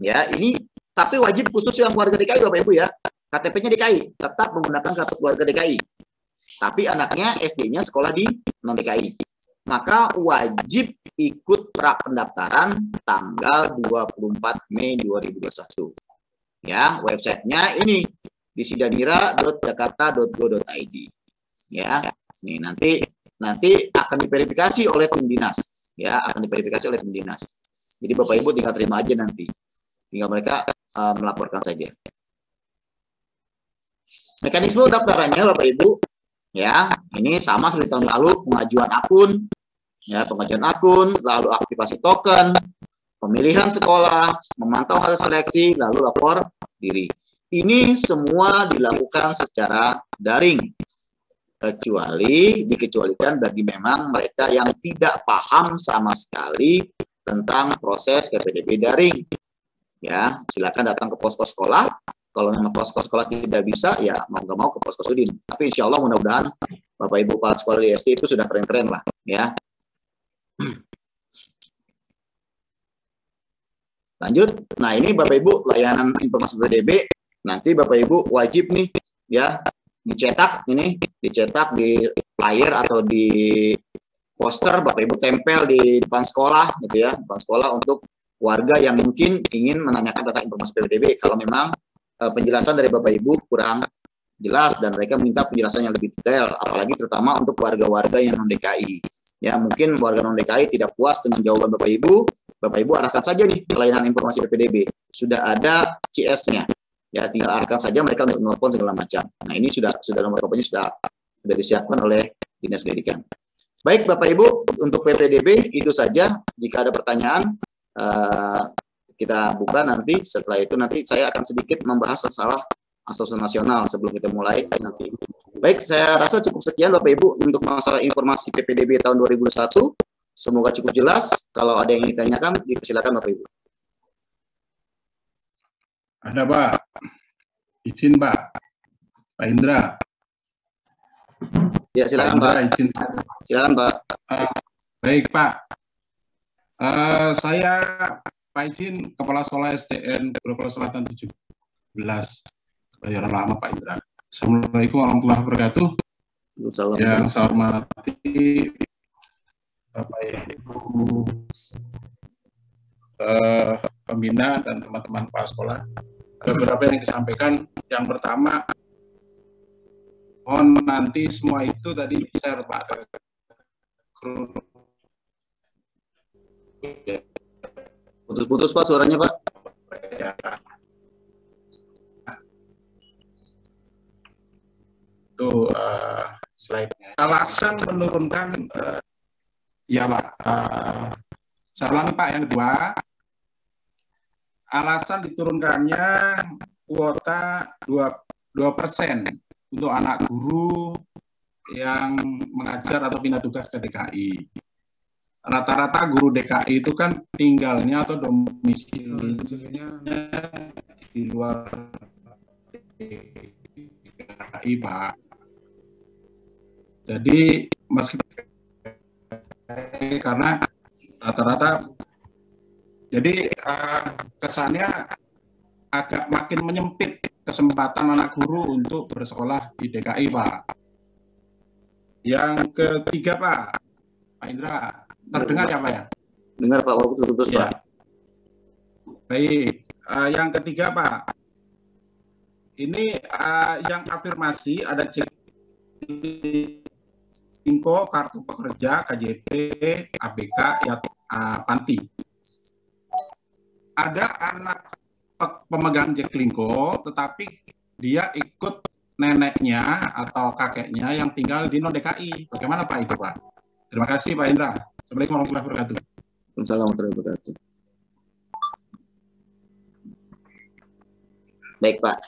Ya, ini tapi wajib khusus yang keluarga DKI Bapak Ibu ya, KTP-nya DKI, tetap menggunakan kartu keluarga DKI. Tapi anaknya SD-nya sekolah di non-DKI. Maka wajib ikut pra pendaftaran tanggal 24 Mei 2021. Ya, websitenya ini di sidanira.jakarta.go.id. Ya, ini nanti akan diverifikasi oleh tim dinas. Ya, akan diverifikasi oleh tim dinas. Jadi Bapak Ibu tinggal terima aja nanti. Tinggal mereka melaporkan saja. Mekanisme daftarannya Bapak Ibu, ya, ini sama seperti tahun lalu, pengajuan akun, ya, pengajuan akun, lalu aktivasi token, pemilihan sekolah, memantau hasil seleksi, lalu lapor diri. Ini semua dilakukan secara daring, dikecualikan bagi memang mereka yang tidak paham sama sekali tentang proses PPDB daring. Ya, silakan datang ke posko sekolah. Kalau memang posko sekolah tidak bisa, ya mau nggak mau ke posko Sudin. Tapi insya Allah mudah-mudahan Bapak Ibu kepala sekolah di SD itu sudah keren-keren lah, ya. Lanjut. Nah, ini Bapak Ibu layanan informasi PPDB. Nanti Bapak Ibu wajib nih, ya, dicetak di flyer atau di poster Bapak Ibu tempel di depan sekolah, gitu ya, depan sekolah untuk warga yang mungkin ingin menanyakan tentang informasi PPDB. Kalau memang penjelasan dari Bapak Ibu kurang jelas dan mereka minta penjelasan yang lebih detail, apalagi terutama untuk warga-warga yang non-DKI. Ya, mungkin warga non-DKI tidak puas dengan jawaban Bapak Ibu arahkan saja nih pelayanan informasi PPDB. Sudah ada CS-nya. Ya, tinggal arahkan saja mereka untuk telepon segala macam. Nah, ini sudah nomor teleponnya sudah disiapkan oleh Dinas Pendidikan. Baik Bapak Ibu, untuk PPDB itu saja. Jika ada pertanyaan kita buka nanti. Setelah itu nanti saya akan sedikit membahas masalah asesmen nasional sebelum kita mulai nanti. Baik, saya rasa cukup sekian Bapak Ibu untuk masalah informasi PPDB tahun 2021. Semoga cukup jelas. Kalau ada yang ingin ditanyakan, dipersilakan Bapak Ibu. Ada Pak. Izin Pak. Pak Indra. Ya, silakan Pak. Izin. Silakan Pak. Baik Pak. Saya Pak Izin, Kepala Sekolah SDN Grogol Selatan 17. Kebayoran Lama Pak Indra. Assalamualaikum warahmatullahi wabarakatuh. Yang saya hormati Bapak Ibu pembina dan teman-teman kepala sekolah. Ada beberapa yang disampaikan. Yang pertama, mohon nanti semua itu tadi share Pak. Putus-putus Pak suaranya Pak. Ya. Itu slide-nya. Alasan menurunkan ya Pak. Saya ulangi Pak, yang kedua, alasan diturunkannya kuota 2% untuk anak guru yang mengajar atau pindah tugas ke DKI. Rata-rata guru DKI itu kan tinggalnya atau domisilinya di luar DKI Pak. Jadi meskipun karena rata-rata jadi kesannya agak makin menyempit kesempatan anak guru untuk bersekolah di DKI Pak. Yang ketiga Pak Indra, terdengar ya Pak ya? Dengar Pak, waktu putus ya. Pak. Baik, yang ketiga Pak, ini yang afirmasi ada Jaklingko, Kartu Pekerja, KJP, ABK, ya, Panti. Ada anak pemegang Jaklingko, tetapi dia ikut neneknya atau kakeknya yang tinggal di non-DKI. Bagaimana Pak itu Pak? Terima kasih Pak Indra. Assalamualaikum warahmatullahi wabarakatuh. Waalaikumsalam warahmatullahi wabarakatuh. Baik Pak.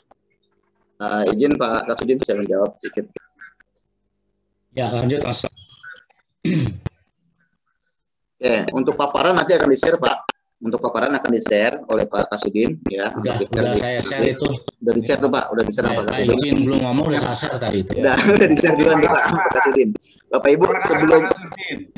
Izin Pak Kasudin saya menjawab sedikit. Ya, lanjut Mas. Untuk paparan nanti akan di-share Pak. Untuk paparan akan di-share oleh Pak Kasudin ya. Udah saya share itu. Udah di-share tuh Pak, udah di-share Pak Kasudin. Izin belum ngomong udah saya share tadi itu. Udah di-share juga nih Pak Kasudin. Bapak Ibu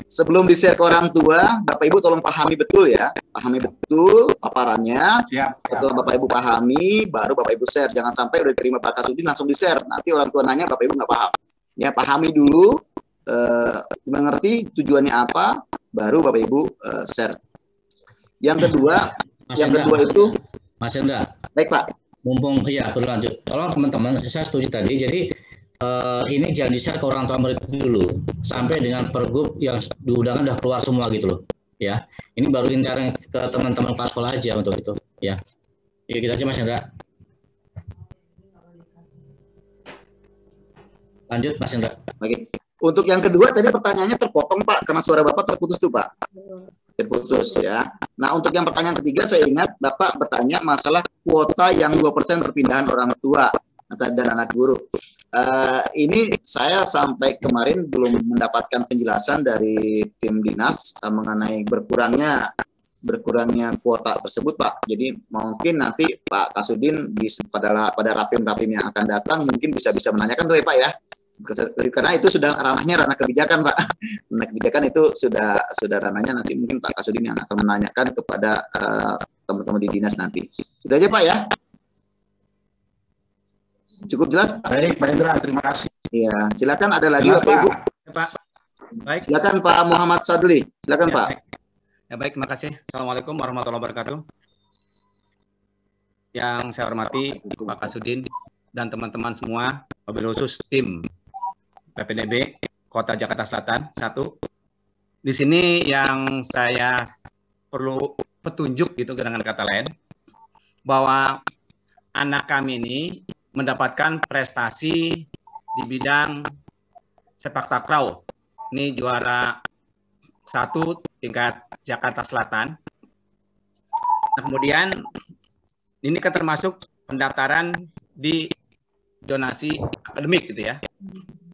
sebelum di-share ke orang tua, Bapak Ibu tolong pahami betul ya. Pahami betul paparannya. Setelah Bapak Ibu pahami, baru Bapak Ibu share. Jangan sampai udah terima Pak Kasudin langsung di-share. Nanti orang tua nanya Bapak Ibu nggak paham. Ya, pahami dulu, mengerti tujuannya apa, baru Bapak Ibu share. Yang kedua, itu Mas Hendra. Baik Pak. Mumpung ya berlanjut. Tolong teman-teman, saya setuju tadi. Jadi ini jangan di-share ke orang tua murid dulu sampai dengan pergub yang diundangkan udah keluar semua gitu loh. Ya, ini baru intern ke teman-teman kepala sekolah aja untuk itu. Ya, yuk kita aja Mas Hendra. Lanjut Mas Hendra. Oke. Untuk yang kedua tadi pertanyaannya terpotong Pak karena suara Bapak terputus tuh Pak. Terputus ya. Nah, untuk yang pertanyaan ketiga saya ingat Bapak bertanya masalah kuota yang 2% perpindahan orang tua dan anak guru. Ini saya sampai kemarin belum mendapatkan penjelasan dari tim dinas mengenai berkurangnya kuota tersebut Pak. Jadi mungkin nanti Pak Kasudin pada rapim yang akan datang mungkin bisa menanyakan tuh ya Pak ya. Karena itu sudah ranah kebijakan Pak. Ranah kebijakan itu sudah ranahnya nanti mungkin Pak Kasudin yang akan menanyakan kepada teman-teman di dinas nanti. Sudah aja Pak ya. Cukup jelas Pak? Baik Pak Indra, terima kasih. Iya, silakan ada lagi jelas, Bapak Ibu. Pak. Baik. Silakan Pak Muhammad Sadli. Silakan ya, Pak. Baik. Ya baik, terima kasih. Assalamualaikum warahmatullahi wabarakatuh. yang saya hormati Pak Kasudin dan teman-teman semua, wabil khusus tim PPDB Kota Jakarta Selatan 1. Di sini yang saya perlu petunjuk gitu dengan kata lain, bahwa anak kami ini mendapatkan prestasi di bidang sepak takraw. Ini juara 1 tingkat Jakarta Selatan. Nah, kemudian ini kan termasuk pendaftaran di donasi akademik gitu ya.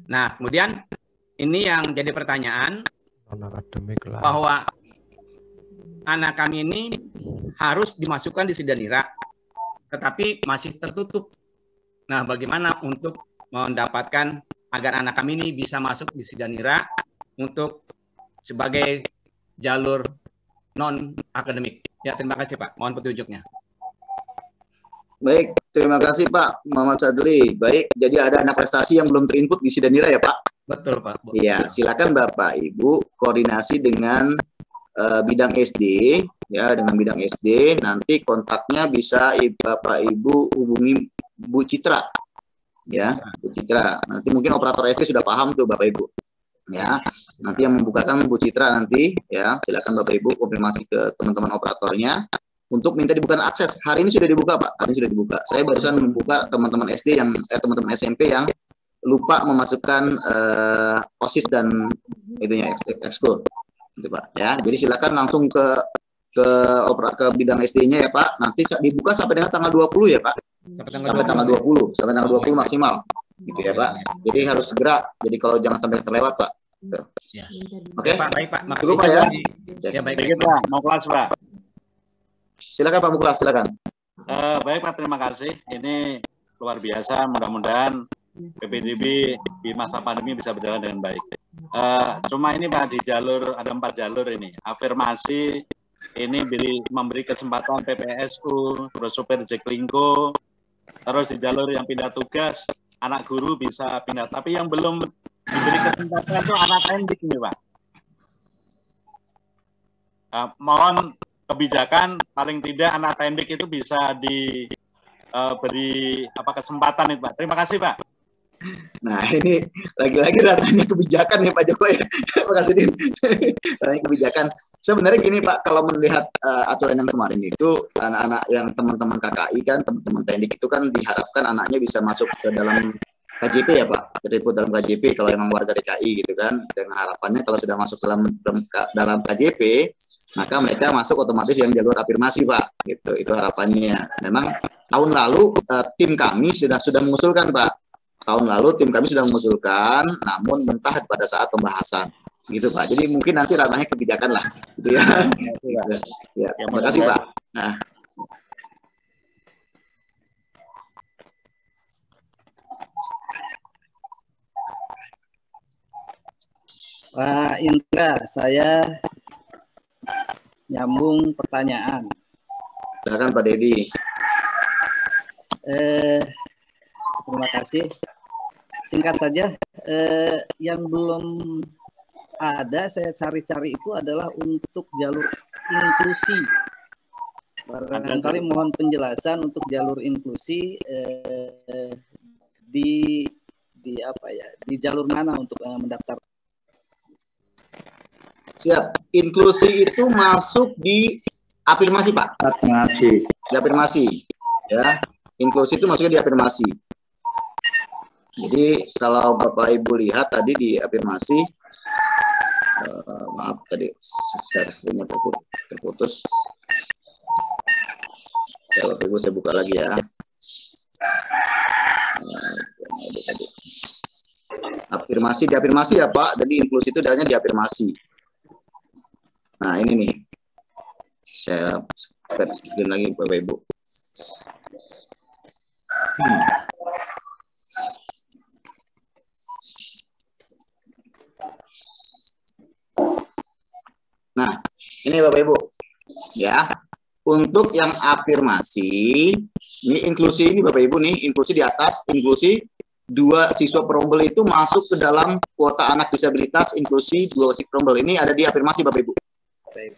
Nah, kemudian ini yang jadi pertanyaan, bahwa anak kami ini harus dimasukkan di Sidanira, tetapi masih tertutup. Nah, bagaimana untuk mendapatkan agar anak kami ini bisa masuk di Sidanira untuk sebagai jalur non-akademik? Ya, terima kasih Pak. Mohon petunjuknya. Baik, terima kasih Pak Muhammad Sadli. Baik, jadi ada anak prestasi yang belum terinput di Sidanira ya Pak? Betul Pak. Iya, silakan Bapak Ibu koordinasi dengan bidang SD, ya, dengan bidang SD. Nanti kontaknya bisa Bapak Ibu hubungi Bu Citra, ya, Bu Citra. Nanti mungkin operator SD sudah paham tuh Bapak Ibu, ya. Nanti yang membukakan Bu Citra nanti, ya, silakan Bapak Ibu konfirmasi ke teman-teman operatornya untuk minta dibuka akses. Hari ini sudah dibuka Pak, hari ini sudah dibuka. Saya barusan membuka teman-teman SD yang teman-teman SMP yang lupa memasukkan OSIS dan itunya ekskul. Gitu, Pak. Ya, jadi silakan langsung ke bidang SD-nya ya Pak. Nanti dibuka sampai dengan tanggal 20 ya Pak. Sampai tanggal 20, sampai tanggal 20 maksimal. Gitu ya Pak. Jadi harus segera. Jadi kalau jangan sampai terlewat Pak. Ya. Oke. Pak, baik Pak. Makasih Pak ya. Ya, baik Pak. Mau kelas Pak. Silakan Pak Muklas, silakan. Baik Pak, terima kasih. Ini luar biasa. Mudah-mudahan PPDB di masa pandemi bisa berjalan dengan baik. Cuma ini Pak, di jalur ada 4 jalur ini. Afirmasi ini memberi kesempatan PPSU, terus supir Jeklingko, terus di jalur yang pindah tugas anak guru bisa pindah. Tapi yang belum diberi kesempatan itu anak pendik ini Pak. Mohon kebijakan paling tidak anak pendik itu bisa diberi kesempatan itu Pak. Terima kasih Pak. Nah ini lagi-lagi datanya kebijakan nih Pak Joko ya. Terima kasih Din. Datanya kebijakan. Sebenarnya gini Pak, kalau melihat aturan yang kemarin itu anak-anak yang teman-teman KKI kan, teman-teman teknik itu kan diharapkan anaknya bisa masuk ke dalam KJP ya Pak, terlibat dalam KJP kalau memang warga DKI gitu kan. Dengan harapannya kalau sudah masuk dalam KJP, maka mereka masuk otomatis yang jalur afirmasi Pak. Gitu, itu harapannya. Memang tahun lalu tim kami sudah mengusulkan Pak. Tahun lalu tim kami sudah mengusulkan, namun mentah pada saat pembahasan, gitu Pak. Jadi mungkin nanti ranahnya kebijakan lah, gitu ya. Ya, terima kasih Pak. Nah. Pak Indra, saya nyambung pertanyaan. Silakan Pak Dedi. Terima kasih. Singkat saja, yang belum ada saya cari-cari itu adalah untuk jalur inklusi. Barangkali mohon penjelasan untuk jalur inklusi di jalur mana untuk mendaftar. Siap. Inklusi itu masuk di afirmasi Pak. Afirmasi. Di afirmasi. Ya. Inklusi itu masuknya di afirmasi. Jadi kalau Bapak Ibu lihat tadi di afirmasi, maaf tadi saya terputus. Ya, Bapak Ibu saya buka lagi ya. Afirmasi di afirmasi ya Pak. Jadi inklusi itu adanya di afirmasi. Nah ini nih, saya screen lagi Bapak Ibu. Nah, ini Bapak Ibu, ya. Untuk yang afirmasi, ini inklusi ini Bapak Ibu nih, inklusi di atas, inklusi 2 siswa perombel itu masuk ke dalam kuota anak disabilitas, inklusi 2 siswa perombel ini ada di afirmasi Bapak Ibu.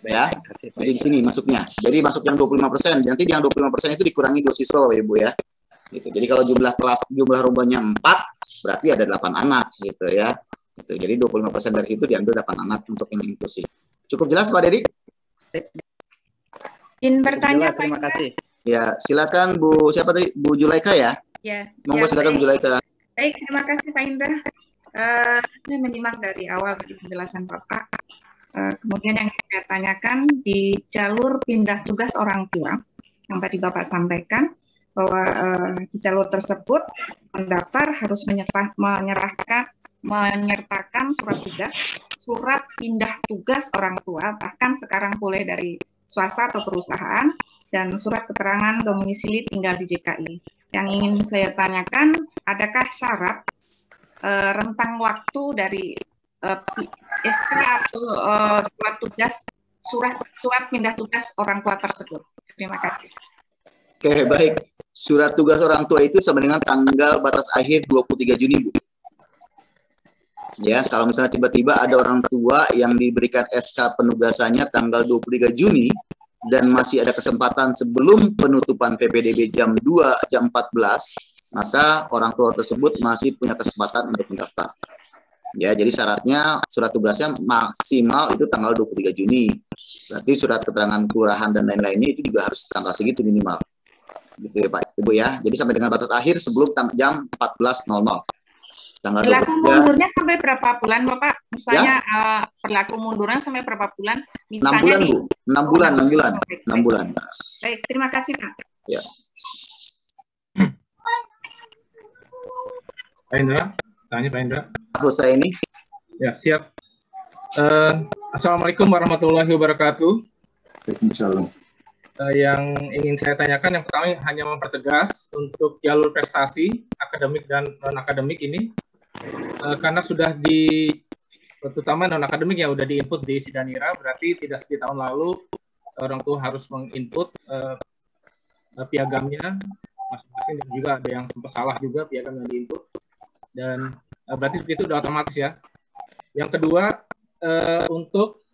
Ya, jadi di sini masuknya. Jadi masuk yang 25%. Nanti yang 25% itu dikurangi 2 siswa, Bapak Ibu ya. Gitu. Jadi kalau jumlah rombanya 4, berarti ada 8 anak gitu ya. Gitu. Jadi 25% dari itu diambil 8 anak untuk yang inklusi. Cukup jelas Pak Dedi? Izin bertanya, Terima kasih. Ya, silakan Bu, siapa tadi? Bu Julaika ya? Ya. Monggo silakan Bu Julaika. Baik, terima kasih Pak Indra. Saya menyimak dari awal dari penjelasan Bapak. Kemudian yang saya tanyakan di jalur pindah tugas orang tua yang tadi Bapak sampaikan bahwa di jalur tersebut pendaftar harus menyertakan surat pindah tugas orang tua, bahkan sekarang boleh dari swasta atau perusahaan, dan surat keterangan domisili tinggal di DKI. Yang ingin saya tanyakan, adakah syarat rentang waktu dari SK atau surat pindah tugas orang tua tersebut? Terima kasih. Oke, baik. Surat tugas orang tua itu sama dengan tanggal batas akhir 23 Juni, Bu. Ya, kalau misalnya tiba-tiba ada orang tua yang diberikan SK penugasannya tanggal 23 Juni dan masih ada kesempatan sebelum penutupan PPDB jam 2, jam 14, maka orang tua tersebut masih punya kesempatan untuk mendaftar. Ya, jadi syaratnya surat tugasnya maksimal itu tanggal 23 Juni. Berarti surat keterangan kelurahan dan lain-lainnya itu juga harus tanggal segitu minimal. Gitu ya Pak Ibu ya. Jadi sampai dengan batas akhir sebelum jam 14.00. Tanggal Berlaku mundurnya sampai berapa bulan Bapak? Misalnya ya? Berlaku mundurnya sampai berapa bulan? Misalnya 6 bulan Bu. 6 bulan, 6 bulan. 6 bulan. Baik, terima kasih Pak. Ya. Pak Indra, tanya Pak Indra. Selesai ini. Ya, siap. Assalamualaikum warahmatullahi wabarakatuh. Waalaikumsalam. Yang ingin saya tanyakan yang pertama hanya mempertegas untuk jalur prestasi akademik dan non akademik ini karena sudah terutama non akademik yang sudah diinput di Sidanira, berarti tidak seperti tahun lalu orang tua harus menginput piagamnya masing-masing, dan juga ada yang sempat salah juga piagam yang diinput, dan berarti itu sudah otomatis ya. Yang kedua, untuk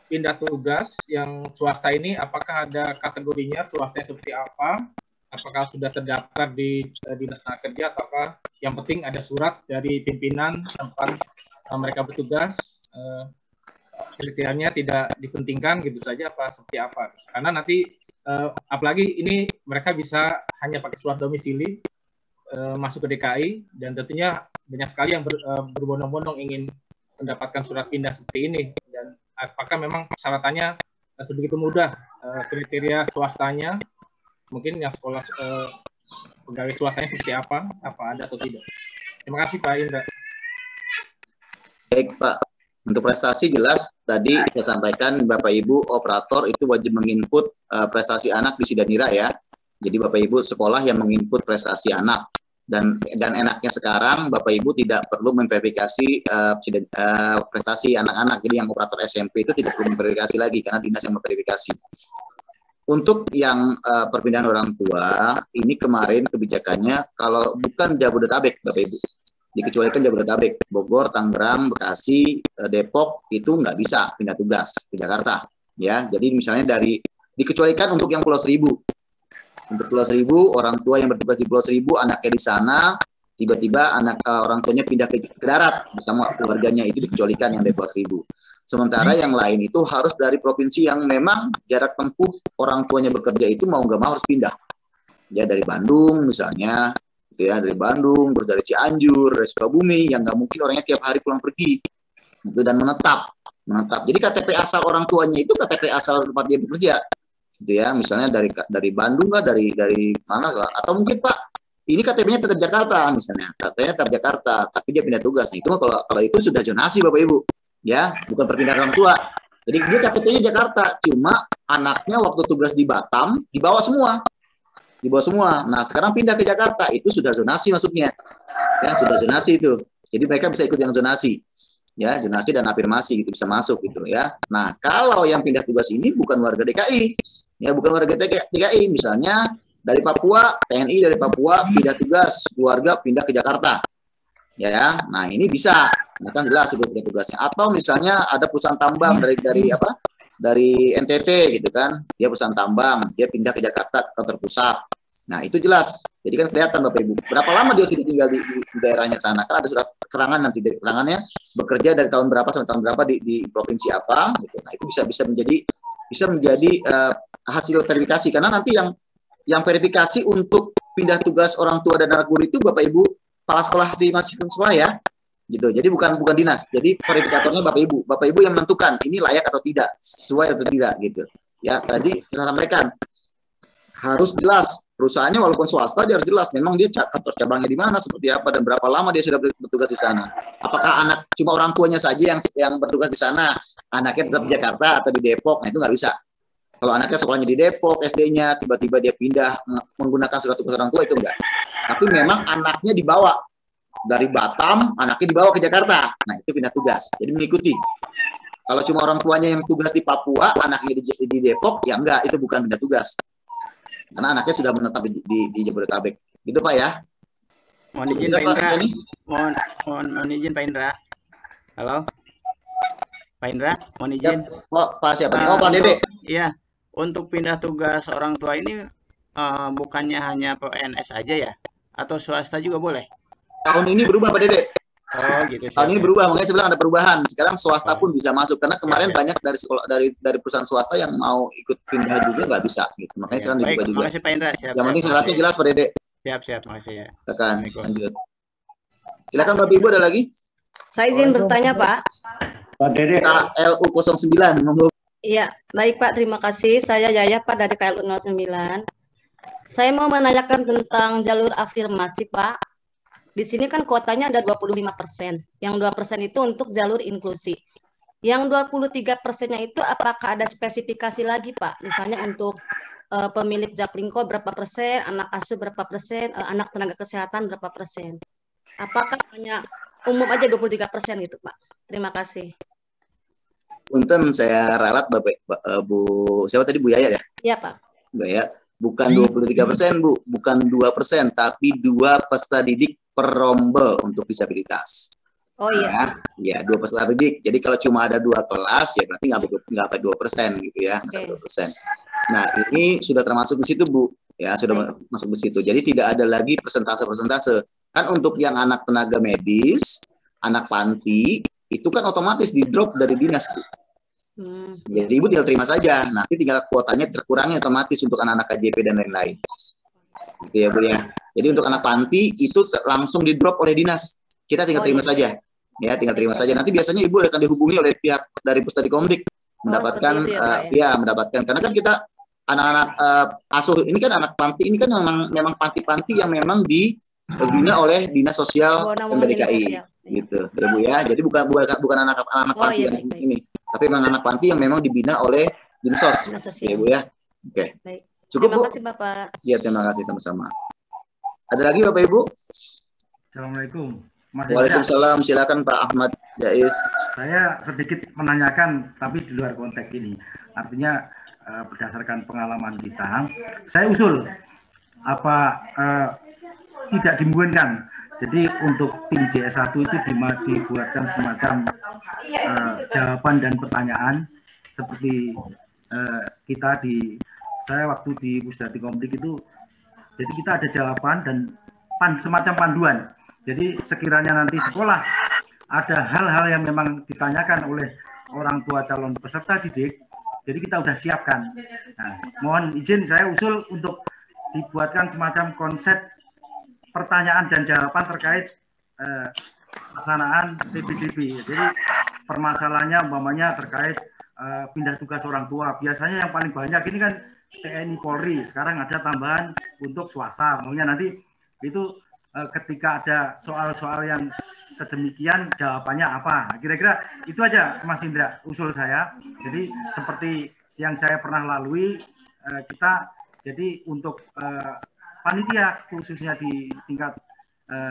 pindah tugas yang swasta ini, apakah ada kategorinya swastanya seperti apa? Apakah sudah terdaftar di Dinas Tenaga Kerja, ataukah yang penting ada surat dari pimpinan tempat mereka bertugas, kriterianya tidak dipentingkan gitu saja, apa seperti apa? Karena nanti apalagi ini mereka bisa hanya pakai surat domisili masuk ke DKI, dan tentunya banyak sekali yang berbondong-bondong ingin mendapatkan surat pindah seperti ini, dan apakah memang persyaratannya sebegitu mudah, kriteria swastanya, mungkin yang sekolah pegawai swastanya seperti apa ada atau tidak? Terima kasih Pak Indra. Baik Pak, untuk prestasi jelas tadi saya sampaikan Bapak Ibu operator itu wajib menginput prestasi anak di Sidanira ya. Jadi Bapak Ibu sekolah yang menginput prestasi anak. Dan enaknya sekarang Bapak Ibu tidak perlu memverifikasi prestasi anak-anak. Jadi yang operator SMP itu tidak perlu memverifikasi lagi karena dinas yang memverifikasi. Untuk yang perpindahan orang tua, ini kemarin kebijakannya kalau bukan Jabodetabek Bapak Ibu, dikecualikan Jabodetabek, Bogor, Tangerang, Bekasi, Depok itu nggak bisa pindah tugas ke Jakarta. Ya, jadi misalnya dikecualikan untuk yang Pulau Seribu. Untuk Pulau Seribu, orang tua yang bertugas di Pulau Seribu, anaknya di sana, tiba-tiba orang tuanya pindah ke darat bersama keluarganya, itu dikecualikan yang dari Pulau Seribu. Sementara yang lain itu harus dari provinsi yang memang jarak tempuh orang tuanya bekerja itu mau nggak mau harus pindah. Ya dari Bandung misalnya, gitu ya, dari Bandung, terus dari Cianjur, dari Sukabumi, yang nggak mungkin orangnya tiap hari pulang pergi, gitu, dan menetap. Jadi KTP asal orang tuanya itu KTP asal tempat dia bekerja. Gitu ya, misalnya dari Bandung nggak, dari mana lah, atau mungkin Pak ini KTP-nya tetap Jakarta misalnya, KTP-nya tetap Jakarta tapi dia pindah tugas. Nah, itu kalau itu sudah zonasi Bapak Ibu ya, bukan perpindahan orang tua. Jadi dia KTP-nya Jakarta, cuma anaknya waktu tugas di Batam dibawa semua. Nah sekarang pindah ke Jakarta, itu sudah zonasi masuknya ya, sudah zonasi itu. Jadi mereka bisa ikut yang zonasi ya, zonasi dan afirmasi itu bisa masuk gitu ya. Nah kalau yang pindah tugas ini bukan warga DKI ya, bukan warga DKI, misalnya dari Papua, TNI dari Papua pindah tugas, keluarga pindah ke Jakarta, ya. Nah ini bisa, nah kan jelas sudah pindah tugasnya. Atau misalnya ada perusahaan tambang dari dari NTT gitu kan, dia perusahaan tambang, dia pindah ke Jakarta ke kantor pusat. Nah itu jelas. Jadi kan kelihatan Bapak Ibu, berapa lama dia sudah tinggal di daerahnya sana. Kan ada surat keterangan nanti dari keterangannya bekerja dari tahun berapa sampai tahun berapa di provinsi apa. Gitu. Nah itu bisa menjadi hasil verifikasi, karena nanti yang verifikasi untuk pindah tugas orang tua dan anak guru itu Bapak Ibu kepala sekolah di masing-masing sekolah ya. Gitu. Jadi bukan dinas. Jadi verifikatornya Bapak Ibu. Bapak Ibu yang menentukan ini layak atau tidak, sesuai atau tidak gitu. Ya, tadi saya sampaikan harus jelas perusahaannya, walaupun swasta dia harus jelas memang dia kantor cabangnya di mana, seperti apa, dan berapa lama dia sudah bertugas di sana. Apakah anak cuma orang tuanya saja yang bertugas di sana, anaknya tetap di Jakarta atau di Depok? Nah itu nggak bisa. Kalau anaknya sekolahnya di Depok, SD-nya tiba-tiba dia pindah menggunakan surat tugas orang tua, itu enggak. Tapi memang anaknya dibawa dari Batam, anaknya dibawa ke Jakarta. Nah itu pindah tugas. Jadi mengikuti. Kalau cuma orang tuanya yang tugas di Papua, anaknya di Depok, ya enggak, itu bukan pindah tugas. Karena anaknya sudah menetap di Jabodetabek. Gitu Pak ya. Mohon izin Pak Indra. Mohon izin Pak Indra. Halo. Pak Indra, mohon izin. Pak siapa nih? Oh Pak Dede. Iya. Untuk pindah tugas orang tua ini bukannya hanya PNS aja ya? Atau swasta juga boleh? Tahun ini berubah Pak Dede. Oh gitu. Tahun ini berubah, makanya saya bilang ada perubahan. Sekarang swasta pun bisa masuk, karena kemarin banyak dari sekolah dari perusahaan swasta yang mau ikut pindah juga nggak bisa. Gitu. Makanya sekarang dibuka juga. Makasih Pak Indra. Siap, yang penting syaratnya jelas Pak Dede. Siap, makasih ya. Silakan, lanjut. Silakan Bapak Ibu ada lagi? Saya izin bertanya Pak. Pak Dede. KLU 09. Iya, baik Pak, terima kasih. Saya Yaya Pak dari KLU 09. Saya mau menanyakan tentang jalur afirmasi Pak. Di sini kan kuotanya ada 25%. Yang 2% itu untuk jalur inklusi. Yang 23%-nya itu apakah ada spesifikasi lagi Pak? Misalnya untuk pemilik Jaklingko berapa persen, anak asuh berapa persen, anak tenaga kesehatan berapa persen. Apakah hanya umum aja 23% gitu Pak? Terima kasih. Punten saya ralat Bapak Bu, siapa tadi Bu Yaya ya? Iya Pak. Bu Yaya, bukan 23% Bu, bukan 2%, tapi 2 peserta didik per rombel untuk disabilitas. Oh iya. Ya 2 peserta didik. Jadi kalau cuma ada 2 kelas ya berarti nggak sampai 2% gitu ya, nggak sampai 2%. Nah ini sudah termasuk di situ Bu, ya sudah masuk di situ. Jadi tidak ada lagi persentase. Kan untuk yang anak tenaga medis, anak panti itu kan otomatis di drop dari dinas Bu. Jadi Ibu tinggal terima saja. Nanti tinggal kuotanya terkurangi otomatis untuk anak-anak KJP dan lain-lain. Gitu ya Bu ya. Jadi untuk anak panti itu langsung di drop oleh dinas. Kita tinggal terima saja. Ya, tinggal terima saja. Nanti biasanya Ibu akan dihubungi oleh pihak dari Pusdadikomdik mendapatkan mendapatkan, karena kan kita anak-anak asuh ini kan anak panti ini kan memang panti-panti yang memang dibina oleh Dinas Sosial DKI gitu. Ya Bu ya. Jadi bukan anak panti yang ini, tapi memang anak panti yang memang dibina oleh Dinas Sosial. Ya Bu ya. Oke. Cukup Bu. Terima kasih Bapak. Iya, terima kasih sama-sama. Ada lagi Bapak Ibu? Assalamualaikum. Waalaikumsalam. Silakan Pak Ahmad Jais. Saya sedikit menanyakan, tapi di luar konteks ini. Artinya berdasarkan pengalaman kita, saya usul apa tidak dimungkinkan. Jadi untuk tim JS1 itu dibuatkan semacam jawaban dan pertanyaan seperti saya waktu di Pusdadikomdik itu. Jadi kita ada jawaban dan semacam panduan. Jadi sekiranya nanti sekolah ada hal-hal yang memang ditanyakan oleh orang tua calon peserta didik, jadi kita sudah siapkan. Nah, mohon izin saya usul untuk dibuatkan semacam konsep pertanyaan dan jawaban terkait pelaksanaan PPDB. Jadi permasalahannya umpamanya terkait pindah tugas orang tua. Biasanya yang paling banyak ini kan TNI Polri, sekarang ada tambahan untuk swasta. Maunya nanti itu ketika ada soal-soal yang sedemikian jawabannya apa. Kira-kira itu aja Mas Indra usul saya. Jadi seperti yang saya pernah lalui, kita jadi untuk panitia khususnya di tingkat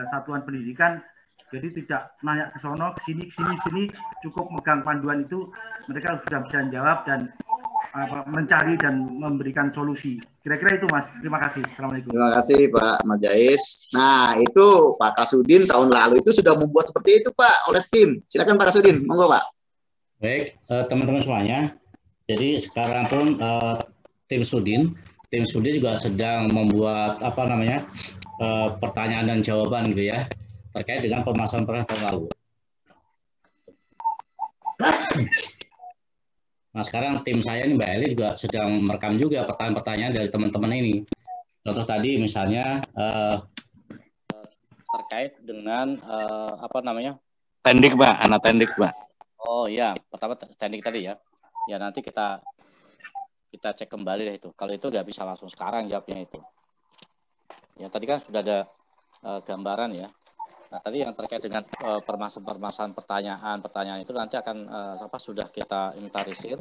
satuan pendidikan, jadi tidak nanya ke sono, ke sini, cukup megang panduan itu, mereka sudah bisa menjawab dan mencari dan memberikan solusi. Kira-kira itu Mas. Terima kasih. Assalamualaikum. Terima kasih Pak Ahmad Jais. Nah itu Pak Kasudin tahun lalu itu sudah membuat seperti itu Pak oleh tim. Silakan Pak Kasudin, monggo Pak. Baik, teman-teman semuanya. Jadi sekarang pun tim Sudin juga sedang membuat pertanyaan dan jawaban gitu ya terkait dengan permasalahan tahun lalu. Nah sekarang tim saya ini Mbak Eli juga sedang merekam juga pertanyaan-pertanyaan dari teman-teman ini. Contoh tadi misalnya terkait dengan tendik Pak, anak tendik Pak. Oh iya, pertama tendik tadi ya. Ya nanti kita cek kembali deh itu. Kalau itu nggak bisa langsung sekarang jawabnya itu. Ya tadi kan sudah ada gambaran ya. Nah tadi yang terkait dengan permasalahan pertanyaan itu nanti akan sudah kita inventarisir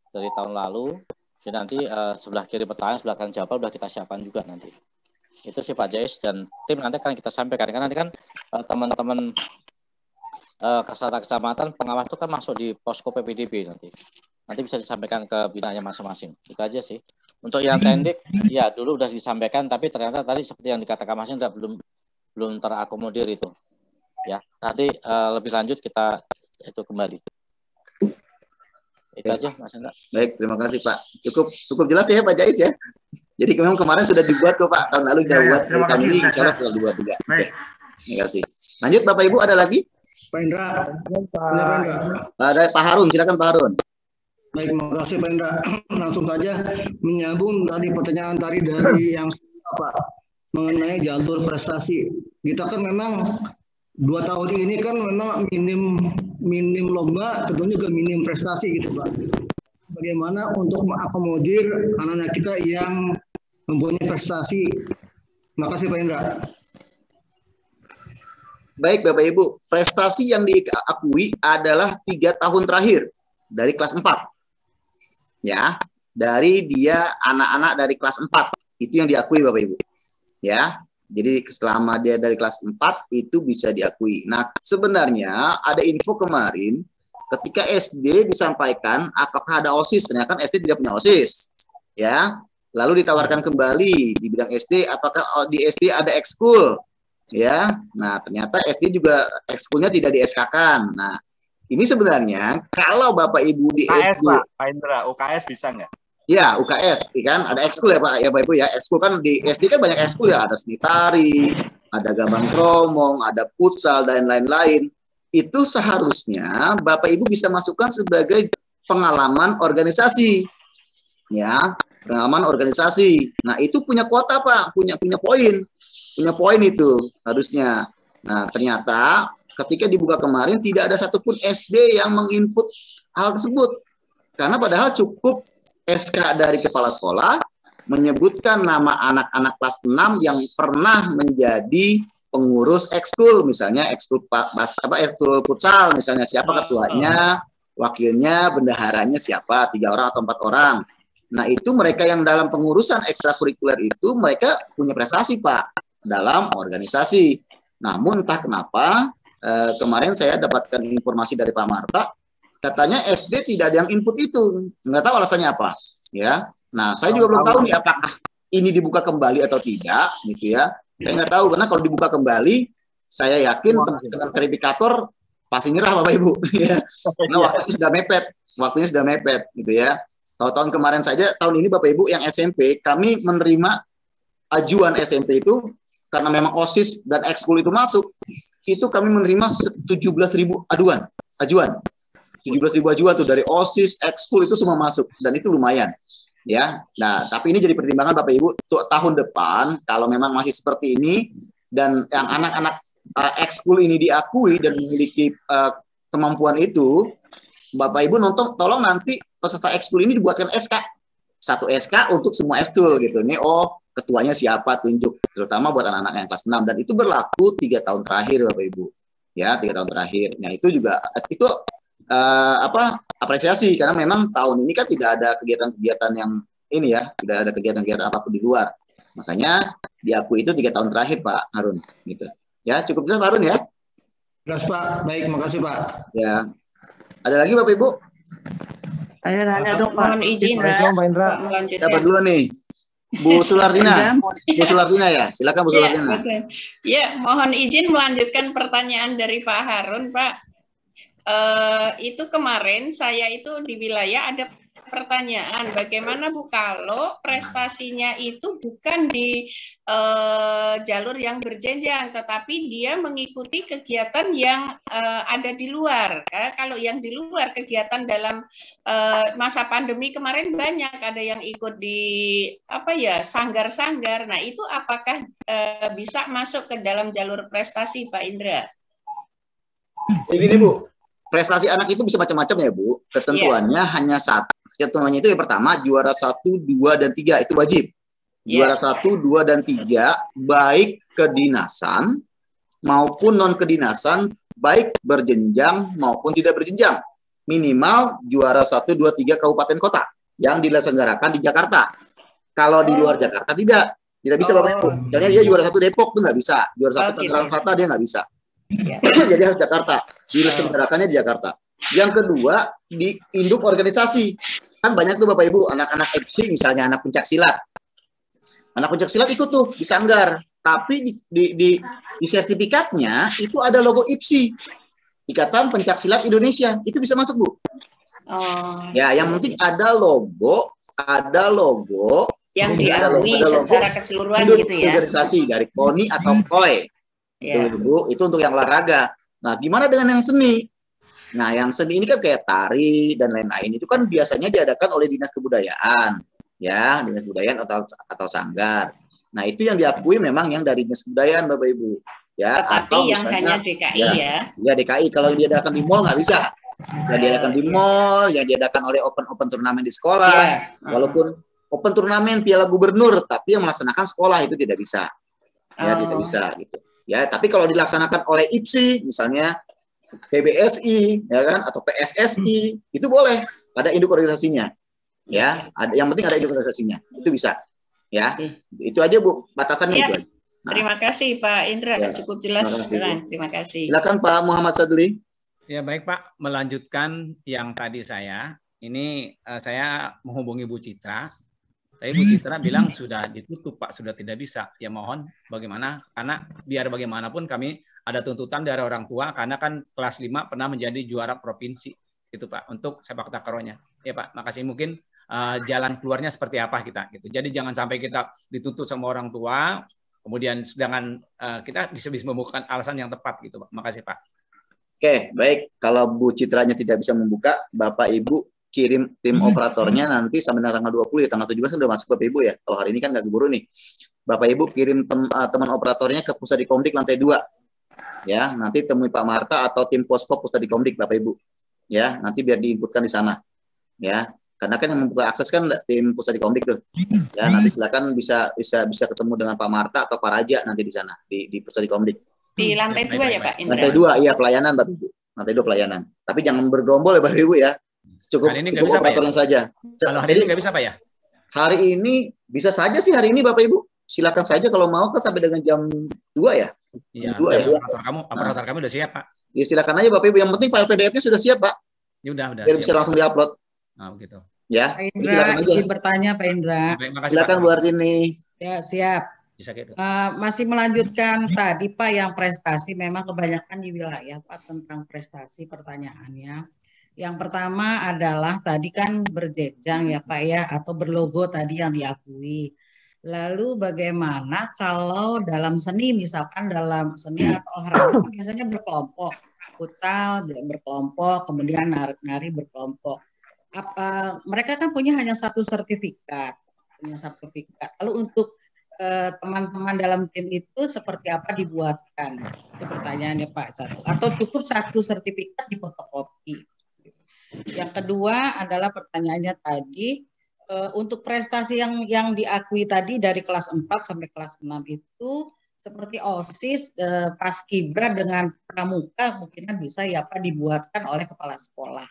dari tahun lalu. Jadi nanti sebelah kiri pertanyaan, sebelah kanan jawaban sudah kita siapkan juga nanti. Itu sih Pak Jais dan tim nanti akan kita sampaikan. Karena nanti kan teman-teman Kasata Kecamatan pengawas itu kan masuk di posko PPDB nanti. Nanti bisa disampaikan ke binanya masing-masing. Itu aja sih. Untuk yang tendik, ya dulu sudah disampaikan, tapi ternyata tadi seperti yang dikatakan Mas Indra belum terakomodir itu. Ya, nanti lebih lanjut kita itu kembali. Itu aja Mas Indra. Baik, terima kasih Pak. Cukup jelas ya Pak Jais ya. Jadi memang kemarin sudah dibuat kok Pak. Tahun lalu sudah buat. Tahun ini insya Allah sudah dibuat juga. Baik. Terima kasih. Lanjut Bapak Ibu, ada lagi? Pak Indra. Ada Pak Harun, silakan Pak Harun. Baik, terima kasih Pak Indra. Langsung saja menyambung tadi pertanyaan tadi dari yang Pak mengenai jalur prestasi. Kita kan memang 2 tahun ini kan memang minim lomba, tentunya juga minim prestasi gitu Pak. Bagaimana untuk mengakomodir anak-anak kita yang mempunyai prestasi? Terima kasih Pak Indra. Baik Bapak Ibu, prestasi yang diakui adalah 3 tahun terakhir dari kelas 4. Ya, dari dia anak-anak dari kelas 4 itu yang diakui Bapak Ibu. Ya, jadi selama dia dari kelas 4 itu bisa diakui. Nah, sebenarnya ada info kemarin ketika SD disampaikan apakah ada OSIS, ternyata kan SD tidak punya OSIS. Ya, lalu ditawarkan kembali di bidang SD apakah di SD ada ekskul. Ya, nah ternyata SD juga ekskulnya tidak di-SK-kan. Nah, ini sebenarnya kalau Bapak Ibu di UKS SD, Pak Indra, UKS bisa nggak? ya UKS, kan ada ekskul ya Pak, ya Bapak Ibu ya. Ekskul kan di SD kan banyak ekskul ya, ada seni tari, ada gambang kromong, ada futsal dan lain-lain. Itu seharusnya Bapak Ibu bisa masukkan sebagai pengalaman organisasi, ya pengalaman organisasi. Nah itu punya kuota Pak, punya poin itu harusnya. Nah ternyata ketika dibuka kemarin tidak ada satupun SD yang menginput hal tersebut. Karena padahal cukup SK dari kepala sekolah menyebutkan nama anak-anak kelas 6 yang pernah menjadi pengurus ekskul, misalnya ekskul ekskul futsal, misalnya siapa ketuanya, wakilnya, bendaharanya siapa, 3 orang atau 4 orang. Nah itu mereka yang dalam pengurusan ekstrakurikuler itu mereka punya prestasi Pak dalam organisasi. Namun entah kenapa kemarin saya dapatkan informasi dari Pak Marta, katanya SD tidak ada yang input itu, nggak tahu alasannya apa, ya. Nah, saya juga belum tahu nih apakah ini dibuka kembali atau tidak, gitu ya. Saya nggak tahu karena kalau dibuka kembali, saya yakin teman-teman verifikator pasti nyerah Bapak Ibu, ya. Nah, waktunya sudah mepet, gitu ya. Tahun kemarin saja, tahun ini Bapak Ibu yang SMP, kami menerima ajuan SMP itu karena memang OSIS dan ekskul itu masuk, itu kami menerima 17.000 ajuan. 17.000 ajuan tuh dari OSIS, ekskul itu semua masuk dan itu lumayan. Ya. Nah, tapi ini jadi pertimbangan Bapak Ibu untuk tahun depan kalau memang masih seperti ini dan yang anak-anak ekskul ini diakui dan memiliki kemampuan itu, Bapak Ibu tolong nanti peserta ekskul ini dibuatkan SK. 1 SK untuk semua ekskul gitu. Nih ketuanya siapa tunjuk, terutama buat anak-anak yang kelas 6 dan itu berlaku 3 tahun terakhir Bapak Ibu. Ya, 3 tahun terakhir. Nah, itu juga itu apresiasi karena memang tahun ini kan tidak ada kegiatan-kegiatan yang ini ya, tidak ada kegiatan-kegiatan apapun di luar. Makanya diakui itu 3 tahun terakhir Pak Harun gitu. Ya, cukup jelas Pak Harun ya. Jelas Pak. Baik, makasih Pak. Ya. Ada lagi Bapak Ibu? Saya nanya dong Pak. Mohon izin melanjutkan. Dapat dulu nih. Bu Sulardina. Bu Sulardina ya. Silakan Bu Sulardina. Ya, mohon izin melanjutkan pertanyaan dari Pak Harun, Pak. Itu kemarin saya itu di wilayah ada pertanyaan, bagaimana Bu kalau prestasinya itu bukan di jalur yang berjenjang, tetapi dia mengikuti kegiatan yang ada di luar. Kalau yang di luar kegiatan dalam masa pandemi kemarin banyak, ada yang ikut di sanggar-sanggar. Nah itu apakah bisa masuk ke dalam jalur prestasi, Pak Indra? Begini Bu, prestasi anak itu bisa macam-macam ya Bu. Ketentuannya hanya satu. Ketentuannya itu yang pertama juara 1, 2, dan 3 itu wajib. Juara 1, 2, dan 3 baik kedinasan maupun non kedinasan, baik berjenjang maupun tidak berjenjang. Minimal juara 1, 2, 3 kabupaten kota yang diselenggarakan di Jakarta. Kalau di luar Jakarta tidak bisa Bapak Ibu. Misalnya dia juara 1 Depok tuh nggak bisa, juara 1 Tangerang Selatan dia nggak bisa. Jadi harus Jakarta, diselenggarakannya di Jakarta. Yang kedua, di induk organisasi. Kan banyak tuh Bapak Ibu, anak-anak FC misalnya, anak pencak silat. Anak pencak silat ikut tuh di sanggar. Tapi di sertifikatnya itu ada logo IPSI, Ikatan Pencak Silat Indonesia. Itu bisa masuk Bu. Ya, yang penting ada logo yang diakui secara keseluruhan gitu ya. Organisasi dari KONI atau KOI. Itu Bu, itu untuk yang olahraga. Nah, gimana dengan yang seni? Nah, yang seni ini kan kayak tari dan lain-lain itu kan biasanya diadakan oleh Dinas Kebudayaan, ya, Dinas Kebudayaan atau sanggar. Nah, itu yang diakui memang yang dari Dinas Kebudayaan, Bapak Ibu. Ya, atau yang misalnya, hanya DKI ya. Ya, DKI. Kalau diadakan di mall nggak bisa. Yang diadakan di mall, yang diadakan oleh open turnamen di sekolah. Walaupun open turnamen Piala Gubernur, tapi yang melaksanakan sekolah itu tidak bisa. Ya, tidak bisa gitu. Ya, tapi kalau dilaksanakan oleh IPSI, misalnya PBSI, ya kan, atau PSSI, itu boleh ada induk organisasinya, ya. Yang penting ada induk organisasinya, itu bisa, ya. Itu aja Bu, batasannya itu. Nah. Terima kasih Pak Indra, cukup jelas sekarang. Terima kasih. Silakan Pak Muhammad Sadli. Ya baik Pak, melanjutkan yang tadi ini saya menghubungi Bu Citra. Tapi Bu Citra bilang sudah ditutup Pak, sudah tidak bisa. Ya mohon bagaimana, karena biar bagaimanapun kami ada tuntutan dari orang tua, karena kan kelas 5 pernah menjadi juara provinsi itu Pak, untuk sepak takraw-nya. Ya Pak, makasih. Mungkin jalan keluarnya seperti apa kita gitu. Jadi jangan sampai kita dituntut sama orang tua, kemudian sedangkan kita bisa membuka alasan yang tepat gitu Pak. Makasih Pak. Oke, baik. Kalau Bu Citranya tidak bisa membuka, Bapak Ibu kirim tim operatornya nanti sampai tanggal 20 ya, tanggal 17 sudah masuk Bapak Ibu ya. Kalau hari ini kan nggak keburu nih. Bapak Ibu kirim teman operatornya ke Pusdadikomdik lantai 2. Ya, nanti temui Pak Marta atau tim Posko Pusdadikomdik Bapak Ibu. Ya, nanti biar diinputkan di sana. Ya, karena kan yang membuka akses kan tim Pusdadikomdik tuh. Ya, nanti silakan bisa ketemu dengan Pak Marta atau Pak Raja nanti di sana di Pusdadikomdik. Di lantai 2 ya Pak Indra. Lantai 2 iya, pelayanan Bapak Ibu. Lantai 2 pelayanan. Tapi jangan bergerombol ya Bapak Ibu ya. Cukup operatornya saja. Kalau hari ini nggak bisa Pak ya? Hari ini bisa saja sih hari ini Bapak Ibu. Silakan saja kalau mau kan sampai dengan jam 2 ya. Iya. Operator kamu udah siap Pak. Ya silakan aja Bapak Ibu. Yang penting file PDF-nya sudah siap Pak. Ya udah. Biar bisa langsung diupload. Nah, begitu. Ya. Pak Indra, izin bertanya Pak Indra. Silakan Bu Artini. Ya siap. Bisa gitu. Masih melanjutkan tadi Pak yang prestasi, memang kebanyakan di wilayah Pak tentang prestasi pertanyaannya. Yang pertama adalah tadi kan berjenjang ya Pak ya, atau berlogo tadi yang diakui. Lalu bagaimana kalau dalam seni, misalkan dalam seni atau olahraga biasanya berkelompok, futsal berkelompok, kemudian nari berkelompok. Mereka kan punya hanya satu sertifikat. Lalu untuk teman-teman dalam tim itu seperti apa dibuatkan? Itu pertanyaannya Pak. Atau cukup satu sertifikat difotokopi? Yang kedua adalah pertanyaannya tadi, untuk prestasi yang diakui tadi dari kelas 4 sampai kelas 6 itu seperti OSIS, Paskibra dengan pramuka mungkin bisa ya Pak dibuatkan oleh kepala sekolah.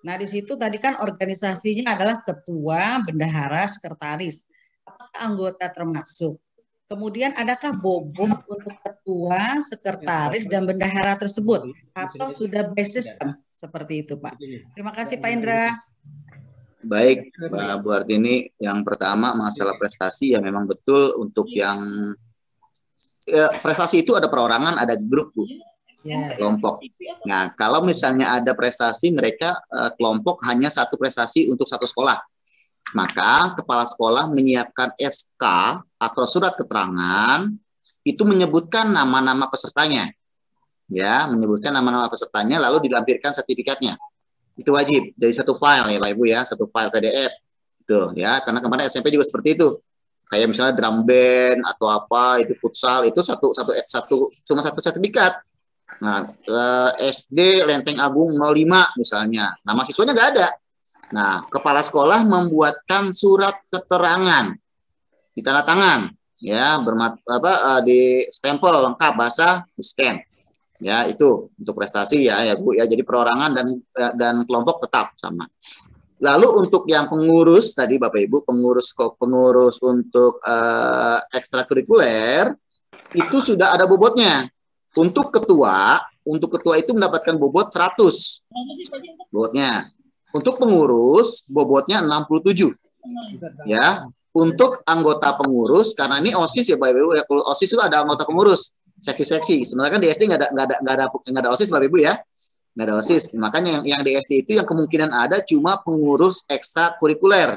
Nah di situ tadi kan organisasinya adalah ketua, bendahara, sekretaris. Apakah anggota termasuk? Kemudian adakah bobot untuk ketua, sekretaris, dan bendahara tersebut? Atau sudah base system? Seperti itu Pak. Terima kasih Pak Indra. Baik Mbak Bu Artini, yang pertama masalah prestasi ya memang betul untuk yang prestasi itu ada perorangan, ada grup Bu. kelompok. Nah, kalau misalnya ada prestasi mereka kelompok hanya satu prestasi untuk satu sekolah, maka kepala sekolah menyiapkan SK atau surat keterangan itu menyebutkan nama-nama pesertanya, ya, menyebutkan nama-nama pesertanya, lalu dilampirkan sertifikatnya. Itu wajib dari satu file ya Pak Ibu ya, satu file PDF itu ya, karena kemarin SMP juga seperti itu. Kayak misalnya drum band atau apa itu futsal itu cuma satu sertifikat. Nah, SD Lenteng Agung 05 misalnya, nama siswanya nggak ada. Nah, kepala sekolah membuatkan surat keterangan di tanda tangan, ya, di stempel lengkap basah, di scan, ya, itu untuk prestasi ya Bu ya. Jadi perorangan dan kelompok tetap sama. Lalu untuk yang pengurus tadi Bapak Ibu, pengurus untuk ekstrakurikuler itu sudah ada bobotnya. Untuk ketua itu mendapatkan bobot 100 bobotnya. Untuk pengurus bobotnya 67. Ya, untuk anggota pengurus karena ini OSIS ya Bapak Ibu ya. Kalau OSIS itu ada anggota pengurus, seksi-seksi. Sebenarnya kan di SD nggak ada OSIS Bapak Ibu ya. Nggak ada OSIS. Makanya yang di SD itu yang kemungkinan ada cuma pengurus ekstrakurikuler.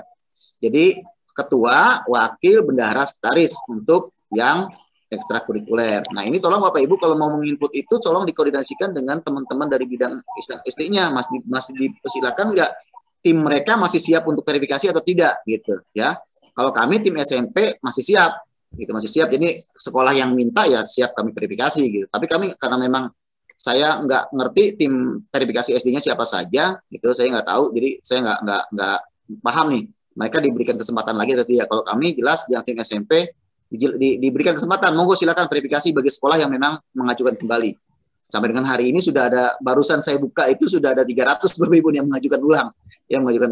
Jadi ketua, wakil, bendahara, sekretaris untuk yang ekstrakurikuler. Nah, ini tolong Bapak Ibu kalau mau menginput itu tolong dikoordinasikan dengan teman-teman dari bidang SD-nya. Masih dipersilakan nggak tim mereka masih siap untuk verifikasi atau tidak gitu ya. Kalau kami tim SMP masih siap gitu, masih siap. Jadi sekolah yang minta ya siap kami verifikasi gitu. Tapi kami karena memang saya nggak ngerti tim verifikasi SD-nya siapa saja gitu, saya nggak tahu. Jadi saya nggak paham nih mereka diberikan kesempatan lagi atau tidak. Kalau kami jelas yang tim SMP diberikan kesempatan, monggo silakan verifikasi bagi sekolah yang memang mengajukan kembali. Sampai dengan hari ini sudah ada, barusan saya buka itu sudah ada 300 Bapak Ibu yang mengajukan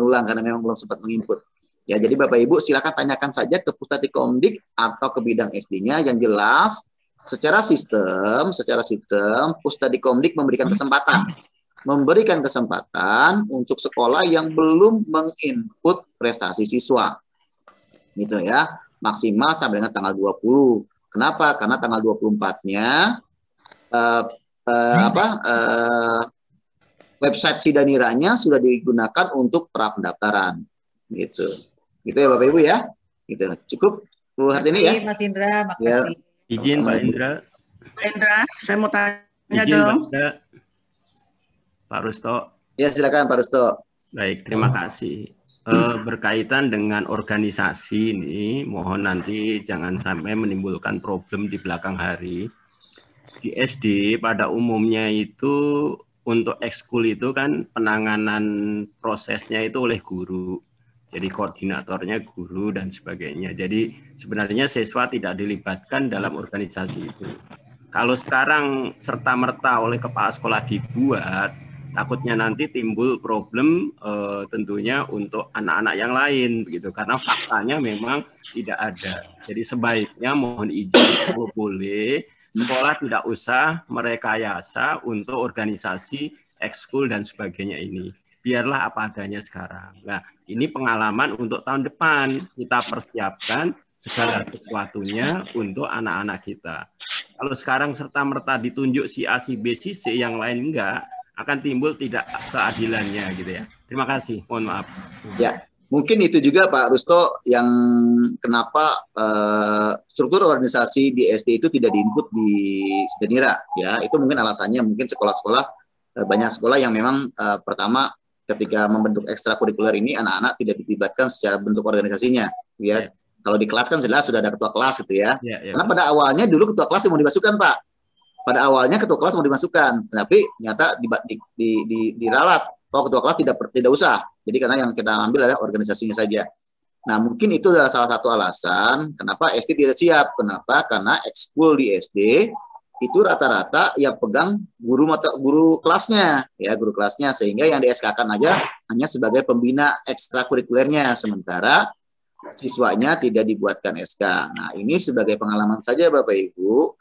ulang karena memang belum sempat menginput. Ya, jadi Bapak Ibu silakan tanyakan saja ke Pustatikomdik atau ke bidang SD-nya yang jelas secara sistem Pustatikomdik memberikan kesempatan untuk sekolah yang belum menginput prestasi siswa. Gitu ya. Maksimal sampai dengan tanggal 20. Kenapa? Karena tanggal 24-nya website Sidaniranya sudah digunakan untuk pra pendaftaran. Gitu. Gitu ya Bapak Ibu ya. Gitu. Cukup Bu Hartini ya. Mas Indra, makasih. Ya. Izin Pak Indra. Pak Indra, saya mau tanya Izin, dong. Pak Rusto. Ya, silakan Pak Rusto. Baik, terima kasih. Berkaitan dengan organisasi ini, mohon nanti jangan sampai menimbulkan problem di belakang hari. Di SD pada umumnya itu untuk ekskul itu kan penanganan prosesnya itu oleh guru. Jadi koordinatornya guru dan sebagainya. Jadi sebenarnya siswa tidak dilibatkan dalam organisasi itu. Kalau sekarang serta-merta oleh kepala sekolah dibuat, takutnya nanti timbul problem tentunya untuk anak-anak yang lain begitu, karena faktanya memang tidak ada. Jadi sebaiknya mohon izin kalau boleh sekolah tidak usah merekayasa untuk organisasi ekskul dan sebagainya ini. Biarlah apa adanya sekarang. Nah, ini pengalaman untuk tahun depan kita persiapkan segala sesuatunya untuk anak-anak kita. Kalau sekarang serta-merta ditunjuk si A, si B, si C, yang lain enggak, akan timbul tidak keadilannya gitu ya. Terima kasih, mohon maaf. Ya, mungkin itu juga Pak Rusto yang kenapa struktur organisasi di SD itu tidak diinput di Sidanira ya. Itu mungkin alasannya, mungkin sekolah-sekolah banyak sekolah yang memang pertama ketika membentuk ekstrakurikuler ini anak-anak tidak dilibatkan secara bentuk organisasinya ya. Kalau di kelas kan jelas sudah ada ketua kelas gitu ya. Karena pada awalnya dulu ketua kelas mau dimasukkan Pak. Pada awalnya ketua kelas mau dimasukkan, tapi ternyata diralat. Oh, ketua kelas tidak usah. Jadi karena yang kita ambil adalah organisasinya saja. Nah, mungkin itu adalah salah satu alasan kenapa SD tidak siap. Kenapa? Karena ekskul di SD itu rata-rata yang pegang guru kelasnya, ya guru kelasnya, sehingga yang di-SK-kan aja hanya sebagai pembina ekstrakurikulernya, sementara siswanya tidak dibuatkan SK. Nah, ini sebagai pengalaman saja Bapak Ibu.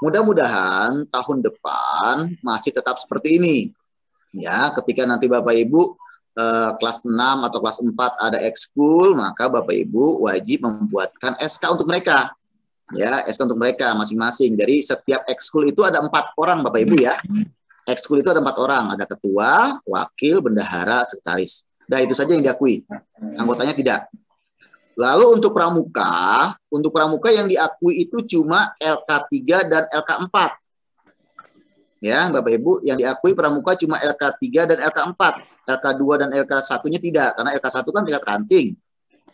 Mudah-mudahan tahun depan masih tetap seperti ini. Ya, ketika nanti Bapak Ibu kelas 6 atau kelas 4 ada ekskul, maka Bapak Ibu wajib membuatkan SK untuk mereka. Ya, SK untuk mereka masing-masing. Dari setiap ekskul itu ada 4 orang Bapak Ibu ya. Ekskul itu ada 4 orang, ada ketua, wakil, bendahara, sekretaris. Nah, itu saja yang diakui. Anggotanya tidak. Lalu untuk pramuka yang diakui itu cuma LK3 dan LK4. Ya, Bapak Ibu, yang diakui pramuka cuma LK3 dan LK4. LK2 dan LK1-nya tidak, karena LK1 kan tingkat ranting.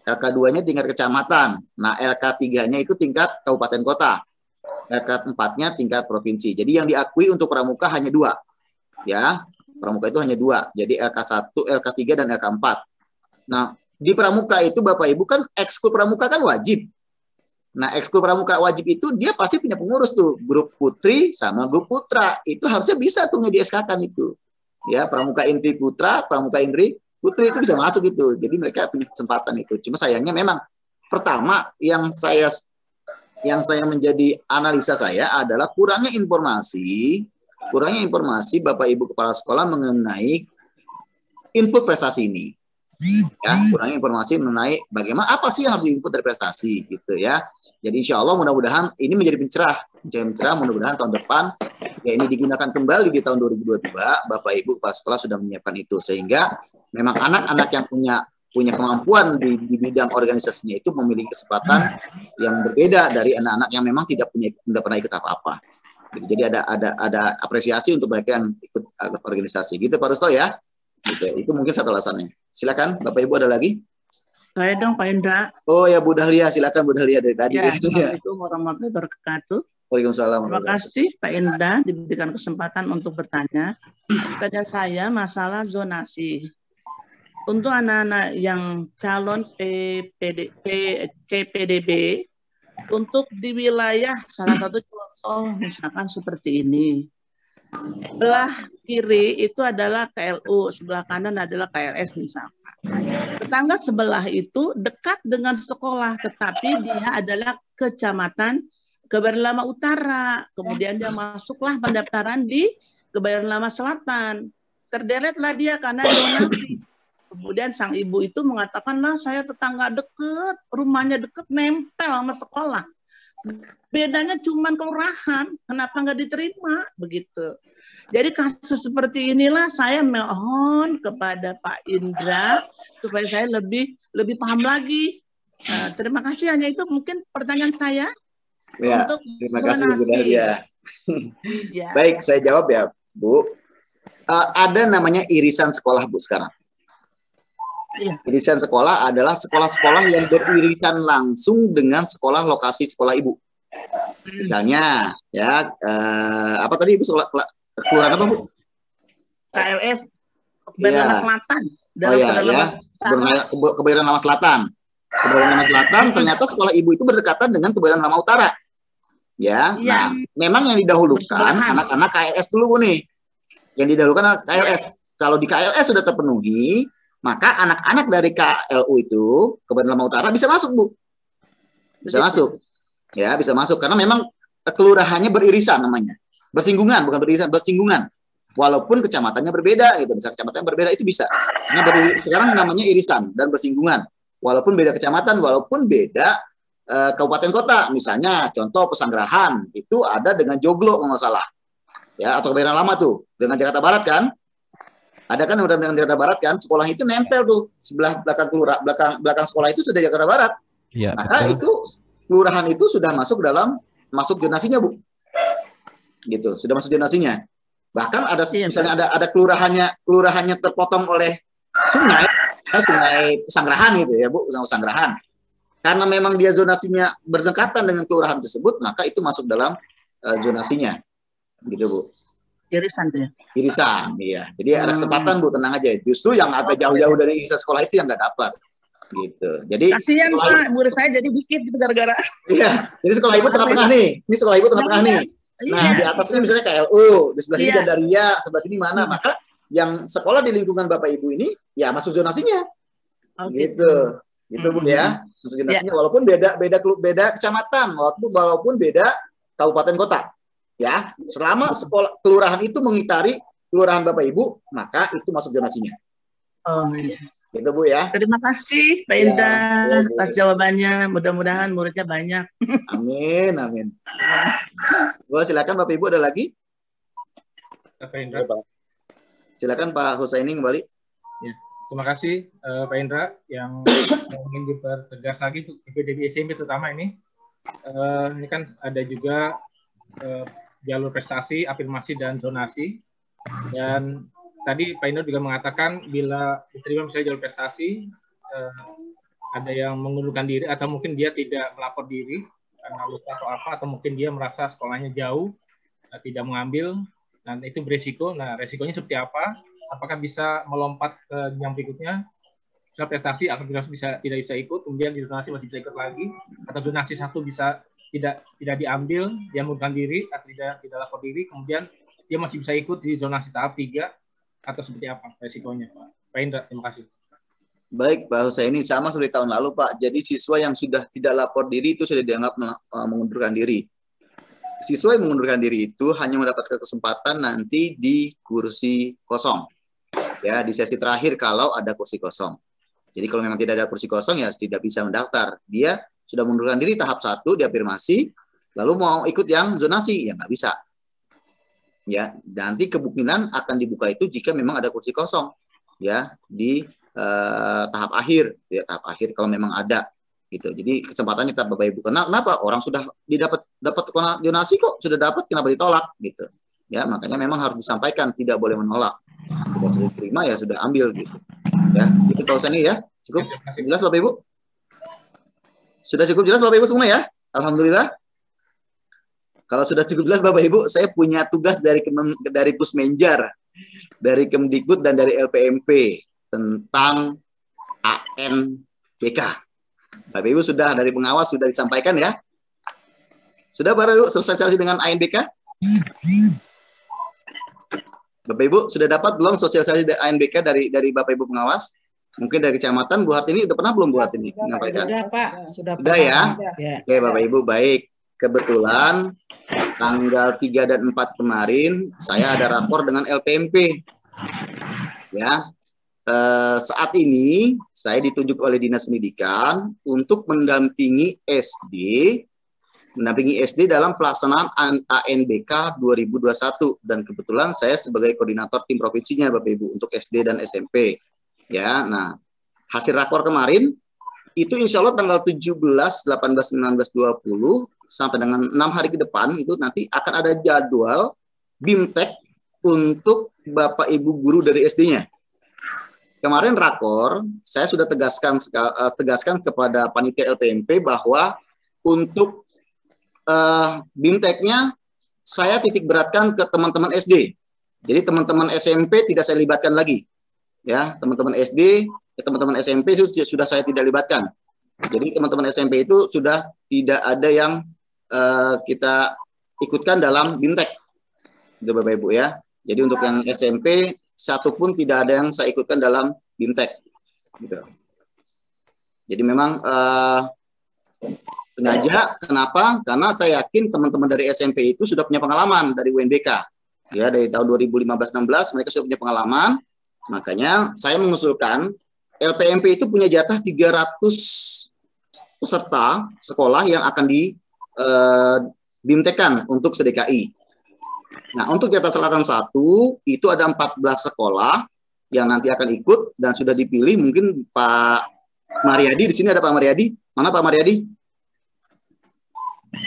LK2-nya tingkat kecamatan. Nah, LK3-nya itu tingkat kabupaten kota. LK4-nya tingkat provinsi. Jadi yang diakui untuk pramuka hanya 2. Ya, pramuka itu hanya 2. Jadi LK1, LK3 dan LK4. Nah, di pramuka itu Bapak Ibu kan ekskul pramuka kan wajib. Nah, ekskul pramuka wajib itu dia pasti punya pengurus tuh, grup putri sama grup putra. Itu harusnya bisa tuh di SK-kan itu. Ya, pramuka intri putra, pramuka intri putri itu bisa masuk gitu. Jadi mereka punya kesempatan itu. Cuma sayangnya memang pertama yang saya menjadi analisa saya adalah kurangnya informasi Bapak Ibu kepala sekolah mengenai input prestasi ini. Ya, kurangnya informasi mengenai bagaimana apa sih yang harus diinput dari prestasi gitu ya. Jadi insya Allah mudah-mudahan ini menjadi pencerah, mudah-mudahan tahun depan ya ini digunakan kembali di tahun 2022. Bapak Ibu kepala sekolah sudah menyiapkan itu sehingga memang anak-anak yang punya kemampuan di bidang organisasinya itu memiliki kesempatan yang berbeda dari anak-anak yang memang tidak pernah ikut apa-apa. Jadi ada apresiasi untuk mereka yang ikut organisasi. Gitu Pak Rusto ya. Gitu. Itu mungkin satu alasannya. Silakan Bapak Ibu ada lagi? Saya dong Pak Indra. Oh ya Bu Dahlia, silakan Bu Dahlia dari tadi. Ya, Assalamualaikum warahmatullahi wabarakatuh. Waalaikumsalam. Terima kasih Pak Indra diberikan kesempatan untuk bertanya. Pertanyaan saya masalah zonasi. Untuk anak-anak yang calon CPDB untuk di wilayah salah satu contoh misalkan seperti ini. Sebelah kiri itu adalah KLU, sebelah kanan adalah KLS misalkan. Tetangga sebelah itu dekat dengan sekolah, tetapi dia adalah kecamatan Kebayoran Lama Utara. Kemudian dia masuklah pendaftaran di Kebayoran Lama Selatan. Terdeletlah dia karena donasi. Kemudian sang ibu itu mengatakan, lah saya tetangga deket, rumahnya deket, nempel sama sekolah. Bedanya cuma kelurahan, kenapa nggak diterima begitu. Jadi kasus seperti inilah saya mohon kepada Pak Indra supaya saya lebih paham lagi. Terima kasih, hanya itu mungkin pertanyaan saya. Ya, untuk terima kasih Bu Dahlia. Ya. Baik, saya jawab ya Bu. Ada namanya irisan sekolah Bu sekarang. Ya. Irisan sekolah adalah sekolah-sekolah yang beririsan langsung dengan sekolah lokasi sekolah ibu. Misalnya, ya apa tadi ibu sekolah kelurahan apa Bu? KLS Kebayoran Lama Selatan. Oh ya, Kebayoran Lama Selatan. Kebayoran Lama Selatan ternyata sekolah ibu itu berdekatan dengan Kebayoran Lama Utara. Ya, nah memang yang didahulukan anak-anak KLS dulu Bu nih. Yang didahulukan KLS. Kalau di KLS sudah terpenuhi, maka anak-anak dari KLU itu Kebayoran Lama Utara bisa masuk Bu. Bisa masuk. Ya, bisa masuk karena memang kelurahannya beririsan namanya. Bersinggungan, bukan beririsan, bersinggungan. Walaupun kecamatannya berbeda gitu. Misalnya kecamatan berbeda itu bisa. Karena sekarang namanya irisan dan bersinggungan. Walaupun beda kecamatan, walaupun beda kabupaten kota. Misalnya contoh Pesanggerahan itu ada dengan Joglo kalau nggak salah. Ya, atau Kebayoran Lama tuh dengan Jakarta Barat kan? Ada kan dengan Jakarta Barat kan? Sekolah itu nempel tuh sebelah belakang sekolah itu sudah Jakarta Barat. Ya, maka betul. Itu kelurahan itu sudah masuk zonasinya Bu. Gitu, sudah masuk zonasinya. Bahkan ada misalnya ada kelurahannya terpotong oleh sungai Pesanggerahan gitu ya Bu, Pesanggerahan. Karena memang dia zonasinya berdekatan dengan kelurahan tersebut, maka itu masuk dalam zonasinya. Gitu Bu. Irisan ya. Irisan, iya. Jadi ada kesempatan Bu, tenang aja. Justru yang agak jauh-jauh dari irisan sekolah itu yang nggak dapat. Gitu. Jadi kasihan Pak, murid saya jadi dikit gitu gara-gara. Iya. Jadi sekolah ibu tengah-tengah nih. Ini sekolah ibu tengah-tengah nih. Nah, di atas ini misalnya KLU, di sebelah sini Gandaria, sebelah sini mana? Maka yang sekolah di lingkungan Bapak Ibu ini ya masuk zonasinya. Gitu. Gitu Bu ya. Masuk zonasinya walaupun beda kecamatan, walaupun beda kabupaten kota. Ya, selama sekolah kelurahan itu mengitari kelurahan Bapak Ibu, maka itu masuk zonasinya. Oh iya. Gitu Bu ya. Terima kasih Pak Indra atas jawabannya. Mudah-mudahan muridnya banyak. Amin, amin. Bu, silakan Bapak Ibu, ada lagi? Pak Indra. Silakan Pak Husaini kembali. Ya, terima kasih Pak Indra yang ingin dipertegas lagi untuk PPDB SMP terutama ini. Ini kan ada juga jalur prestasi, afirmasi dan zonasi. Dan tadi Pak Indra juga mengatakan bila diterima misalnya jalur prestasi, ada yang mengundurkan diri atau mungkin dia tidak melapor diri karena lupa atau apa, atau mungkin dia merasa sekolahnya jauh, tidak mengambil, nah itu beresiko. Nah resikonya seperti apa? Apakah bisa melompat ke yang berikutnya? Misal prestasi akan tidak bisa ikut, kemudian di zonasi masih bisa ikut lagi, atau zonasi satu bisa tidak diambil, dia mengundurkan diri atau tidak lapor diri, kemudian dia masih bisa ikut di zonasi tahap 3, atau seperti apa resikonya, Pak Indra? Terima kasih. Baik, Pak Husaini, sama seperti tahun lalu, Pak. Jadi siswa yang sudah tidak lapor diri itu sudah dianggap mengundurkan diri. Siswa yang mengundurkan diri itu hanya mendapatkan kesempatan nanti di kursi kosong. Ya, di sesi terakhir kalau ada kursi kosong. Jadi kalau memang tidak ada kursi kosong ya tidak bisa mendaftar. Dia sudah mengundurkan diri tahap 1 di afirmasi, lalu mau ikut yang zonasi ya nggak bisa. Ya, nanti kemungkinan akan dibuka itu jika memang ada kursi kosong ya di tahap akhir ya, tahap akhir kalau memang ada gitu. Jadi kesempatannya tetap Bapak Ibu. Kenapa orang sudah dapat donasi kok sudah dapat, kenapa ditolak gitu ya? Makanya memang harus disampaikan, tidak boleh menolak. Kalau sudah diterima ya sudah ambil gitu ya. Itu Pak Husaini ya, cukup jelas Bapak Ibu? Sudah cukup jelas Bapak Ibu semua ya? Alhamdulillah. Kalau sudah cukup jelas Bapak Ibu, saya punya tugas dari Pusmenjar, dari Kemdikbud dan dari LPMP tentang ANBK. Bapak Ibu sudah dari pengawas sudah disampaikan ya? Sudah baru sosialisasi dengan ANBK? Bapak Ibu sudah dapat belum sosialisasi ANBK dari Bapak Ibu pengawas? Mungkin dari kecamatan Bu Hartini udah pernah belum Bu Hartini menyampaikan? Sudah Pak, sudah ya? Ya. Oke Bapak Ibu, baik. Kebetulan tanggal 3 dan 4 kemarin saya ada rapor dengan LPMP. Ya. Saat ini saya ditunjuk oleh Dinas Pendidikan untuk mendampingi SD dalam pelaksanaan ANBK 2021 dan kebetulan saya sebagai koordinator tim provinsinya Bapak Ibu untuk SD dan SMP. Ya, nah hasil rakor kemarin itu insya Allah tanggal 17, 18, 19, 20 sampai dengan 6 hari ke depan itu nanti akan ada jadwal BIMTEK untuk Bapak Ibu guru dari SD-nya. Kemarin rakor saya sudah tegaskan kepada panitia LPMP bahwa untuk BIMTEK-nya saya titik beratkan ke teman-teman SD. Jadi teman-teman SMP tidak saya libatkan lagi. Ya, teman-teman SD, teman-teman SMP sudah saya tidak libatkan. Jadi teman-teman SMP itu sudah tidak ada yang kita ikutkan dalam BIMTEK. Itu Bapak Ibu ya. Jadi untuk yang SMP satu pun tidak ada yang saya ikutkan dalam BIMTEK. Gitu. Jadi memang sengaja, kenapa? Karena saya yakin teman-teman dari SMP itu sudah punya pengalaman dari UNBK. Ya, dari tahun 2015-16 mereka sudah punya pengalaman. Makanya saya mengusulkan LPMP itu punya jatah 300 peserta sekolah yang akan di BIMTEK-kan untuk se-DKI. Nah, untuk Jakarta Selatan 1 itu ada 14 sekolah yang nanti akan ikut dan sudah dipilih. Mungkin Pak Mariadi di sini ada Pak Mariadi. Mana Pak Mariadi?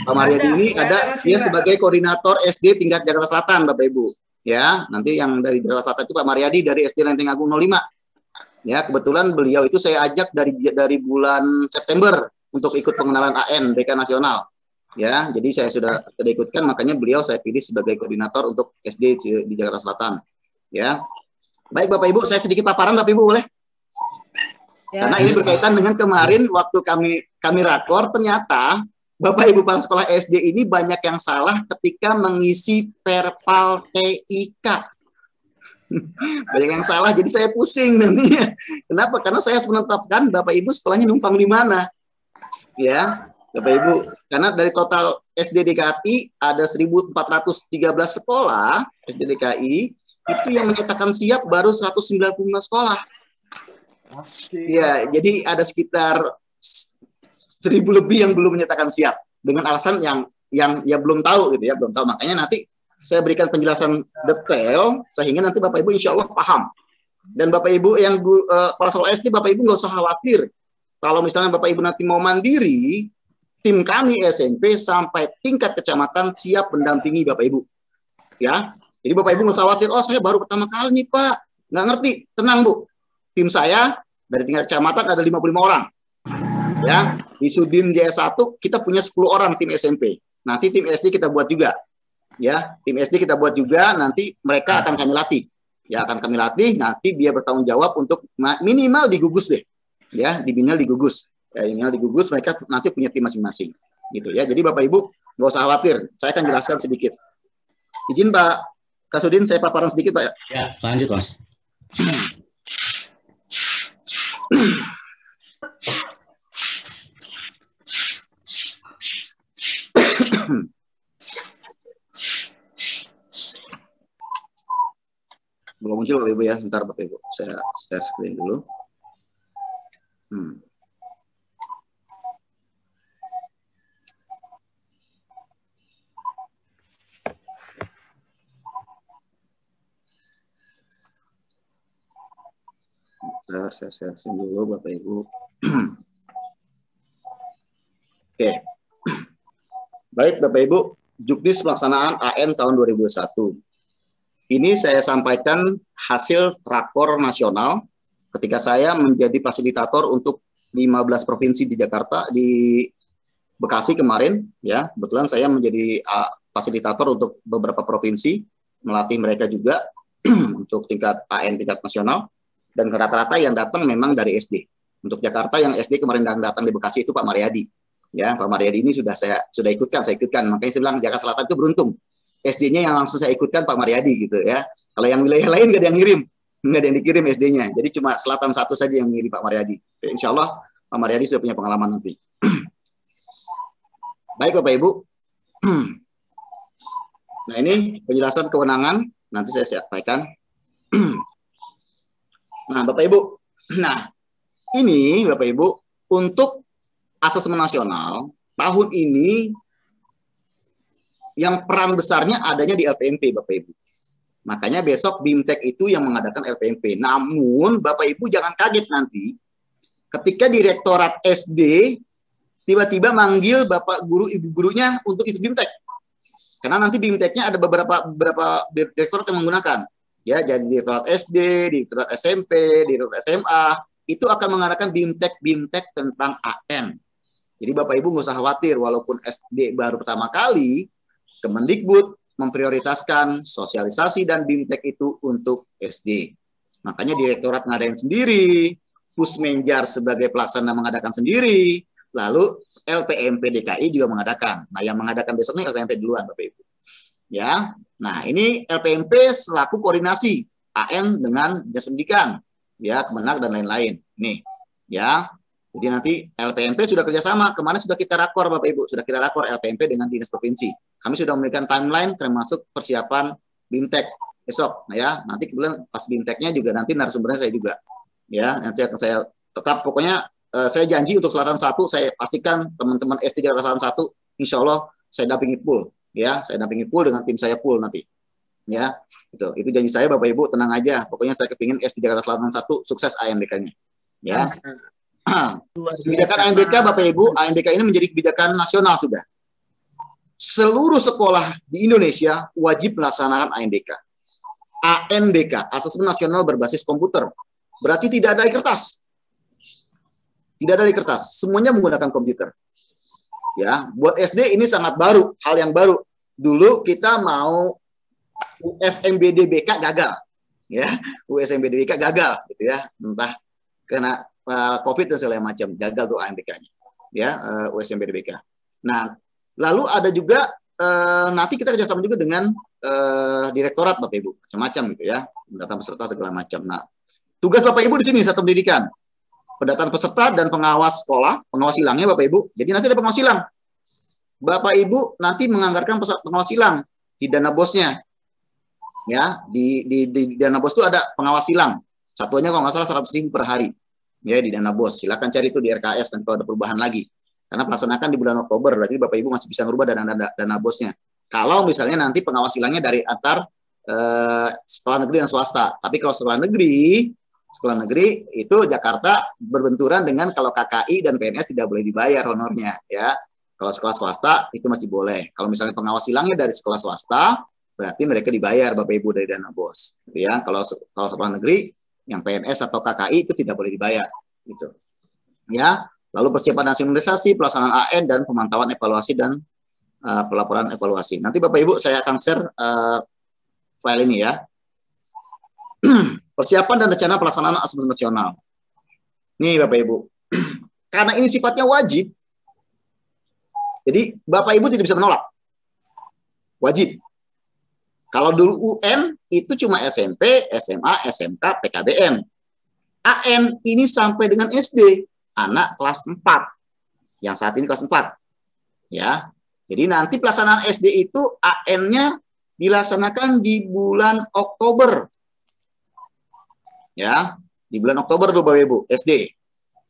Pak Mariadi ini ada dia sebagai koordinator SD tingkat Jakarta Selatan, Bapak Ibu. Ya, nanti yang dari Jakarta Selatan itu Pak Mariadi dari SD Lenteng Agung 05. Ya, kebetulan beliau itu saya ajak dari bulan September untuk ikut pengenalan ANBK nasional. Ya, jadi saya sudah tidak ikutkan, makanya beliau saya pilih sebagai koordinator untuk SD di Jakarta Selatan. Ya, baik Bapak Ibu, saya sedikit paparan Bapak Ibu boleh? Ya. Karena ini berkaitan dengan kemarin waktu kami rakor, ternyata Bapak Ibu para sekolah SD ini banyak yang salah ketika mengisi perpal TIK. Banyak yang salah, jadi saya pusing nantinya. Kenapa? Karena saya harus menetapkan Bapak Ibu sekolahnya numpang di mana. Ya, Bapak Ibu, karena dari total SD DKI ada 1.413 sekolah SD DKI, itu yang menyatakan siap baru 195 sekolah. Ya, jadi ada sekitar 1.000 lebih yang belum menyatakan siap dengan alasan yang ya belum tahu gitu ya, belum tahu. Makanya nanti saya berikan penjelasan detail sehingga nanti Bapak Ibu insya Allah paham. Dan Bapak Ibu yang kepala sekolah SD, Bapak Ibu nggak usah khawatir. Kalau misalnya Bapak Ibu nanti mau mandiri, tim kami SMP sampai tingkat kecamatan siap mendampingi Bapak Ibu. Ya, jadi Bapak Ibu nggak usah khawatir. Oh, saya baru pertama kali nih Pak, nggak ngerti. Tenang Bu, tim saya dari tingkat kecamatan ada 55 orang. Ya, di Sudin JS1 kita punya 10 orang tim SMP. Nanti tim SD kita buat juga. Ya, tim SD kita buat juga, nanti mereka akan kami latih. Ya, akan kami latih, nanti dia bertanggung jawab untuk minimal digugus deh. Ya, minimal digugus. Ya, minimal digugus, mereka nanti punya tim masing-masing. Gitu ya. Jadi Bapak Ibu nggak usah khawatir. Saya akan jelaskan sedikit. Izin Pak Kasudin, saya paparan sedikit Pak. Ya, lanjut Mas. Belum muncul Bapak Ibu ya, sebentar Bapak Ibu. Saya share screen dulu. Bentar, saya share screen dulu Bapak Ibu. Oke. Baik Bapak Ibu, Juknis pelaksanaan AN tahun 2021. Ini saya sampaikan hasil rakor nasional ketika saya menjadi fasilitator untuk 15 provinsi di Jakarta, di Bekasi kemarin, ya kebetulan saya menjadi fasilitator untuk beberapa provinsi, melatih mereka juga untuk tingkat AN tingkat nasional, dan rata-rata yang datang memang dari SD. Untuk Jakarta yang SD kemarin datang di Bekasi itu Pak Mariadi, ya Pak Mariadi ini saya ikutkan, makanya saya bilang Jakarta Selatan itu beruntung. SD-nya yang langsung saya ikutkan Pak Mariadi gitu ya. Kalau yang wilayah lain nggak ada yang ngirim, nggak ada yang dikirim SD-nya. Jadi cuma Selatan 1 saja yang ngirim Pak Mariadi. Insya Allah Pak Mariadi sudah punya pengalaman nanti. Baik Bapak Ibu. Nah ini penjelasan kewenangan nanti saya sampaikan. Nah Bapak Ibu, nah ini Bapak Ibu untuk asesmen nasional tahun ini yang peran besarnya adanya di LPMP Bapak Ibu. Makanya besok BIMTEK itu yang mengadakan LPMP. Namun Bapak Ibu jangan kaget nanti ketika Direktorat SD tiba-tiba manggil Bapak Guru Ibu gurunya untuk ikut BIMTEK. Karena nanti BIMTEK-nya ada beberapa direktorat yang menggunakan. Ya, jadi Direktorat SD, Direktorat SMP, Direktorat SMA itu akan mengadakan BIMTEK tentang AN. Jadi Bapak Ibu nggak usah khawatir walaupun SD baru pertama kali, Kemendikbud memprioritaskan sosialisasi dan BIMTEK itu untuk SD. Makanya direktorat ngadain sendiri, Pusmenjar sebagai pelaksana mengadakan sendiri, lalu LPMP DKI juga mengadakan. Nah, yang mengadakan besoknya LPMP duluan, Bapak Ibu. Ya, nah ini LPMP selaku koordinasi AN dengan Dinas Pendidikan, ya Kemenak dan lain-lain. Nih, ya. Jadi nanti LPMP sudah kerjasama, kemarin sudah kita rakor Bapak Ibu, sudah kita rakor LPMP dengan Dinas Provinsi. Kami sudah memberikan timeline termasuk persiapan BIMTEK besok. Nah ya, nanti kemudian pas BIMTEK-nya juga nanti narasumbernya saya juga. Ya, nanti akan saya tetap pokoknya saya janji untuk Selatan 1 saya pastikan teman-teman SD Jakarta Selatan 1 insya Allah saya dampingi full. Ya, saya dampingi full dengan tim saya full nanti. Ya, itu janji saya Bapak Ibu, tenang aja. Pokoknya saya kepingin SD Jakarta Selatan 1 sukses ANBK-nya. Ya. Kebijakan ANBK Bapak Ibu, ANBK ini menjadi kebijakan nasional sudah. Seluruh sekolah di Indonesia wajib melaksanakan ANBK. ANBK, Asesmen Nasional Berbasis Komputer. Berarti tidak ada kertas. Tidak ada kertas, semuanya menggunakan komputer. Ya, buat SD ini sangat baru, hal yang baru. Dulu kita mau USMBDBK gagal. Ya, USMBDBK gagal gitu ya. Entah kena COVID dan segala macam, gagal tuh ANBK-nya, ya USMBDBK. Nah, lalu ada juga nanti kita kerjasama juga dengan direktorat Bapak Ibu, macam-macam gitu ya, pendataan peserta segala macam. Nah, tugas Bapak Ibu di sini satu pendidikan, pendataan peserta dan pengawas sekolah, pengawas silangnya Bapak Ibu. Jadi nanti ada pengawas silang. Bapak Ibu nanti menganggarkan pengawas silang di dana bosnya, ya di dana bos itu ada pengawas silang. Satuannya kalau nggak salah 100.000 per hari. Ya, di dana BOS. Silakan cari itu di RKS dan kalau ada perubahan lagi. Karena pelaksanakan di bulan Oktober, berarti Bapak Ibu masih bisa merubah dana BOS-nya. Kalau misalnya nanti pengawas silangnya dari antar sekolah negeri dan swasta. Tapi kalau sekolah negeri itu Jakarta berbenturan dengan kalau KKI dan PNS tidak boleh dibayar honornya, ya. Kalau sekolah swasta itu masih boleh. Kalau misalnya pengawas silangnya dari sekolah swasta, berarti mereka dibayar Bapak Ibu dari dana BOS, ya. Kalau sekolah negeri yang PNS atau KKI itu tidak boleh dibayar, gitu. Ya. Lalu persiapan nasionalisasi, pelaksanaan AN dan pemantauan evaluasi dan pelaporan evaluasi. Nanti Bapak Ibu saya akan share file ini, ya. Persiapan dan rencana pelaksanaan asesmen nasional. Nih Bapak Ibu, karena ini sifatnya wajib, jadi Bapak Ibu tidak bisa menolak. Wajib. Kalau dulu UN itu cuma SMP, SMA, SMK, PKBM. AN ini sampai dengan SD, anak kelas 4. Yang saat ini kelas 4. Ya. Jadi nanti pelaksanaan SD itu AN-nya dilaksanakan di bulan Oktober. Ya, di bulan Oktober tuh Bapak Ibu, SD.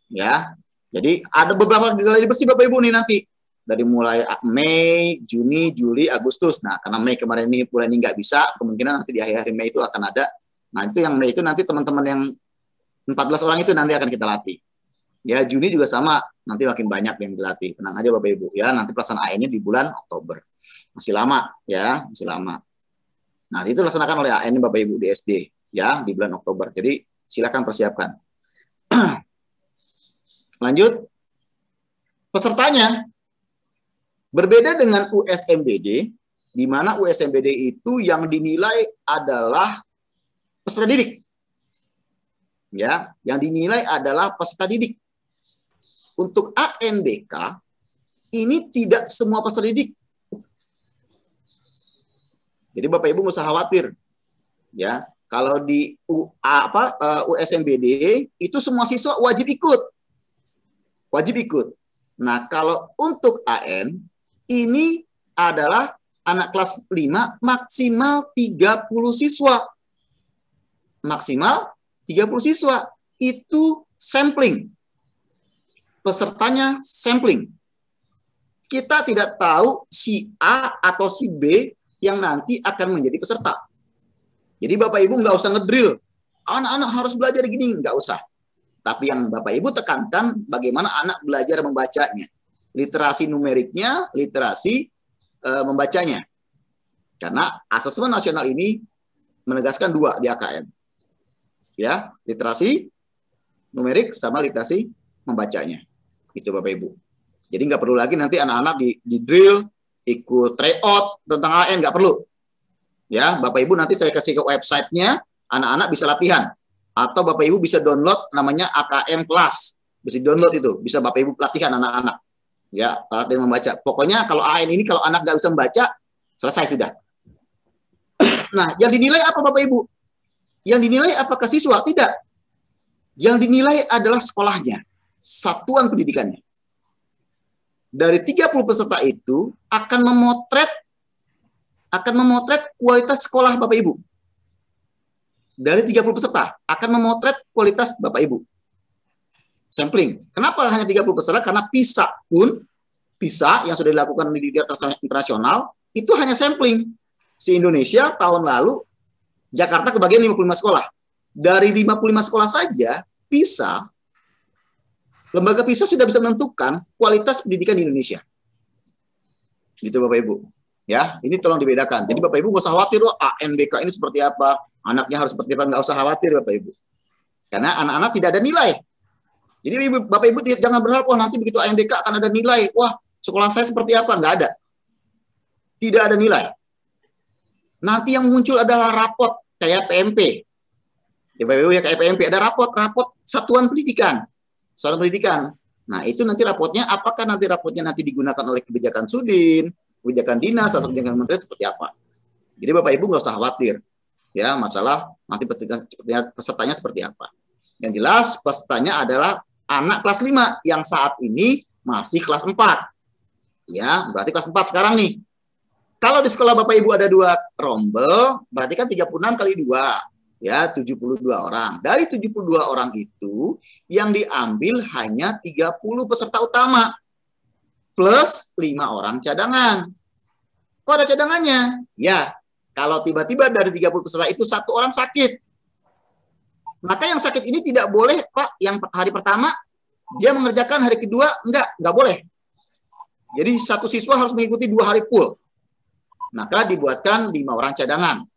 Ya. Jadi ada beberapa geladi bersih Bapak Ibu nih nanti. Dari mulai Mei, Juni, Juli, Agustus. Nah, karena Mei kemarin ini bulan ini nggak bisa, kemungkinan nanti di akhir Mei itu akan ada. Nah, itu yang Mei itu nanti teman-teman yang 14 orang itu nanti akan kita latih. Ya, Juni juga sama, nanti makin banyak yang dilatih. Tenang aja Bapak Ibu, ya. Nanti pelaksanaan AN-nya di bulan Oktober. Masih lama, ya, masih lama. Nah, itu dilaksanakan oleh AN Bapak Ibu di SD, ya, di bulan Oktober. Jadi, silakan persiapkan. Lanjut. Pesertanya berbeda dengan USMBD, di mana USMBD itu yang dinilai adalah peserta didik. Ya, yang dinilai adalah peserta didik. Untuk ANBK ini tidak semua peserta didik. Jadi Bapak Ibu nggak usah khawatir. Ya, kalau di USMBD itu semua siswa wajib ikut. Wajib ikut. Nah, kalau untuk AN ini adalah anak kelas 5 maksimal 30 siswa. Maksimal 30 siswa. Itu sampling. Pesertanya sampling. Kita tidak tahu si A atau si B yang nanti akan menjadi peserta. Jadi Bapak Ibu nggak usah ngedrill. Anak-anak harus belajar gini, nggak usah. Tapi yang Bapak Ibu tekankan bagaimana anak belajar membacanya. Literasi numeriknya, literasi membacanya. Karena asesmen nasional ini menegaskan 2 di AKN. Ya, literasi numerik sama literasi membacanya. Itu Bapak Ibu. Jadi nggak perlu lagi nanti anak-anak di drill, ikut tryout tentang AN, nggak perlu. Ya, Bapak Ibu nanti saya kasih ke websitenya, anak-anak bisa latihan. Atau Bapak Ibu bisa download namanya AKM Class. Bisa download itu, bisa Bapak Ibu latihan anak-anak. Ya, latihan membaca. Pokoknya kalau AN ini kalau anak nggak bisa membaca, selesai sudah. Nah, yang dinilai apa Bapak Ibu? Yang dinilai apakah siswa? Tidak. Yang dinilai adalah sekolahnya, satuan pendidikannya. Dari 30 peserta itu akan memotret kualitas sekolah Bapak Ibu. Dari 30 peserta akan memotret kualitas Bapak Ibu. Sampling. Kenapa hanya 30 peserta? Karena PISA yang sudah dilakukan di internasional itu hanya sampling. Se-Indonesia tahun lalu Jakarta kebagian 55 sekolah. Dari 55 sekolah saja PISA, lembaga PISA sudah bisa menentukan kualitas pendidikan di Indonesia. Gitu Bapak Ibu. Ya, ini tolong dibedakan. Jadi Bapak Ibu nggak usah khawatir, ANBK ini seperti apa, anaknya harus seperti apa, nggak usah khawatir Bapak Ibu. Karena anak-anak tidak ada nilai. Jadi Bapak Ibu jangan berharap, wah nanti begitu ANBK akan ada nilai. Wah, sekolah saya seperti apa? Nggak ada. Tidak ada nilai. Nanti yang muncul adalah rapot kayak PMP. Ya Bapak Ibu ya kayak PMP, ada rapot satuan pendidikan. Satuan pendidikan. Nah, itu nanti rapotnya, apakah nanti rapotnya nanti digunakan oleh kebijakan Sudin, kebijakan dinas atau kebijakan menteri seperti apa. Jadi Bapak Ibu nggak usah khawatir ya masalah nanti pesertanya seperti apa. Yang jelas pesertanya adalah anak kelas 5 yang saat ini masih kelas 4. Ya, berarti kelas 4 sekarang nih. Kalau di sekolah Bapak Ibu ada 2 rombel, berarti kan 36 kali 2. Ya, 72 orang. Dari 72 orang itu yang diambil hanya 30 peserta utama plus 5 orang cadangan. Kok ada cadangannya? Ya, kalau tiba-tiba dari 30 peserta itu 1 orang sakit, maka yang sakit ini tidak boleh, Pak, yang hari pertama dia mengerjakan, hari kedua enggak boleh. Jadi 1 siswa harus mengikuti 2 hari full. Maka dibuatkan 5 orang cadangan.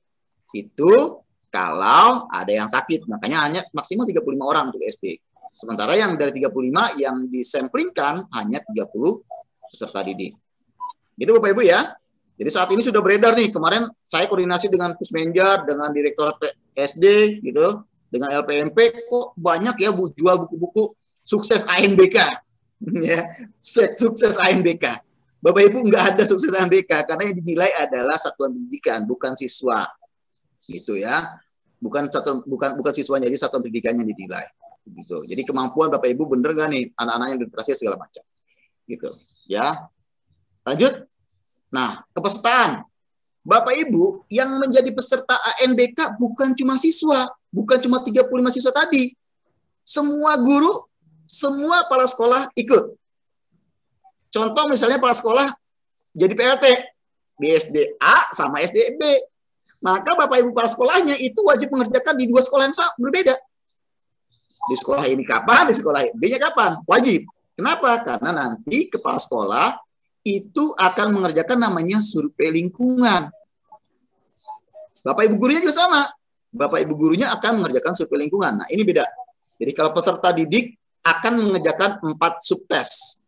Itu kalau ada yang sakit, makanya hanya maksimal 35 orang untuk SD. Sementara yang dari 35 yang disamplingkan hanya 30 peserta didik. Gitu Bapak Ibu ya. Jadi saat ini sudah beredar nih. Kemarin saya koordinasi dengan Pusmenjar, dengan Direktorat SD gitu, dengan LPMP, kok banyak ya jual buku-buku sukses ANBK. Ya, sukses ANBK. Bapak Ibu nggak ada sukses ANBK karena yang dinilai adalah satuan pendidikan, bukan siswa. Gitu ya. Bukan siswanya, jadi satuan pendidikannya yang dinilai. Gitu. Jadi kemampuan Bapak Ibu bener nggak nih anak-anak yang berprestasi segala macam. Gitu. Ya. Lanjut. Nah, kepesertaan. Bapak Ibu yang menjadi peserta ANBK bukan cuma siswa, bukan cuma 35 siswa tadi. Semua guru, semua kepala sekolah ikut. Contoh misalnya kepala sekolah jadi PLT di SD A sama SD B. Maka Bapak Ibu kepala sekolahnya itu wajib mengerjakan di 2 sekolah yang berbeda. Di sekolah ini kapan, di sekolah B-nya kapan? Wajib. Kenapa? Karena nanti kepala sekolah itu akan mengerjakan namanya survei lingkungan. Bapak Ibu gurunya juga sama. Bapak Ibu gurunya akan mengerjakan survei lingkungan. Nah, ini beda. Jadi kalau peserta didik akan mengerjakan 4 subtes.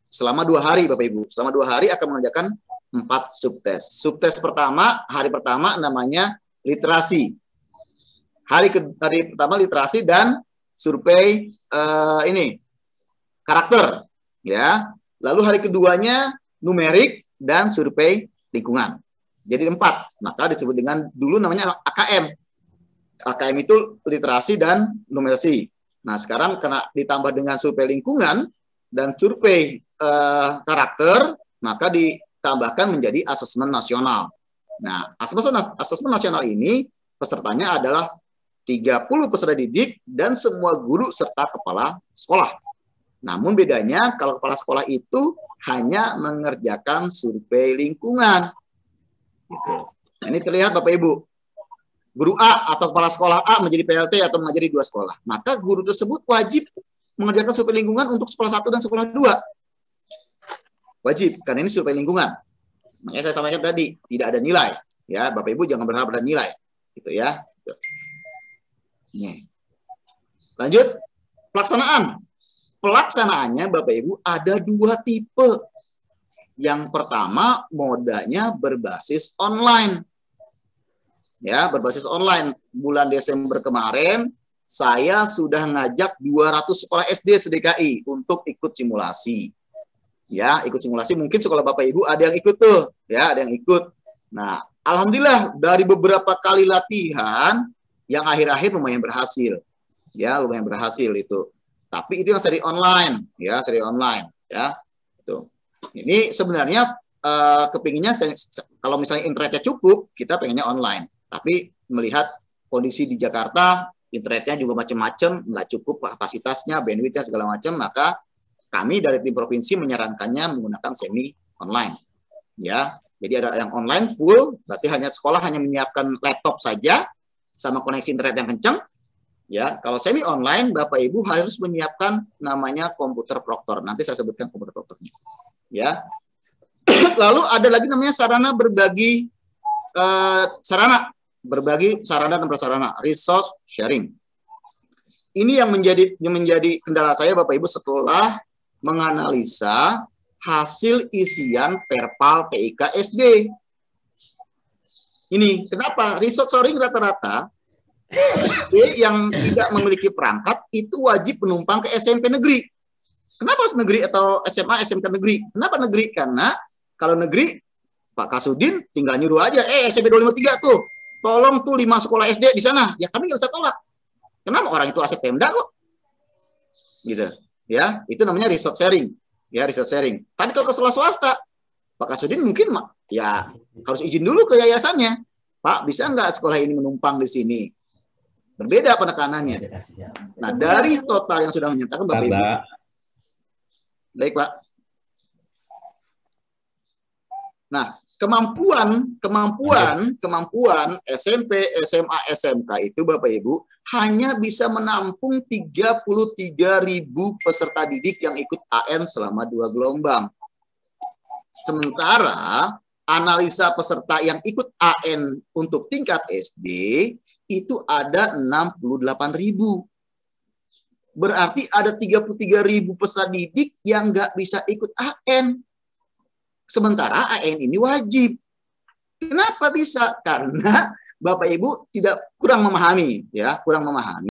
Selama 2 hari Bapak Ibu. Selama 2 hari akan mengerjakan 4 subtes. Subtes pertama, hari pertama namanya literasi. Hari pertama literasi dan survei karakter. Ya. Lalu hari keduanya numerik dan survei lingkungan. Jadi 4. Maka disebut dengan dulu namanya AKM. AKM itu literasi dan numerasi. Nah sekarang karena ditambah dengan survei lingkungan dan survei karakter, maka ditambahkan menjadi asesmen nasional. Nah asesmen nasional ini pesertanya adalah 30 peserta didik dan semua guru serta kepala sekolah. Namun bedanya kalau kepala sekolah itu hanya mengerjakan survei lingkungan. Gitu. Nah, ini terlihat Bapak Ibu. Guru A atau kepala sekolah A menjadi PLT atau mengajari 2 sekolah. Maka guru tersebut wajib mengerjakan survei lingkungan untuk sekolah 1 dan sekolah 2. Wajib, karena ini survei lingkungan. Makanya saya sampaikan tadi, tidak ada nilai. Ya, Bapak Ibu jangan berharap ada nilai. Gitu ya. Gitu. Nih. Lanjut, pelaksanaan. Pelaksanaannya Bapak Ibu ada 2 tipe. Yang pertama modanya berbasis online. Ya, berbasis online. Bulan Desember kemarin saya sudah ngajak 200 sekolah SD se-DKI untuk ikut simulasi. Ya, ikut simulasi mungkin sekolah Bapak Ibu ada yang ikut tuh, ya, ada yang ikut. Nah, alhamdulillah dari beberapa kali latihan yang akhir-akhir lumayan berhasil. Ya, lumayan berhasil itu. Tapi itu yang seri online, ya, seri online, ya. Itu. Ini sebenarnya kepinginnya kalau misalnya internetnya cukup, kita pengennya online. Tapi melihat kondisi di Jakarta, internetnya juga macam-macam, nggak cukup kapasitasnya, bandwidthnya segala macam, maka kami dari tim provinsi menyarankannya menggunakan semi online, ya. Jadi ada yang online full, berarti sekolah hanya menyiapkan laptop saja sama koneksi internet yang kencang. Ya, kalau semi online, Bapak Ibu harus menyiapkan namanya komputer proktor. Nanti saya sebutkan komputer proktornya. Ya. Lalu ada lagi namanya sarana berbagi sarana dan prasarana, resource sharing. Ini yang menjadi kendala saya Bapak Ibu setelah menganalisa hasil isian perpal TIK SD. Ini kenapa resource sharing rata-rata SD yang tidak memiliki perangkat itu wajib menumpang ke SMP negeri. Kenapa harus negeri atau SMA, SMK negeri? Kenapa negeri? Karena kalau negeri, Pak Kasudin tinggal nyuruh aja, SMP 253 tuh, tolong tuh 5 sekolah SD di sana. Ya kami nggak bisa tolak. Kenapa? Orang itu aset Pemda kok. Gitu. Ya, itu namanya resource sharing. Ya, resource sharing. Tapi kalau ke sekolah swasta, Pak Kasudin mungkin ya harus izin dulu ke yayasannya. Pak, bisa nggak sekolah ini menumpang di sini? Berbeda penekanannya. Nah, dari total yang sudah menyatakan Bapak Ibu. Baik, Pak. Nah, kemampuan SMP, SMA, SMK itu Bapak Ibu hanya bisa menampung 33.000 peserta didik yang ikut AN selama 2 gelombang. Sementara analisa peserta yang ikut AN untuk tingkat SD itu ada 68.000. Berarti ada 33.000 peserta didik yang nggak bisa ikut AN. Sementara AN ini wajib. Kenapa bisa? Karena Bapak Ibu kurang memahami, ya, kurang memahami.